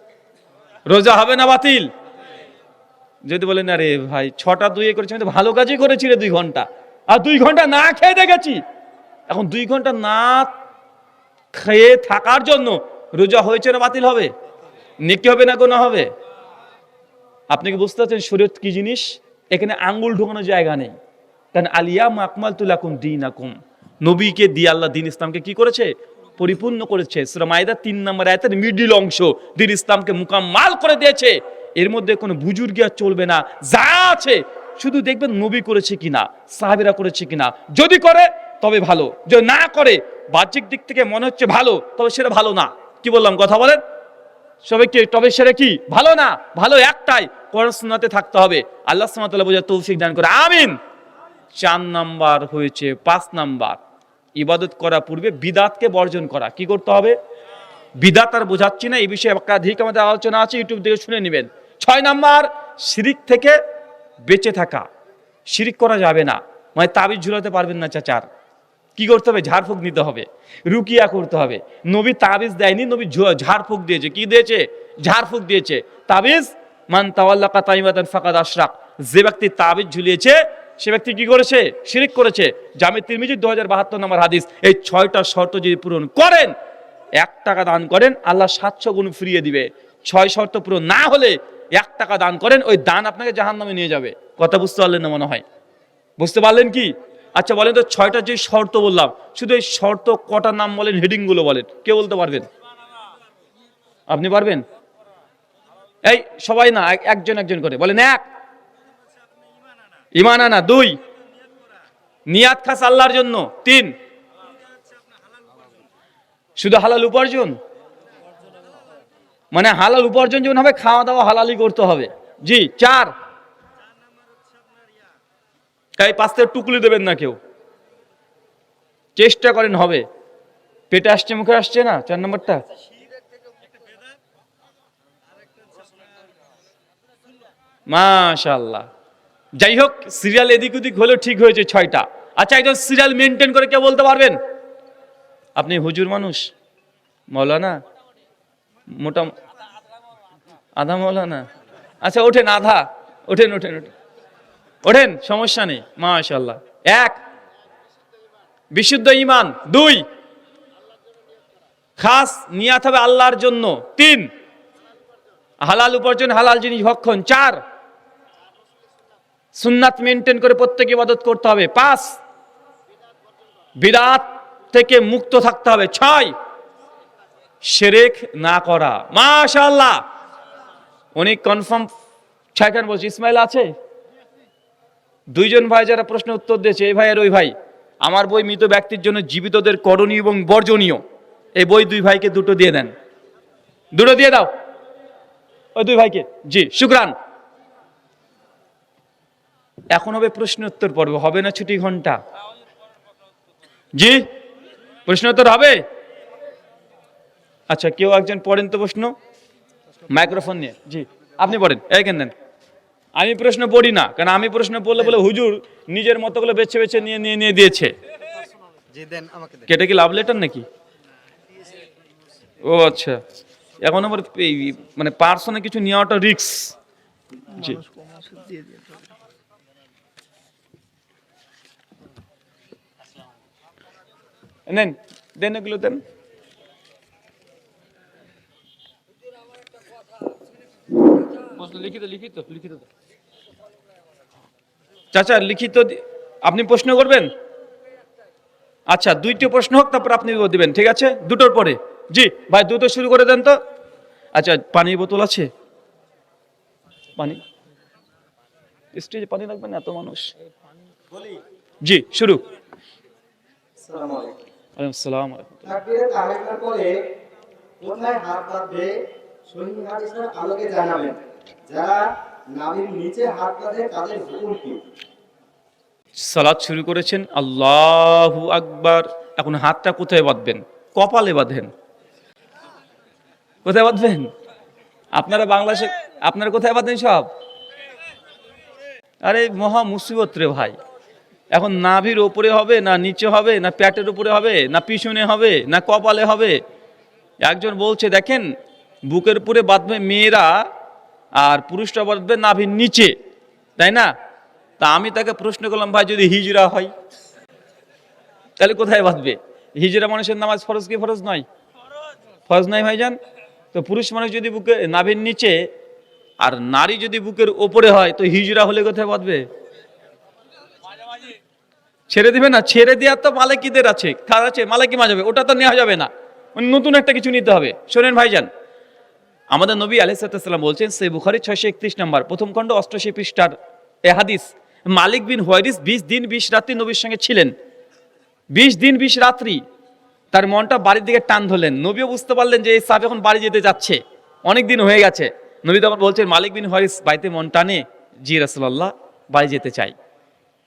রোজা হবে না বাতিল? যদি বলেন আরে ভাই 6টা 2 করেছি, আমি তো ভালো কাজই করেছি রে 2 ঘন্টা, আর 2 ঘন্টা না খেয়ে দেখেছি, এখন 2 ঘন্টা না খেয়ে থাকার জন্য রোজা হয়েছে না বাতিল হবে? নেকি হবে না গুনাহ হবে? আপনি কি বুঝতে পারছেন শরীয়ত কি জিনিস? এখানে আঙ্গুল ঢোকানোর জায়গা নেই। কারণ আলিয়াম আকমালতু লাকুম দীনাকুম, নবীকে দিয়ে আল্লাহ দ্বীন ইসলামকে কি করেছে? পরিপূর্ণ করেছে। সূরা মাইদা 3 নম্বর আয়াতের মিডল অংশ, দ্বীন ইসলামকে মুকাম্মাল করে দিয়েছে। এর মধ্যে কোনো বুজুর্গি আর চলবে না, যা আছে শুধু দেখবেন নবী করেছে কিনা, সাহাবীরা করেছে কিনা। যদি করে তবে ভালো, যদি না করে বাহ্যিক দিক থেকে মনে হচ্ছে ভালো, তবে সেটা ভালো না। কি বললাম কথা বলেন সবাইকে? তবে সেটা কি ভালো না? ভালো একটাই, কোরআন সুন্নাতে থাকতে হবে। আল্লাহ সুবহানাহু ওয়া তাআলা বোঝার তৌফিক দান করে, আমিন। 4 নাম্বার হয়েছে 5 নাম্বার, ইবাদত করার পূর্বে বিদাতকে বর্জন করা। কি করতে হবে? বিদাত আর বোঝাচ্ছি না, এই বিষয়ে একাধিক আমাদের আলোচনা আছে, ইউটিউব থেকে শুনে নেবেন। 6 নাম্বার শিরিক থেকে বেঁচে থাকা। শিরিক করা যাবে না, মানে তাবিজ ঝুলাতে পারবেন না চাচার। কি করতে হবে? ঝাড়ফুঁক নিতে হবে, রুকিয়া করতে হবে। নবী তাবিজ দেয়নি, নবী ঝাড়ফুঁক দিয়েছে। কি দিয়েছে? ঝাড়ফুঁক দিয়েছে। তাবিজ মান তাওয়াল্লাকা তাইমাতান ফাকাদ আশরাক, যে ব্যক্তি তাবিজ ঝুলিয়েছে সে ব্যক্তি কি করেছে? শিরিক করেছে। জামে তিরমিজি 2072 নম্বর হাদিস। এই 6টা শর্ত যদি পূরণ করেন, 1 টাকা দান করেন, আল্লাহ 700 গুণ ফিরিয়ে দিবে। 6 শর্ত পূরণ না হলে 1 টাকা দান করেন, ওই দান আপনাকে জাহান্নামে নিয়ে যাবে। কথা বুঝতে পারলেন না মনে হয়? বুঝতে পারলেন কি? আচ্ছা বলেন তো, 6টা যে শর্ত বললাম, শুধু এই শর্ত কটা নাম বলেন, হেডিং গুলো বলেন, কে বলতে পারবেন? আপনি পারবেন? এই সবাই না, একজন একজন করে বলেন। 1, ঈমান আনা। 2, নিয়াত খাস আল্লাহর জন্য। 3, শুধু হালাল উপার্জন, মানে হালাল উপার্জন যেমন হবে, খাওয়া দাওয়া হালালি করতে হবে। জি। 4, তাই 5 থেকে টুকলি দেবেন না কেউ, চেষ্টা করেন হবে। পেটে আসছে মুখে আসছে না। 4 নম্বরটা মাশাআল্লাহ। যাই হোক, সিরিয়াল এদিক ওদিক হলেও ঠিক হয়েছে 6টা। আচ্ছা, একজন সিরিয়াল মেনটেন করে কে বলতে পারবেন? আপনি হুজুর মানুষ, মৌলানা, মোটা আধা মৌলানা। আচ্ছা ওঠেন, আধা ওঠেন, ওঠেন ওঠেন ওঠেন, সমস্যা নেই। মাশাআল্লাহ। 1, বিশুদ্ধ ঈমান। 2, খাস নিয়াত হবে আল্লাহর জন্য। 3, হালাল উপার্জন, হালাল জিনিস ভক্ষণ। 4, সুন্নাত মেনটেন করে প্রত্যেক ইবাদত করতে হবে। 5, বিদআত থেকে মুক্ত থাকতে হবে। 6, শিরক না করা। মাশাআল্লাহ, অনেক কনফার্ম 6 বলছি। ইসমাইল আছে? 2 জন ভাই যারা প্রশ্ন উত্তর দিয়েছে, এই ভাই আর ওই ভাই। আমার বই মৃত ব্যক্তির জন্য জীবিতদের করণীয় এবং বর্জনীয়, এই বই 2 ভাইকে 2টো দিয়ে দেন। 2টো দিয়ে দাও ওই 2 ভাইকে। জি, শুকরান। এখন হবে প্রশ্ন উত্তর পর্ব, হবে না ছুটি ঘন্টা? জি, প্রশ্ন উত্তর হবে। আচ্ছা, কেউ একজন পড়েন তো প্রশ্ন, মাইক্রোফোন নিয়ে। জি, আপনি পড়েন। এইখান দেন। আমি প্রশ্ন পড়ি না, কারণ আমি প্রশ্ন পড়লে বলে হুজুর নিজের মতো করে বেছে বেছে নিয়ে দিয়েছে। কেটে কি লাভ লেটার নাকি? ও আচ্ছা, এখন আমার মানে পার্সোনাল কিছু নেওয়াটা রিস্ক। জি, নেন, দেন এগুলো দেন। লিখিত লিখিত লিখিত চাচা, লিখিত আপনি প্রশ্ন করবেন? আচ্ছা, 2টি প্রশ্ন হোক, তারপর আপনি দিবেন, ঠিক আছে? 2টোর পরে। জি ভাই, 2টো শুরু করে দেন তো। আচ্ছা, পানির বোতল আছে? পানি স্টেজে পানি লাগবে না, এত মানুষ। জি, শুরু। আসসালামু আলাইকুম। ওয়ালাইকুম আসসালাম। তাকবীরের তাহরিমার পরে কোথায় হাত বাঁধবে সহিহ হাদিসের আলোকে জানাবেন। যারা নাভির নিচে হাত বাঁধে তাদের হুকুম কি? সালাত শুরু করেছেন, আল্লাহু আকবার। এখন হাতটা কোথায় বাঁধবেন? কপালে বাঁধেন। কোথায় বাঁধবেন? আপনারা বাংলাদেশে, আপনারা কোথায় বাঁধেন সব? আরে মহা মুসিবত রে ভাই। এখন নাভির ওপরে হবে না নিচে হবে না পেটের উপরে হবে না পিছনে হবে না কপালে হবে? একজন বলছে দেখেন বুকের উপরে বাঁধবে মেয়েরা আর পুরুষরা বাঁধবে নাভির নিচে, তাই না? তা আমি তাকে প্রশ্ন করলাম, ভাই যদি হিজরা হয় তাহলে কোথায় বাঁধবে? হিজরা মানুষের নামাজ ফরজ কি ফরজ নয়? ফরজ নাই ভাইজান। তো পুরুষ মানুষ যদি বুকে নাভির নিচে আর নারী যদি বুকের ওপরে হয় তো হিজরা হলে কোথায় বাঁধবে? ছেড়ে দিবে না? ছেড়ে দেওয়ার তো মালিকীদের আছে, কার আছে? মালিকি মাজাবে, ওটা তো নেওয়া যাবে না, নতুন একটা কিছু নিতে হবে। শোনেন ভাইজান, আমাদের নবী আলাইহিস সালাম বলছেন, সে বুখারী 631 নম্বর প্রথম খণ্ড 88 পৃষ্ঠার এ হাদিস, মালিক বিন হুয়াইরিস 20 দিন 20 রাত্রি নবীর সঙ্গে ছিলেন। 20 দিন 20 রাত্রি তার মনটা বাড়ির দিকে টান ধরলেন। নবীও বুঝতে পারলেন যে এই সাহাবী এখন বাড়ি যেতে যাচ্ছে, অনেক দিন হয়ে গেছে। নবী তখন বলছেন, মালিক বিন হুয়াইরিস বাড়িতে মন টানে? জি রাসূলুল্লাহ, বাড়ি যেতে চাই।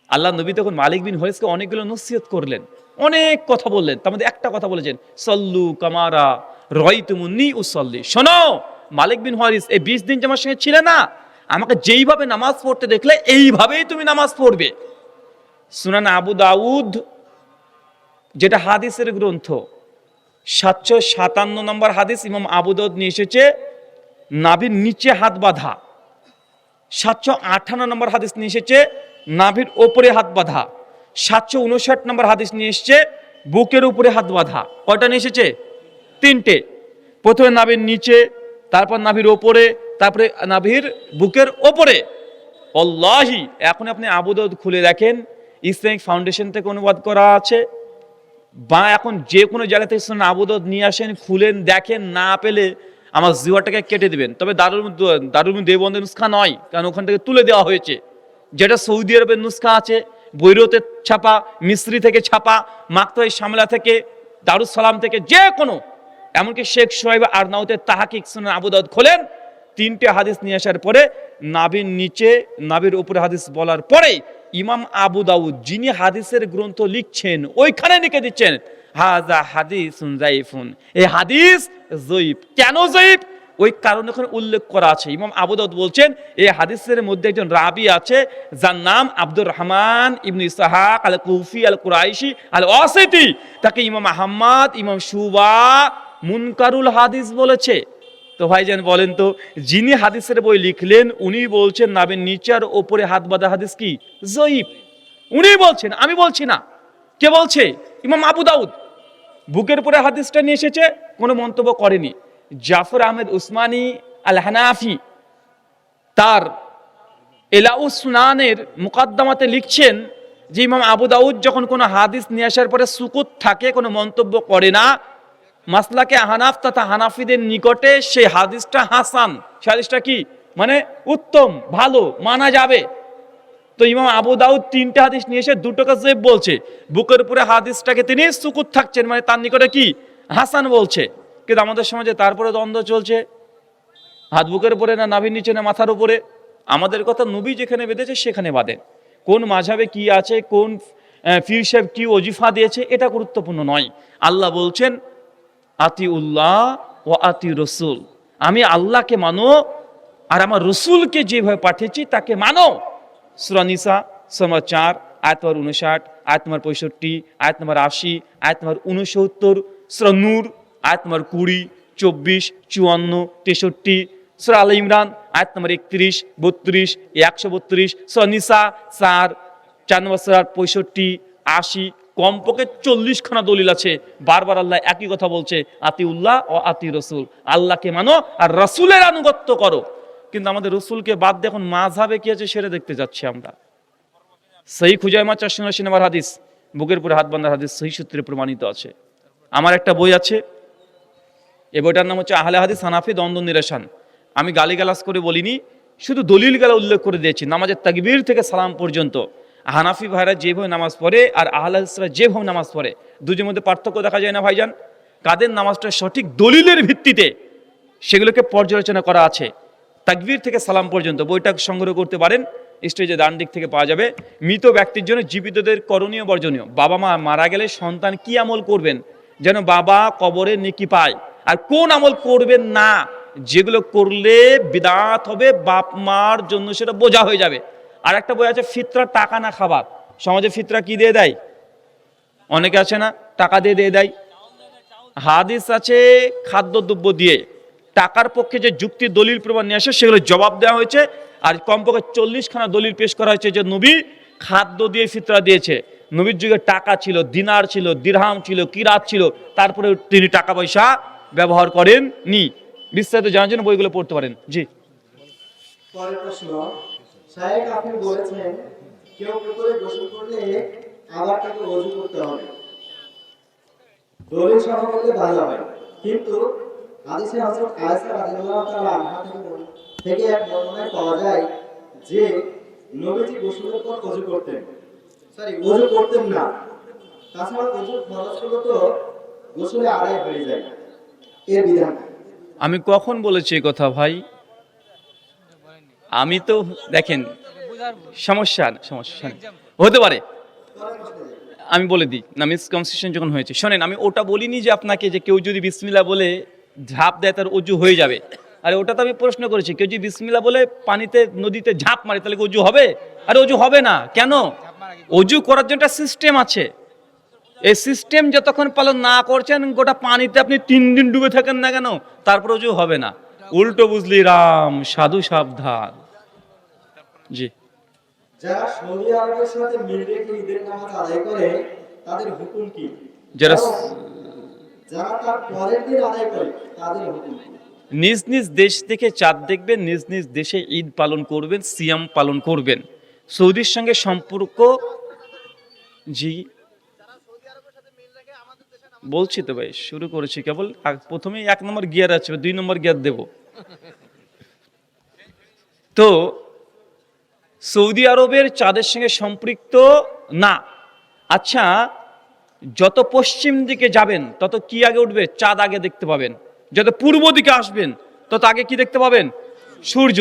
আল্লাহ নবী তখন মালিক বিন হুয়াইরিসকে অনেকগুলো নসিহত করলেন, অনেক কথা বললেন। তার মধ্যে একটা কথা বলেছেন, সল্লু কামারা রাআইতুমুন্নী উসাল্লি। শোনো মালিক বিন হুয়াইরিস, এই 20 দিন যে আমার সঙ্গে ছিলে না, আমাকে যেইভাবে নামাজ পড়তে দেখলে এইভাবেই তুমি নামাজ পড়বে। সুনান আবু দাউদ, যেটা হাদিসের গ্রন্থ, 757 নম্বর হাদিস ইমাম আবু দাউদ নিয়ে এসেছে নাভির নিচে হাত বাঁধা। 758 নম্বর হাদিস নিয়ে এসেছে নাভির ওপরে হাত বাঁধা। 759 নম্বর হাদিস নিয়ে এসেছে বুকের উপরে হাত বাঁধা। কয়টা নিয়ে এসেছে? 3টে। প্রথমে নাভির নিচে, তারপর নাভির ওপরে, তারপরে নাভির বুকের ওপরে। আল্লাহি, এখন আপনি আবু দাউদ খুলে দেখেন, ইসলামিক ফাউন্ডেশন থেকে অনুবাদ করা আছে, বা এখন যে কোনো জায়গা থেকে সুনান আবু দাউদ নিয়ে আসেন, খুলেন দেখেন, না পেলে আমার জিওয়াটাকে কেটে দিবেন। তবে দারুল দেওবন্দের নুসখা নয়, কারণ ওখান থেকে তুলে দেওয়া হয়েছে। যেটা সৌদি আরবের নুসখা আছে, বৈরুতে ছাপা, মিস্রি থেকে ছাপা, মাকতাই শামলা থেকে, দারুস সালাম থেকে, যে কোনো, এমনকি শেখ সোহাইব আরনাউতের তাহাকিক সুনান আবু দাউদ খোলেন, 3টে হাদিস নিয়ে আসার পরে নাভির নিচে নাভির উপরে হাদিস বলার পরে ইমাম আবু দাউদ যিনি হাদিসের গ্রন্থ লিখছেন ওইখানে লিখে দিচ্ছেন, হাযা হাদিসুন যায়িফুন, এই হাদিস যায়িফ। কেন যায়িফ? ওই কারণ ওখানে উল্লেখ করা আছে। ইমাম আবু দাউদ বলছেন এই হাদিসের মধ্যে একজন রাবি আছে যার নাম আব্দুর রহমান ইবনে ইসহাক আল কুফি আল কুরাইশি আল ওয়াসিতি, তাকে ইমাম আহমদ, ইমাম শুবা মুনকারুল হাদিস বলেছে। তো ভাইজান বলেন তো, যিনি হাদিসের বই লিখলেন উনি বলছেন নাভির নিচে আর ওপরে হাত বাঁধা হাদিস কি যায়িফ। উনি বলছেন, আমি বলছি না। কে বলছে? ইমাম আবু দাউদ। বুকের উপরে হাদিসটা নিয়ে এসেছে, কোনো মন্তব্য করেনি। জাফর আহমেদ উসমানী আল হানাফি তার এলাউস সুনানের মুকাদ্দামাতে লিখছেন যে ইমাম আবু দাউদ যখন কোনো হাদিস নিয়ে আসার পরে সুকুত থাকে, কোনো মন্তব্য করে না, মাসলাকে হানাফ তথা হানাফিদের নিকটে সেই হাদিসটা হাসান। সেই হাদিসটা কি? মানে উত্তম, ভালো, মানা যাবে। তো ইমাম আবু দাউদ 3টে হাদিস নিয়ে এসে 2টোকে যায়িফ বলছে। বুকের উপরে হাদিসটাকে তিনি সুকুত থাকছেন, মানে তার নিকটে কি হাসান বলছে। কিন্তু আমাদের সমাজে তারপরে দ্বন্দ্ব চলছে, হাত বুকের উপরে না নাভির নিচে না মাথার উপরে। আমাদের কথা নবী যেখানে বেঁধেছে সেখানে বাঁধেন। কোন মাযহাবে কি আছে, কোন পীর সাহেব কি ওজিফা দিয়েছে, এটা গুরুত্বপূর্ণ নয়। আল্লাহ বলছেন আতিউল্লাহ ও আতি রসুল, আমি আল্লাহকে মানো আর আমার রসুলকে যেভাবে পাঠিয়েছি তাকে মানো। সূরা নিসা সূরা 4 আয়াত নম্বর 59, আয়াত নম্বর 65, আয়াত নম্বর 80, আয়াত নম্বর 69, সূরা নূর আয়াত নম্বর 20, 24, 54, 63, সূরা আলে ইমরান আয়াত নম্বর 31, 32, 132, সূরা নিসা 4 নম্বর সূরা 65, 80, কমপক্ষে 40খানা দলিল আছে। বারবার আল্লাহ একই কথা বলছে, আতিউল্লাহ ও আতি রসুল, আল্লাহকে মানো আর রসুলের আনুগত্য করো। কিন্তু আমাদের রসুলকে বাদ দিয়ে এখন মাযহাবে কি আছে সেটা দেখতে যাচ্ছি আমরা। সহিহ খুজাইমা 479 নম্বর হাদিস, বুকের উপরে হাত বাঁধার হাদিস সহিহ সূত্রে প্রমাণিত আছে। আমার একটা বই আছে, এই বইটার নাম হচ্ছে আহলে হাদিস হানাফি দ্বন্দ্ব নিরসন। আমি গালিগালাজ করে বলিনি, শুধু দলিল গালা উল্লেখ করে দিয়েছি। নামাজের তাকবীর থেকে সালাম পর্যন্ত হানাফি ভাইরা যেভাবে নামাজ পড়ে আর আহলে হাদিসরা যেভাবে নামাজ পড়ে, দুজের মধ্যে পার্থক্য দেখা যায় না ভাইজান? কাদের নামাজটা সঠিক দলিলের ভিত্তিতে সেগুলোকে পর্যালোচনা করা আছে। তাকবীর থেকে সালাম পর্যন্ত বইটা সংগ্রহ করতে পারেন, স্টেজে ডান দিক থেকে পাওয়া যাবে। মৃত ব্যক্তির জন্য জীবিতদের করণীয় বর্জনীয়, বাবা মা মারা গেলে সন্তান কি আমল করবেন যেন বাবা কবরে নেকি পায়, আর কোন আমল করবেন না যেগুলো করলে বিদআত হবে, বাপ মার জন্য সেটা বোঝা হয়ে যাবে। আর একটা বই আছে ফিতরা, টাকা না খাবার। সমাজে ফিতরা কি দিয়ে দেয়? অনেকে আছে না, টাকা দিয়ে দিয়ে দেয়। হাদিস আছে খাদ্যদ্রব্য দিয়ে। টাকার পক্ষে যে যুক্তি দলিল প্রমাণ নিয়ে আসে সেগুলো জবাব দেওয়া হয়েছে। আর কমপক্ষে 40খানা দলিল পেশ করা হয়েছে যে নবী খাদ্য দিয়ে ফিতরা দিয়েছে। নবীর যুগে টাকা ছিল, দিনার ছিল, দিরহাম ছিল, কিরাত ছিল, তারপরে তিনি টাকা পয়সা ব্যবহার করেননি। বিস্তারিত জানার জন্য বইগুলো পড়তে পারেন। জি, পরের প্রশ্ন, শায়েখ আপনি বলেছেন কেউ পুকুরে গোসল করলে আবার তাকে ওযু করতে হবে, দলিল সহ করলে ভালো হয়, কিন্তু হাদিসে হযরত আয়েশা রাদিয়াল্লাহু তাআলা আনহা থেকে এক বর্ণনায় পাওয়া যায় যে নবীজি গোসলের পর ওযু করতেন না। তাছাড়া ওযুর ফরজগুলো তো গোসলে আদায় হয়ে যায়, এর বিধান কি? আমি কখন বলেছি এই কথা ভাই? আমি তো দেখেন, সমস্যা হতে পারে, আমি বলে দিই না, মিসকনসেপশন যখন হয়েছে। শোনেন, আমি ওটা বলিনি যে আপনাকে যে কেউ যদি বিসমিল্লাহ বলে ঝাঁপ দেয় তার অজু হয়ে যাবে। আরে ওটা তো আমি প্রশ্ন করেছি, কেউ যদি বিসমিল্লাহ বলে পানিতে নদীতে ঝাঁপ মারে তাহলে অজু হবে? আরে অজু হবে না। কেন? অজু করার জন্য একটা সিস্টেম আছে। এই সিস্টেম যতক্ষণ পালন না করছেন, গোটা পানিতে আপনি 3 দিন ডুবে থাকেন না কেন, তারপর অজু হবে না। উল্টো বুঝলি রাম, সাধু সাবধান। জি, যারা সৌদি আরবের সাথে মিল রেখে ঈদের নামাজ আদায় করে তাদের হুকুম কি? যারা এবং যারা তার পরের দিন আদায় করে তাদের হুকুম কি? নিজ নিজ দেশ থেকে চাঁদ দেখবেন, নিজ নিজ দেশে ঈদ পালন করবেন, সিয়াম পালন করবেন। সৌদির সঙ্গে সম্পর্ক, জি বলছি তো ভাই, শুরু করেছি কেবল। প্রথমে 1 নম্বর গিয়ার আছে, 2 নম্বর গিয়ার দেব। তো সৌদি আরবের চাঁদের সঙ্গে সম্পৃক্ত না। আচ্ছা, যত পশ্চিম দিকে যাবেন তত কি আগে উঠবে? চাঁদ আগে দেখতে পাবেন। যত পূর্ব দিকে আসবেন তত আগে কি দেখতে পাবেন? সূর্য।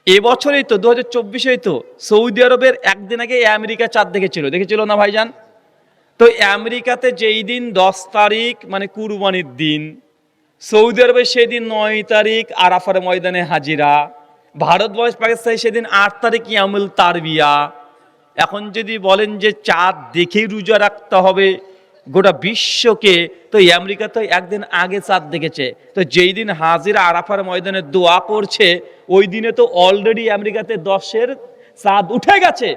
এবছরেই তো 2024-এই তো সৌদি আরবের একদিন আগে আমেরিকা চাঁদ দেখেছিল না ভাইজান? তো আমেরিকাতে যেই দিন 10 তারিখ মানে কুরবানির দিন, সৌদি আরবে সেই দিন 9 তারিখ আরাফার ময়দানে হাজিরা, ভারতবর্ষ পাকিস্তানে সেদিন 8 তারিখ ইয়ামুল তারবিয়া। এখন যদি বলেন যে চাঁদ দেখেই রোজা রাখতে হবে গোটা বিশ্বকে, তো আমেরিকা তো একদিন আগে চাঁদ দেখেছে। তো যেই দিন হাজিরা আরাফার ময়দানে দোয়া করছে, ওই দিনে তো অলরেডি আমেরিকাতে 10-এর চাঁদ উঠে গেছে।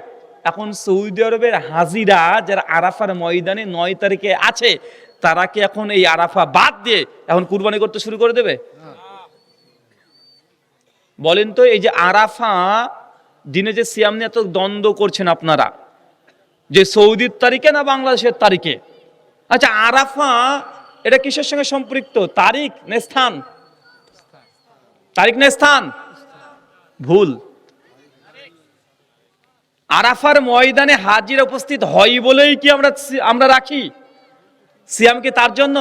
এখন সৌদি আরবের হাজিরা যারা আরাফার ময়দানে 9 তারিখে আছে, তারা কি এখন এই আরাফা বাদ দিয়ে এখন কুরবানি করতে শুরু করে দেবে? বলেন তো, এই যে আরাফা দিনে যে সিয়াম নিয়ে এত দ্বন্দ্ব করছেন আপনারা, যে সৌদির তারিখে না বাংলাদেশের তারিখে? আচ্ছা, আরাফা এটা কিসের সঙ্গে সম্পৃক্ত? তারিখ না স্থান? তারিখ না স্থান? ভুল। আরাফার ময়দানে হাজিরা উপস্থিত হয় বলেই কি আমরা রাখি সিয়াম? কি তার জন্য?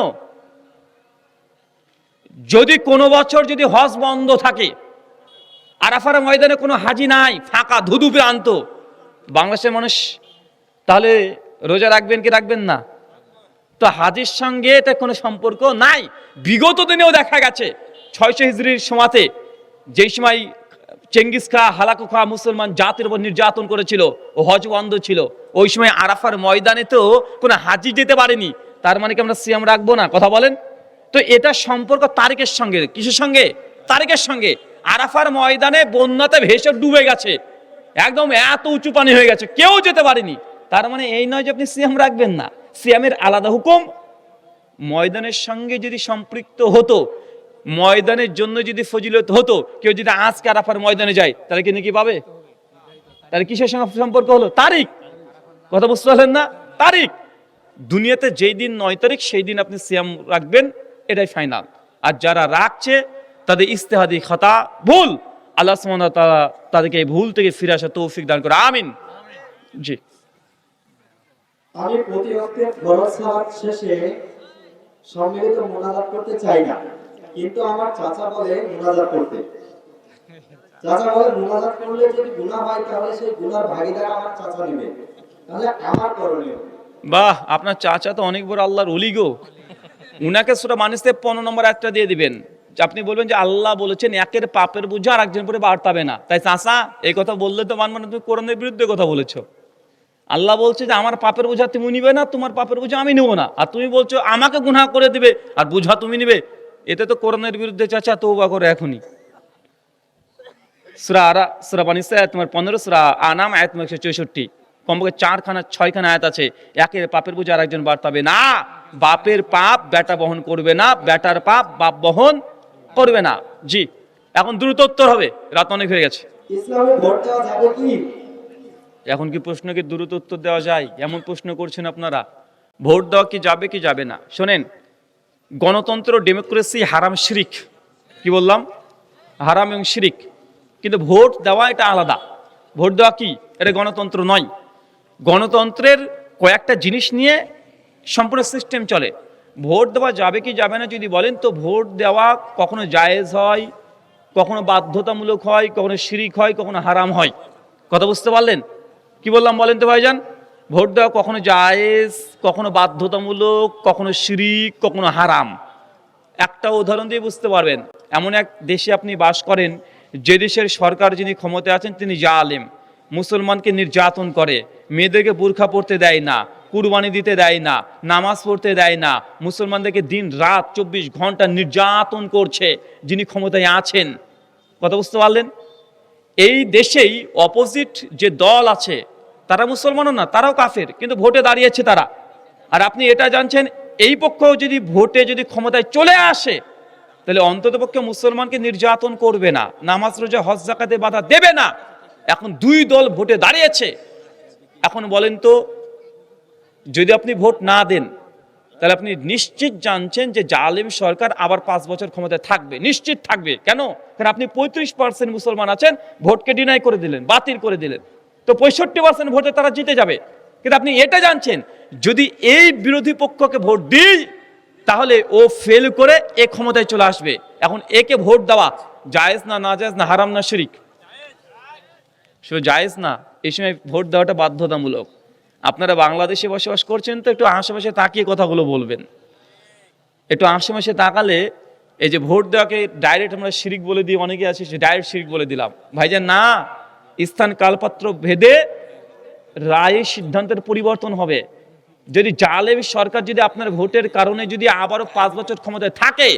যদি কোনো বছর যদি হজ বন্ধ থাকে, আরাফার ময়দানে কোনো হাজি নাই, ফাঁকা ধুধু প্রান্ত, বাংলাদেশের মানুষ তাহলে রোজা রাখবেন কি রাখবেন না? তো হাজির সঙ্গে এটা কোনো সম্পর্ক নাই। বিগত দিনেও দেখা গেছে 600 হিজরির সময়তে, যেই সময় চেঙ্গিস খা হালাকু খা মুসলমান জাতির উপর নির্যাতন করেছিল, ও হজ বন্ধ ছিল, ওই সময় আরাফার ময়দানে তো কোনো হাজি যেতে পারেনি। তার মানে কি আমরা সিয়াম রাখবো না? কথা বলেন তো। এটা সম্পর্ক তারিখের সঙ্গে। কিসের সঙ্গে? তারিখের সঙ্গে। আরাফার ময়দানে বন্যাতে ভেসে ডুবে গেছে, একদম এত উঁচু পানি হয়ে গেছে, কেউ যেতে পারেনি। তার মানে এই নয় যে আপনি সিয়াম রাখবেন না। সিয়ামের আলাদা হুকুম। ময়দানের সঙ্গে যদি সম্পৃক্ত হতো, ময়দানের জন্য যদি ফজিলত হতো, কেউ যদি আজকে আরাফার ময়দানে যায় তাহলে কি নাকি পাবে? তাহলে কিসের সঙ্গে সম্পর্ক হলো? তারিখ। কথা বুঝতে পারলেন না? তারিখ। দুনিয়াতে যেই দিন 9 তারিখ সেই দিন আপনি সিয়াম রাখবেন, এটাই ফাইনাল। আর যারা রাখছে তাদের ইজতিহাদি খাতা, ভুল, আল্লাহ সুবহানাহু ওয়া তাআলা তাদেরকে এই ভুল থেকে ফিরে আসার তৌফিক দান করে। আমিন। জি, আমি প্রতি ওয়াক্তের ফরজ সালাত শেষে সম্মিলিত মুনাজাত করতে চাই না, কিন্তু আমার চাচা বলে মুনাজাত করতে। চাচা বলে মুনাজাত করলে যদি গুনাহ হয় তাহলে সেই গুনার ভাগীদার আমার চাচা নেবে, তাহলে আমার করণীয়? বাহ, আপনার চাচা তো অনেক বড় আল্লাহর ওলি গো। উনাকে সূরা মানিসে 15 নম্বর আয়াতটা দিয়ে দিবেন, যে আপনি বলবেন যে আল্লাহ বলেছেন একের পাপের বোঝা আর একজন পরে বাড়তাবে না, তাই চাচা এই কথা বললে তো মানবে না, তুমি কোরআনের বিরুদ্ধে কথা বলেছো। আল্লাহ বলছে যে আমার পাপের বোঝা তুমি নিবে না, তোমার পাপের বোঝা আমি নেবো না, আর তুমি বলছো আমাকে গুনাহ করে দিবে আর বোঝা তুমি নিবে। এতে তো কোরআনের বিরুদ্ধে চাচা তওবা করো এখনই। সূরা বানী ইসরাঈল তোমার 15, সূরা আনাম আয়াত 164, কমপক্ষে 4-6খানা আয়াত আছে। একের পাপের বোঝা আর একজন বাড়তাবে না, বাপের পাপ বেটা বহন করবে না, বেটার পাপ বাপ বহন করবে না। জি, এখন দ্রুত উত্তর হবে, রাত অনেক হয়ে গেছে। ইসলামে ভোট দেওয়া যাবে কি? এখন কি প্রশ্নকে দ্রুত উত্তর দেওয়া যায়? এমন প্রশ্ন করছেন আপনারা। ভোট দেওয়া কি যাবে কি যাবে না? শোনেন, গণতন্ত্র ডেমোক্রেসি হারাম শিরিক। কি বললাম? হারাম এবং শিরিক। কিন্তু ভোট দেওয়া এটা আলাদা। ভোট দেওয়া কি? এটা গণতন্ত্র নয়। গণতন্ত্রের কয়েকটা জিনিস নিয়ে সম্পূর্ণ সিস্টেম চলে। ভোট দেওয়া যাবে কি যাবে না যদি বলেন, তো ভোট দেওয়া কখনো জায়েজ হয়, কখনো বাধ্যতামূলক হয়, কখনো শিরিক হয়, কখনো হারাম হয়। কথা বুঝতে পারলেন? কি বললাম বলেন তো ভাইজান? ভোট দেওয়া কখনো জায়েজ, কখনো বাধ্যতামূলক, কখনো শিরিক, কখনো হারাম। একটা উদাহরণ দিয়ে বুঝতে পারবেন। এমন এক দেশে আপনি বাস করেন, যে দেশের সরকার যিনি ক্ষমতায় আছেন তিনি জালেম, মুসলমানকে নির্যাতন করে, মেয়েদেরকে বুরখা পড়তে দেয় না, কুরবানি দিতে দেয় না, নামাজ পড়তে দেয় না, মুসলমানদেরকে দিন রাত 24 ঘন্টা নির্যাতন করছে যিনি ক্ষমতায় আছেন। কথা বুঝতে পারলেন? এই দেশেই অপোজিট যে দল আছে তারা মুসলমানও না, তারাও কাফের, কিন্তু ভোটে দাঁড়িয়েছে তারা। আর আপনি এটা জানছেন এই পক্ষ যদি ভোটে যদি ক্ষমতায় চলে আসে, তাহলে অন্ততপক্ষে মুসলমানকে নির্যাতন করবে না, নামাজ রোজা হজ যাকাতে বাধা দেবে না। এখন দুই দল ভোটে দাঁড়িয়েছে। এখন বলেন তো, যদি আপনি ভোট না দেন তাহলে আপনি নিশ্চিত জানছেন যে জালেম সরকার আবার 5 বছর ক্ষমতায় থাকবে, নিশ্চিত থাকবে। কেন? কারণ আপনি 35% মুসলমান আছেন, ভোটকে ডিনাই করে দিলেন, বাতিল করে দিলেন, তো 65% ভোটে তারা জিতে যাবে। কিন্তু আপনি এটা জানছেন যদি এই বিরোধী পক্ষকে ভোট দিই তাহলে ও ফেল করে এ ক্ষমতায় চলে আসবে। এখন একে ভোট দেওয়া জায়েজ না, না জায়েজ না, হারাম না শিরিক? শুধু জায়েজ না, এই সময় ভোট দেওয়াটা বাধ্যতামূলক। আপনারা বাংলাদেশে বসবাস করছেন, তো একটু আশেপাশে তাকিয়ে কথাগুলো বলবেন। একটু আশেপাশে তাকালে এই যে ভোট দেওয়াকে ডাইরেক্ট আমরা শিরিক বলে দিই, অনেকে আছে সে ডাইরেক্ট শিরিক বলে দিলাম। ভাইজান না, স্থান কালপাত্র ভেদে রায়ের সিদ্ধান্তের পরিবর্তন হবে। যদি জালেম সরকার যদি আপনার ভোটের কারণে যদি আবারও 5 বছর ক্ষমতায় থাকে,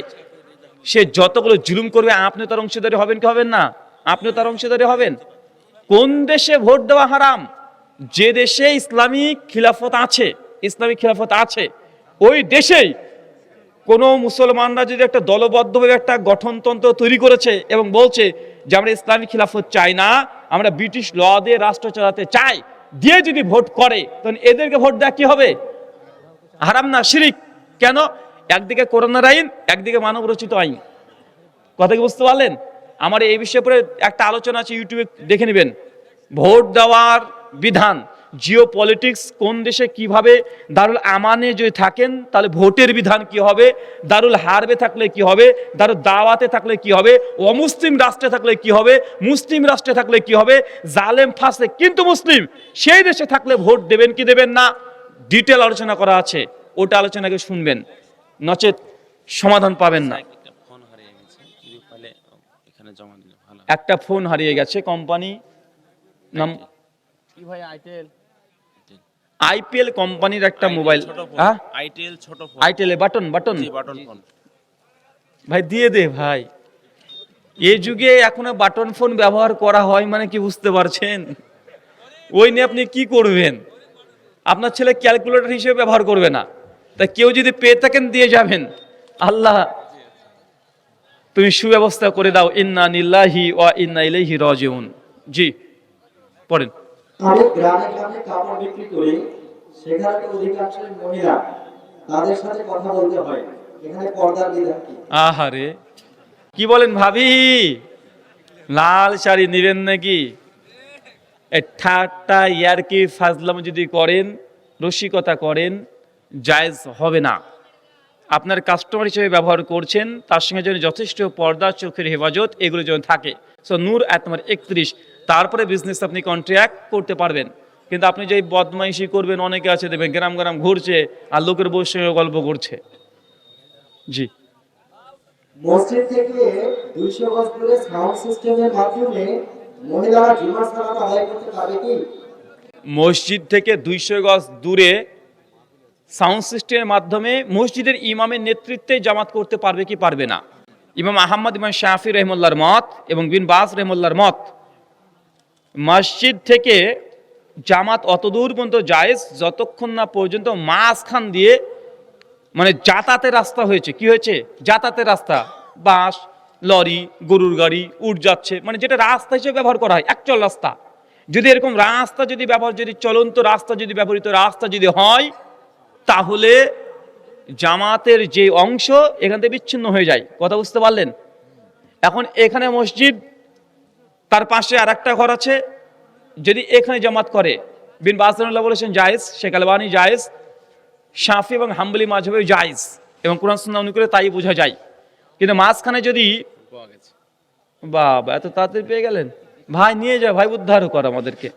সে যতগুলো জুলুম করবে আপনি তার অংশীদারি হবেন কি হবেন না? আপনিও তার অংশীদারি হবেন। কোন দেশে ভোট দেওয়া হারাম? যে দেশে ইসলামিক খিলাফত আছে, ইসলামিক খিলাফত আছে, ওই দেশেই কোন মুসলমানরা যদি একটা দলবদ্ধভাবে একটা গঠনতন্ত্র তৈরি করেছে এবং বলছে যে আমরা ইসলামিক খিলাফত চাই না, আমরা ব্রিটিশ ল দিয়ে রাষ্ট্র চালাতে চাই, দিয়ে যদি ভোট করে, তখন এদেরকে ভোট দেওয়া কি হবে? হারাম না শিরিক? কেন? একদিকে কোরআনের আইন, একদিকে মানব রচিত আইন। কথা কি বুঝতে পারলেন? আমার এই বিষয়ে পরে একটা আলোচনা আছে, ইউটিউবে দেখে নেবেন। ভোট দেওয়ার বিধান, জিও পলিটিক্স, কোন দেশে কিভাবে, দারুল আমানে যদি থাকেন তাহলে ভোটের বিধান কি হবে, দারুল হারবে থাকলে কি হবে, দারুল দাওয়াতে থাকলে কি হবে, অমুসলিম রাষ্ট্রে থাকলে কি হবে, মুসলিম রাষ্ট্রে থাকলে কি হবে, জালেম ফাসে কিন্তু মুসলিম, সেই দেশে থাকলে ভোট দেবেন কি দেবেন না, ডিটেল আলোচনা করা আছে। ওটা আলোচনাকে শুনবেন, নচেত সমাধান পাবেন না। একটা ফোন হারিয়ে গেছে, কোম্পানি নাম কি ভাই? আইপিএল কোম্পানির একটা মোবাইল। হ্যাঁ, আইটেল ছোট phone, itel button button phone. ভাই দিয়ে দে ভাই। এই যুগে এখনো বাটন ফোন ব্যবহার করা হয় মানে কি বুঝতে পারছেন? ওই নিয়ে আপনি কি করবেন? আপনার ছেলে ক্যালকুলেটর হিসেবে ব্যবহার করবে না, তা কেউ যদি পেয়ে থাকেন দিয়ে যাবেন। আল্লাহ তুমি সুব্যবস্থা করে দাও। ইন্না লিল্লাহি ওয়া ইন্না ইলাইহি রাজিউন। জি পড়েন। আমি গ্রামে গ্রামে কাপড় বিক্রি করি, সেখানে অধিকাংশ মহিলা, তাদের সাথে কথা বলতে হয়, এখানে পর্দার বিধান কি? আহারে কি বলেন ভাবি, লাল শাড়ি নিবেন নাকি? ঠাট্টা ইয়ারকি ফাজলাম যদি করেন, রসিকতা করেন, জায়েজ হবে না। আপনার কাস্টমার হিসেবে ব্যবহার করছেন, তার সঙ্গে যেন যথেষ্ট পর্দা, চোখের হেফাজত এগুলো যেন থাকে। সো নূর আয়াত নম্বর 31, তারপরে বিজনেস আপনি কন্ট্রাক্ট করতে পারবেন। কিন্তু আপনি যে বদমাইশি করবেন, অনেকে আছে দেখবেন গ্রাম গ্রাম ঘুরছে আর লোকের বউর সঙ্গে গল্প করছে। জি মসজিদ থেকে 200 গজ দূরে সাউন্ড সিস্টেমের মাধ্যমে মহিলারা জুমার সালাত আদায় করতে পারবে কি? মসজিদ থেকে 200 গজ দূরে সাউন্ড সিস্টেমের মাধ্যমে মসজিদের ইমামের নেতৃত্বে জামাত করতে পারবে কি পারবে না? ইমাম আহমদ, ইমাম শাফি রহমুল্লাহর মত এবং বিন বাজ রহমুল্লাহর মত, মসজিদ থেকে জামাত অতদূর পর্যন্ত জায়েজ যতক্ষণ না পর্যন্ত মাঝখান দিয়ে মানে যাতায়াতের রাস্তা হয়েছে। কি হয়েছে? যাতায়াতের রাস্তা, বাস, লরি, গরুর গাড়ি উঠ যাচ্ছে, মানে যেটা রাস্তা হিসেবে ব্যবহার করা হয়, অ্যাকচুয়াল রাস্তা। যদি এরকম রাস্তা যদি ব্যবহার, যদি চলন্ত রাস্তা, যদি ব্যবহৃত রাস্তা যদি হয়, তাহলে জামাতের যে অংশ এখান থেকে বিচ্ছিন্ন হয়ে যায়। কথা বুঝতে পারলেন? এখন এখানে মসজিদ, তার পাশে আর একটা ঘর আছে, যদি এখানে জামাত করে, বিন বাজ রাহিমাহুল্লাহ বলেছেন জায়েজ, শেখ আলবানী জায়েজ, শাফি এবং হাম্বলি মাযহাবে জায়েজ, এবং কোরআন সুন্নাহ অনুযায়ী তাই বোঝা যায়। কিন্তু মাঝখানে যদি, বাবা এত তাড়াতাড়ি পেয়ে গেলেন, ভাই নিয়ে যা, ভাই উদ্ধার কর আমাদেরকে,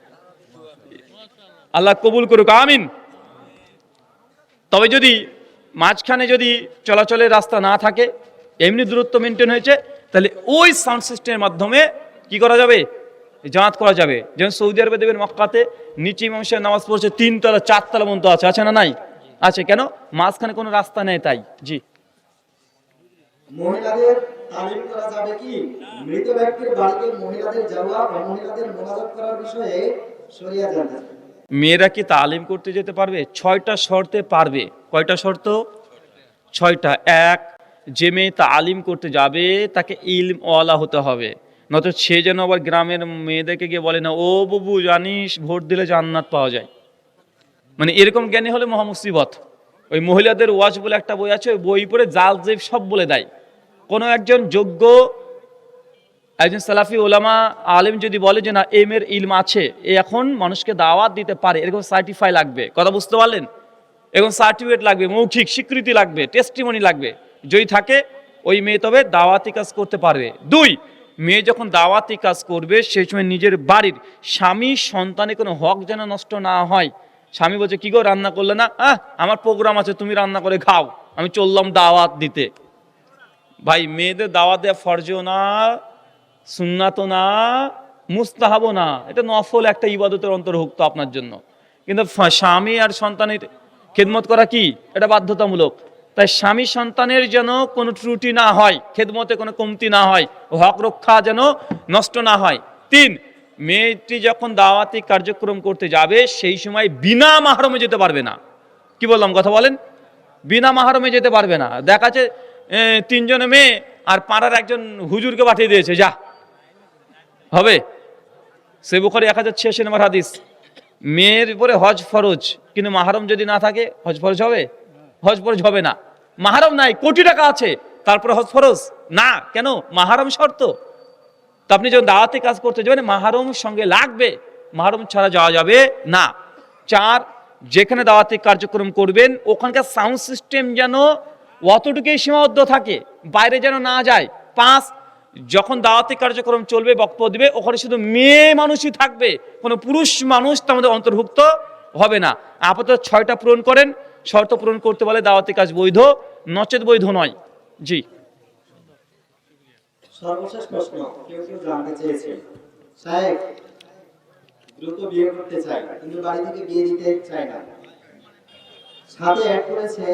আল্লাহ কবুল করুক, আমিন। তবে যদি মাঝখানে যদি চলাচলের রাস্তা না থাকে, এমনি দূরত্ব মেনটেন হয়েছে, তাহলে ওই সাউন্ড সিস্টেমের মাধ্যমে কি করা যাবে? জামাত করা যাবে। যেমন সৌদি আরবে দেবেন মক্কাতে নিচে ইমাম সাহেব নামাজ পড়ছে 3 তলা 4 তলা পর্যন্ত আছে, আছে না নাই? আছে। কেন? মাঝখানে কোনো রাস্তা নেই, তাই। জি। মহিলাদের তালিম করা যাবে কি? মৃত ব্যক্তির বাড়িতে মহিলাদের যাওয়া ও মহিলাদের মোনাজাত করার বিষয়ে শরিয়া জানতে চাই। মেয়েরা কি তালিম করতে যেতে পারবে? 6টা শর্তে পারবে। কয়টা শর্ত? 6টা। এক, যে মেয়ে তালিম করতে যাবে তাকে ইলম ওয়ালা হতে হবে, নয়তো সে যেন আবার গ্রামের মেয়েদেরকে গিয়ে বলে না, ও বাবু জানিস ভোট দিলে জান্নাত পাওয়া যায়, মানে এরকম জ্ঞানী হলে মহা মুসিবত। ওই মহিলাদের ওয়াজ বলে একটা বই আছে, ওই বই পড়ে জাল জেব সব বলে দেয়। কোনো একজন যোগ্য একজন সালাফি ওলামা আলেম যদি বলে যে না এই মেয়ের ইলম আছে, এ এখন মানুষকে দাওয়াত দিতে পারে, এরকম সার্টিফাই লাগবে। কথা বুঝতে পারলেন? এরকম সার্টিফিকেট লাগবে, মৌখিক স্বীকৃতি লাগবে, টেস্টিমনি লাগবে। যদি থাকে ওই মেয়ে তবে দাওয়াতি কাজ করতে পারবে। 2, মেয়ে যখন দাওয়াতি কাজ করবে সেই সময় নিজের বাড়ির স্বামী সন্তানের কোনো হক যেন নষ্ট না হয়। স্বামী বলছে কি গো রান্না করলে না? আমার প্রোগ্রাম আছে, তুমি রান্না করে খাও, আমি চললাম দাওয়াত দিতে। ভাই মেয়েদের দাওয়াত দেওয়া ফরজও না, সুন্নাতও না, মুস্তাহাবও না, এটা নফল একটা ইবাদতের অন্তর্ভুক্ত আপনার জন্য। কিন্তু স্বামী আর সন্তানের খেদমত করা কি? এটা বাধ্যতামূলক। তাই স্বামী সন্তানের যেন কোনো ত্রুটি না হয়, খেদমতে কোনো কমতি না হয়, হক রক্ষা যেন নষ্ট না হয়। 3, মেয়েটি যখন দাওয়াতি কার্যক্রম করতে যাবে সেই সময় বিনা মাহরমে যেতে পারবে না। কি বললাম? কথা বলেন। বিনা মাহরমে যেতে পারবে না। দেখা যাচ্ছে 3 জনে মেয়ে আর পাড়ার একজন হুজুরকে পাঠিয়ে দিয়েছে, যা হবে? সে বুখারী 1086 নম্বর হাদিস। মেয়ের উপরে হজ ফরজ, কিন্তু মাহরম যদি না থাকে হজ ফরজ হবে? হজ ফরজ হবে না। মাহরম নাই, কোটি টাকা আছে, তারপরে হজ ফরজ না কেন? মাহরম শর্ত। তো আপনি যখন দাওয়াতি কাজ করতে যাবেন মাহরম সঙ্গে লাগবে, মাহরম ছাড়া যাওয়া যাবে না। 4, যেখানে দাওয়াতি কার্যক্রম করবেন ওখানকার সাউন্ড সিস্টেম যেন অতটুকুই সীমাবদ্ধ থাকে, বাইরে যেন না যায়। 5, যখন দাওয়াতি কার্যক্রম চলবে, বক্তব্য দিবে, ওখানে শুধু মেয়ে মানুষই থাকবে, কোনো পুরুষ মানুষ তার মধ্যে অন্তর্ভুক্ত হবে না। আপাতত 6টা পূরণ করেন, শর্ত পূরণ করতে বলে দাওয়াতি কাজ বৈধ, নচেত বৈধ নয়। জি। সর্বশেষ প্রশ্ন, কেউ জানতে চেয়েছে, সাহেব দ্রুত বিয়ে করতে চাই কিন্তু বাড়ি থেকে বিয়ে দিতে চায় না, সাথে অ্যাড করেছে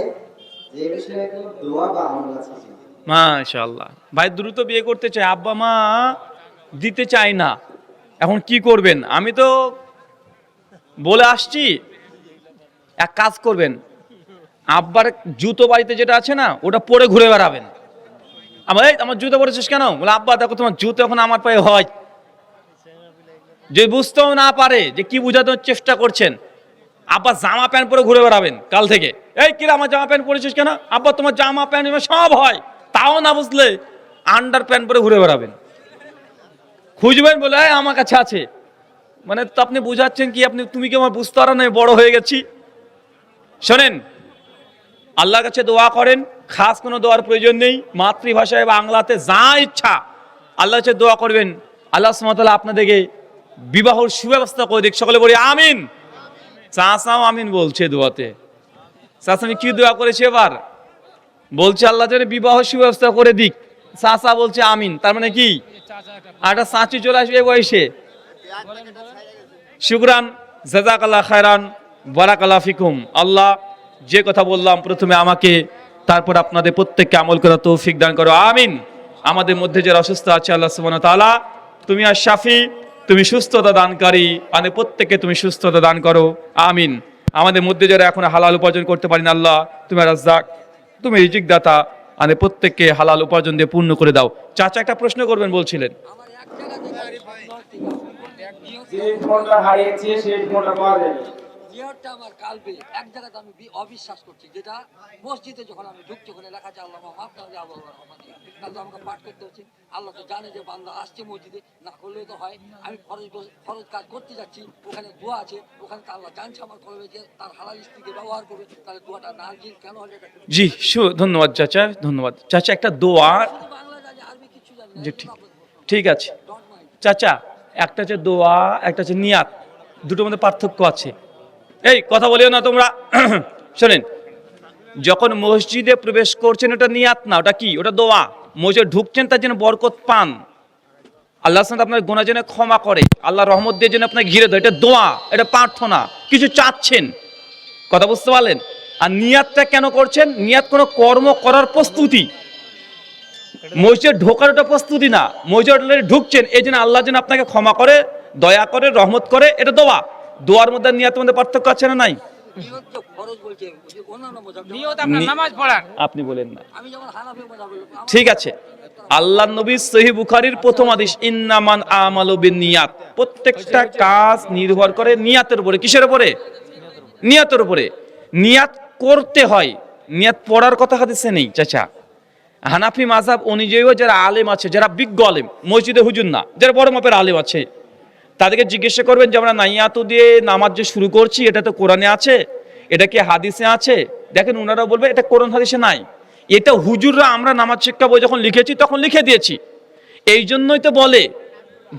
যে এই বিষয়ে কোনো দোয়া বা আমল আছে কি? মাশাআল্লাহ। ভাই দ্রুত বিয়ে করতে চায়, আব্বা মা দিতে চায় না, এখন কি করবেন? আমি তো বলে আসছি, এক কাজ করবেন, আব্বার জুতো বাড়িতে যেটা আছে না ওটা পরে ঘুরে বেড়াবেন। আমার জুতো পরেছিস কেন? বলে আব্বা দেখো তোমার জুতো এখন আমার পায়ে হয়। যে বুঝতেও না পারে যে কি বোঝাতে চেষ্টা করছেন, আব্বা জামা প্যান্ট পরে ঘুরে বেড়াবেন কাল থেকে। এই কিরা আমার জামা প্যান্ট পরেছিস কেন? আব্বা তোমার জামা প্যান্ট সব হয়, তাও না বুঝলে আন্ডার প্যান্ট পরে ঘুরে বেড়াবেন। খুঁজবেন বলে আমার কাছে আছে, মানে তো আপনি বুঝাচ্ছেন কি তুমি কি আমার বুঝতে পারো না বড় হয়ে গেছি? শোনেন, আল্লাহর কাছে দোয়া করেন, খাস কোনো দোয়ার প্রয়োজন নেই, মাতৃভাষায় বাংলাতে যা ইচ্ছা আল্লাহর কাছে দোয়া করবেন, আল্লাহ সুবহানাহু ওয়া তাআলা আপনাদেরকে বিবাহর সুব্যবস্থা করে দিক। সকলে বলি আমিন। চাচাও আমিন বলছে দোয়াতে। চাচা আমি কি দোয়া করেছি এবার? বলছে আল্লাহ যেন বিবাহ সুব্যবস্থা করে দিক। চাচা বলছে আমিন, তার মানে কি আর একটা চাচি চলে আসবে এই বয়সে। শুকরান, জাযাকাল্লাহ খায়রান, বারাকাল্লাহ ফিকুম। আল্লাহ যে কথা বললাম প্রথমে আমাকে, তারপর আপনাদের প্রত্যেককে আমল করার তৌফিক দান করো, আমিন। আমাদের মধ্যে যারা অসুস্থ আছে আল্লাহ সুবহানাহু ওয়া তাআলা তুমি আর শাফি, তুমি সুস্থতা দানকারী, আমাদের প্রত্যেককে তুমি সুস্থতা দান করো, আমিন। আমাদের মধ্যে যারা এখন হালাল উপার্জন করতে পারি না আল্লাহ তুমি রাজ্জাক, তুমি রিজিক দাতা, আমাদের প্রত্যেককে হালাল উপার্জন দিয়ে পূর্ণ করে দাও। চাচা একটা প্রশ্ন করবেন বলছিলেন। যে ফোনটা হারিয়েছে সেই ফোনটা পাওয়া যাবে। জিয়ারটা আমার কালবে এক জায়গাতে আমি অবিশ্বাস করছি, যেটা মসজিদে যখন আমি ঢুকছি ওখানে লেখা আছে আল্লাহ মাফ করে আল্লাহ রহমান, তাহলে আমাকে পাঠ করতে হচ্ছে। আল্লাহ তো জানে যে বান্দা আসছে মসজিদে, না করলেও তো হয়। আমি ফরজ কাজ করতে যাচ্ছি, ওখানে দোয়া আছে, ওখানে তো আল্লাহ জানছে আমার করবে যে তার হালাল স্ত্রীকে ব্যবহার করবে, তাহলে দোয়াটা না জিন কেন হলে এটা জি ধন্যবাদ চাচা, ধন্যবাদ চাচা। একটা দোয়া, বাংলা জানি আরবি কিছু জানি না, জি ঠিক আছে চাচা। একটা হচ্ছে দোয়া, একটা হচ্ছে নিয়াত, দুটোর মধ্যে পার্থক্য আছে। এই কথা বলিও না তোমরা। শোনেন, যখন মসজিদে প্রবেশ করছেন ওটা নিয়াত না, ওটা কি? ওটা দোয়া। মসজিদে ঢুকছেন তার জন্য বরকত পান, আল্লাহ আপনার গুনাহ যেন ক্ষমা করে, আল্লাহ রহমত দিয়ে যেন আপনাকে ঘিরে দেয়, এটা দোয়া, এটা প্রার্থনা, কিছু চাচ্ছেন। কথা বুঝতে পারলেন? আর নিয়াতটা কেন করছেন? নিয়াত কোনো কর্ম করার প্রস্তুতি, মসজিদে ঢোকার ওটা প্রস্তুতি না। মসজিদে ঢুকছেন এই জন্য আল্লাহ যেন আপনাকে ক্ষমা করে, দয়া করে, রহমত করে, এটা দোয়া। দোয়ার মধ্যে নিয়াতের মধ্যে পার্থক্য আছে না নাই? নিয়ত তো ফরজ বলছে, যে অন্যান্য মজাব নিয়ত আপনার নামাজ পড়ার। আপনি বলেন না, আমি যখন হানাফি মজাব ঠিক আছে। আল্লাহ নবী সহিহ বুখারীর প্রথম হাদিস, ইন্নামান আমালু বিন্নিয়াত, প্রত্যেকটা কাজ নির্ভর করে নিয়াতের উপরে। কিসের উপরে? নিয়াতের উপরে। নিয়াত করতে হয়, নিয়াত পড়ার কথা হাদিসে নেই চাচা। হানাফি মাযহাব অনুযায়ীও যারা আলেম আছে, যারা বিজ্ঞ আলেম, মসজিদে হুজুর না, যারা বড় মাপের আলেম আছে, তাদেরকে জিজ্ঞাসা করবেন যে আমরা নাইয়াতু দিয়ে নামাজ যে শুরু করছি এটা তো কোরআনে আছে, এটা কি হাদিসে আছে? দেখেন ওনারা বলবে এটা কোরআন হাদিসে নাই, এটা হুজুররা আমরা নামাজ শিক্ষা বই যখন লিখেছি তখন লিখে দিয়েছি। এই জন্যই তো বলে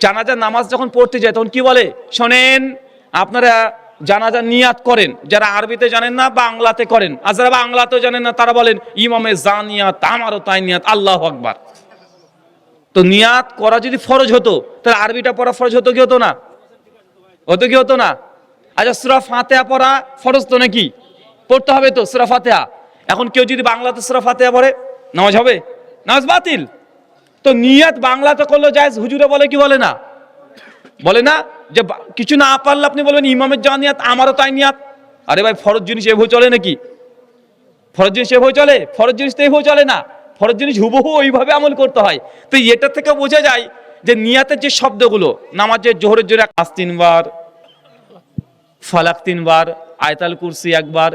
জানাজা নামাজ যখন পড়তে যায় তখন কি বলে, শোনেন আপনারা জানাজা নিয়াত করেন, যারা আরবিতে জানেন না বাংলাতে করেন, আর যারা বাংলাতেও জানেন না তারা বলেন ইমামে জানিয়াত আমারও তাই নিয়াত, আল্লাহু আকবার। তো নিয়াত করা যদি ফরজ হতো তাহলে আরবিটা পড়া ফরজ হতো কি হতো না? হতো কি হতো না? আচ্ছা সূরা ফাতিহা পড়া ফরজ তো নাকি? পড়তে হবে তো সূরা ফাতিহা। এখন কেউ যদি বাংলাতে সূরা ফাতিহা পড়ে নামাজ হবে? নামাজ বাতিল। তো নিয়াত বাংলাতে করলে জায়েজ, হুজুরে বলে কি বলে না? বলে না যে কিছু না পারলে আপনি বলবেন ইমামের যা নিয়াত আমারও তাই নিয়াত। আরে ভাই ফরজ জিনিস এভাবে চলে নাকি? ফরজ জিনিস এভাবে চলে? ফরজ জিনিস তো এভাবে চলে না, ফরজ জিনিস হুবহু ওইভাবে আমল করতে হয়। তো এটা থেকে বোঝা যায় যে নিয়াতের যে শব্দগুলো, নামাজের জোহরের জোরে 5 বার, ফালাক 3 বার, আয়াতুল কুরসি 1 বার,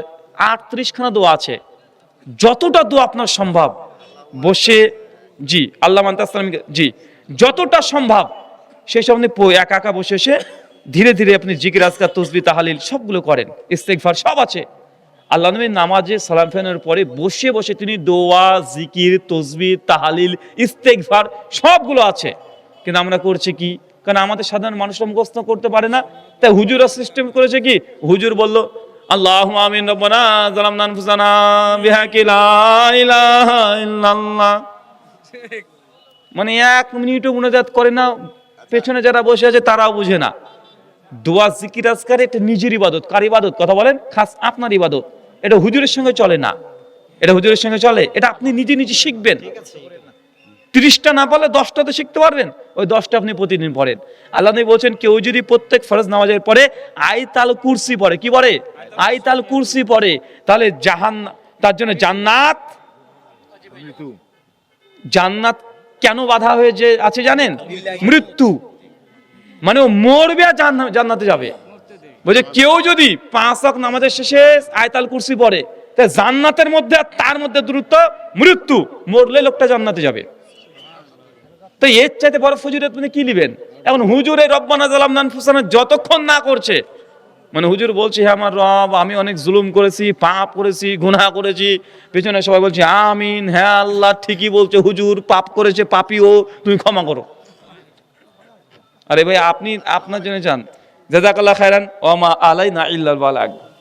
38 খানা দোয়া আছে। যতটা দোয়া আপনার সম্ভব বসে, জি আল্লাহ মান্তাসলাম, জি যতটা সম্ভব সেই সব আপনি একা একা বসে এসে ধীরে ধীরে আপনি জিকির আজকার তসবিহ তাহলিল সবগুলো করেন, ইস্তেগফার সব আছে। আল্লাহ নবী নামাজে সালাম ফেরানোর পরে বসে বসে তিনি দোয়া, জিকির, তসবিহ, তাহলিল, ইস্তেগফার সবগুলো আছে। কিন্তু আমরা করছি কি? কারণ আমাদের সাধারণ মানুষরা মুখস্থ করতে পারে না, তাই হুজুরা সিস্টেম করেছে কি, হুজুর বলল আল্লাহুম্মা আমিন রব্বানা যালামনা আনফুসানা বিহাক্কি লা ইলাহা ইল্লাল্লাহ, মানে 1 মিনিটও মুনাজাত করে না, পেছনে যারা বসে আছে তারাও বুঝে না। দোয়া, জিকির, আজকার এটা নিজের ইবাদত। কার ইবাদত? কথা বলেন, খাস আপনার ইবাদত। এটা হুজুরের সঙ্গে চলে না, এটা হুজুরের সঙ্গে চলে, এটা আপনি নিজে নিজে শিখবেন। 30টা না পারলে 10টা তো শিখতে পারবেন, ওই 10টা আপনি প্রতিদিন পড়েন। আল্লাহ নবী বলছেন কেউ যদি প্রত্যেক ফরজ নামাজের পরে আয়াতুল কুরসি পড়ে, কি পড়ে? আয়াতুল কুরসি পড়ে, তাহলে তার জন্য জান্নাত, জান্নাত কেন বাধা হয়ে যে আছে জানেন? মৃত্যু, মানে ও মরবে আর জান্নাতে যাবে। বলছে কেউ যদি 5 ওয়াক্ত নামাজের শেষে আয়াতুল কুরসি পড়ে, তাহলে জান্নাতের মধ্যে আর তার মধ্যে দূরত্ব মৃত্যু, মরলে লোকটা জান্নাতে যাবে। তো এর চাইতে বড় ফজিলত আপনি কি নেবেন? এখন হুজুর এই রব্বানা যালামনা আনফুসানা যতক্ষণ না করছে, মানে হুজুর বলছে হে আমার রব আমি অনেক জুলুম করেছি, পাপ করেছি, গুনাহ করেছি, পেছনে সবাই বলছে আমিন, হ্যাঁ আল্লাহ ঠিকই বলছে, হুজুর পাপ করেছে, পাপীও তুমি ক্ষমা করো। আরে ভাই আপনি আপনার জন্য চান, জাযাকাল্লাহ খায়রান ওয়া মা আলাইনা ইল্লাল বালাগ।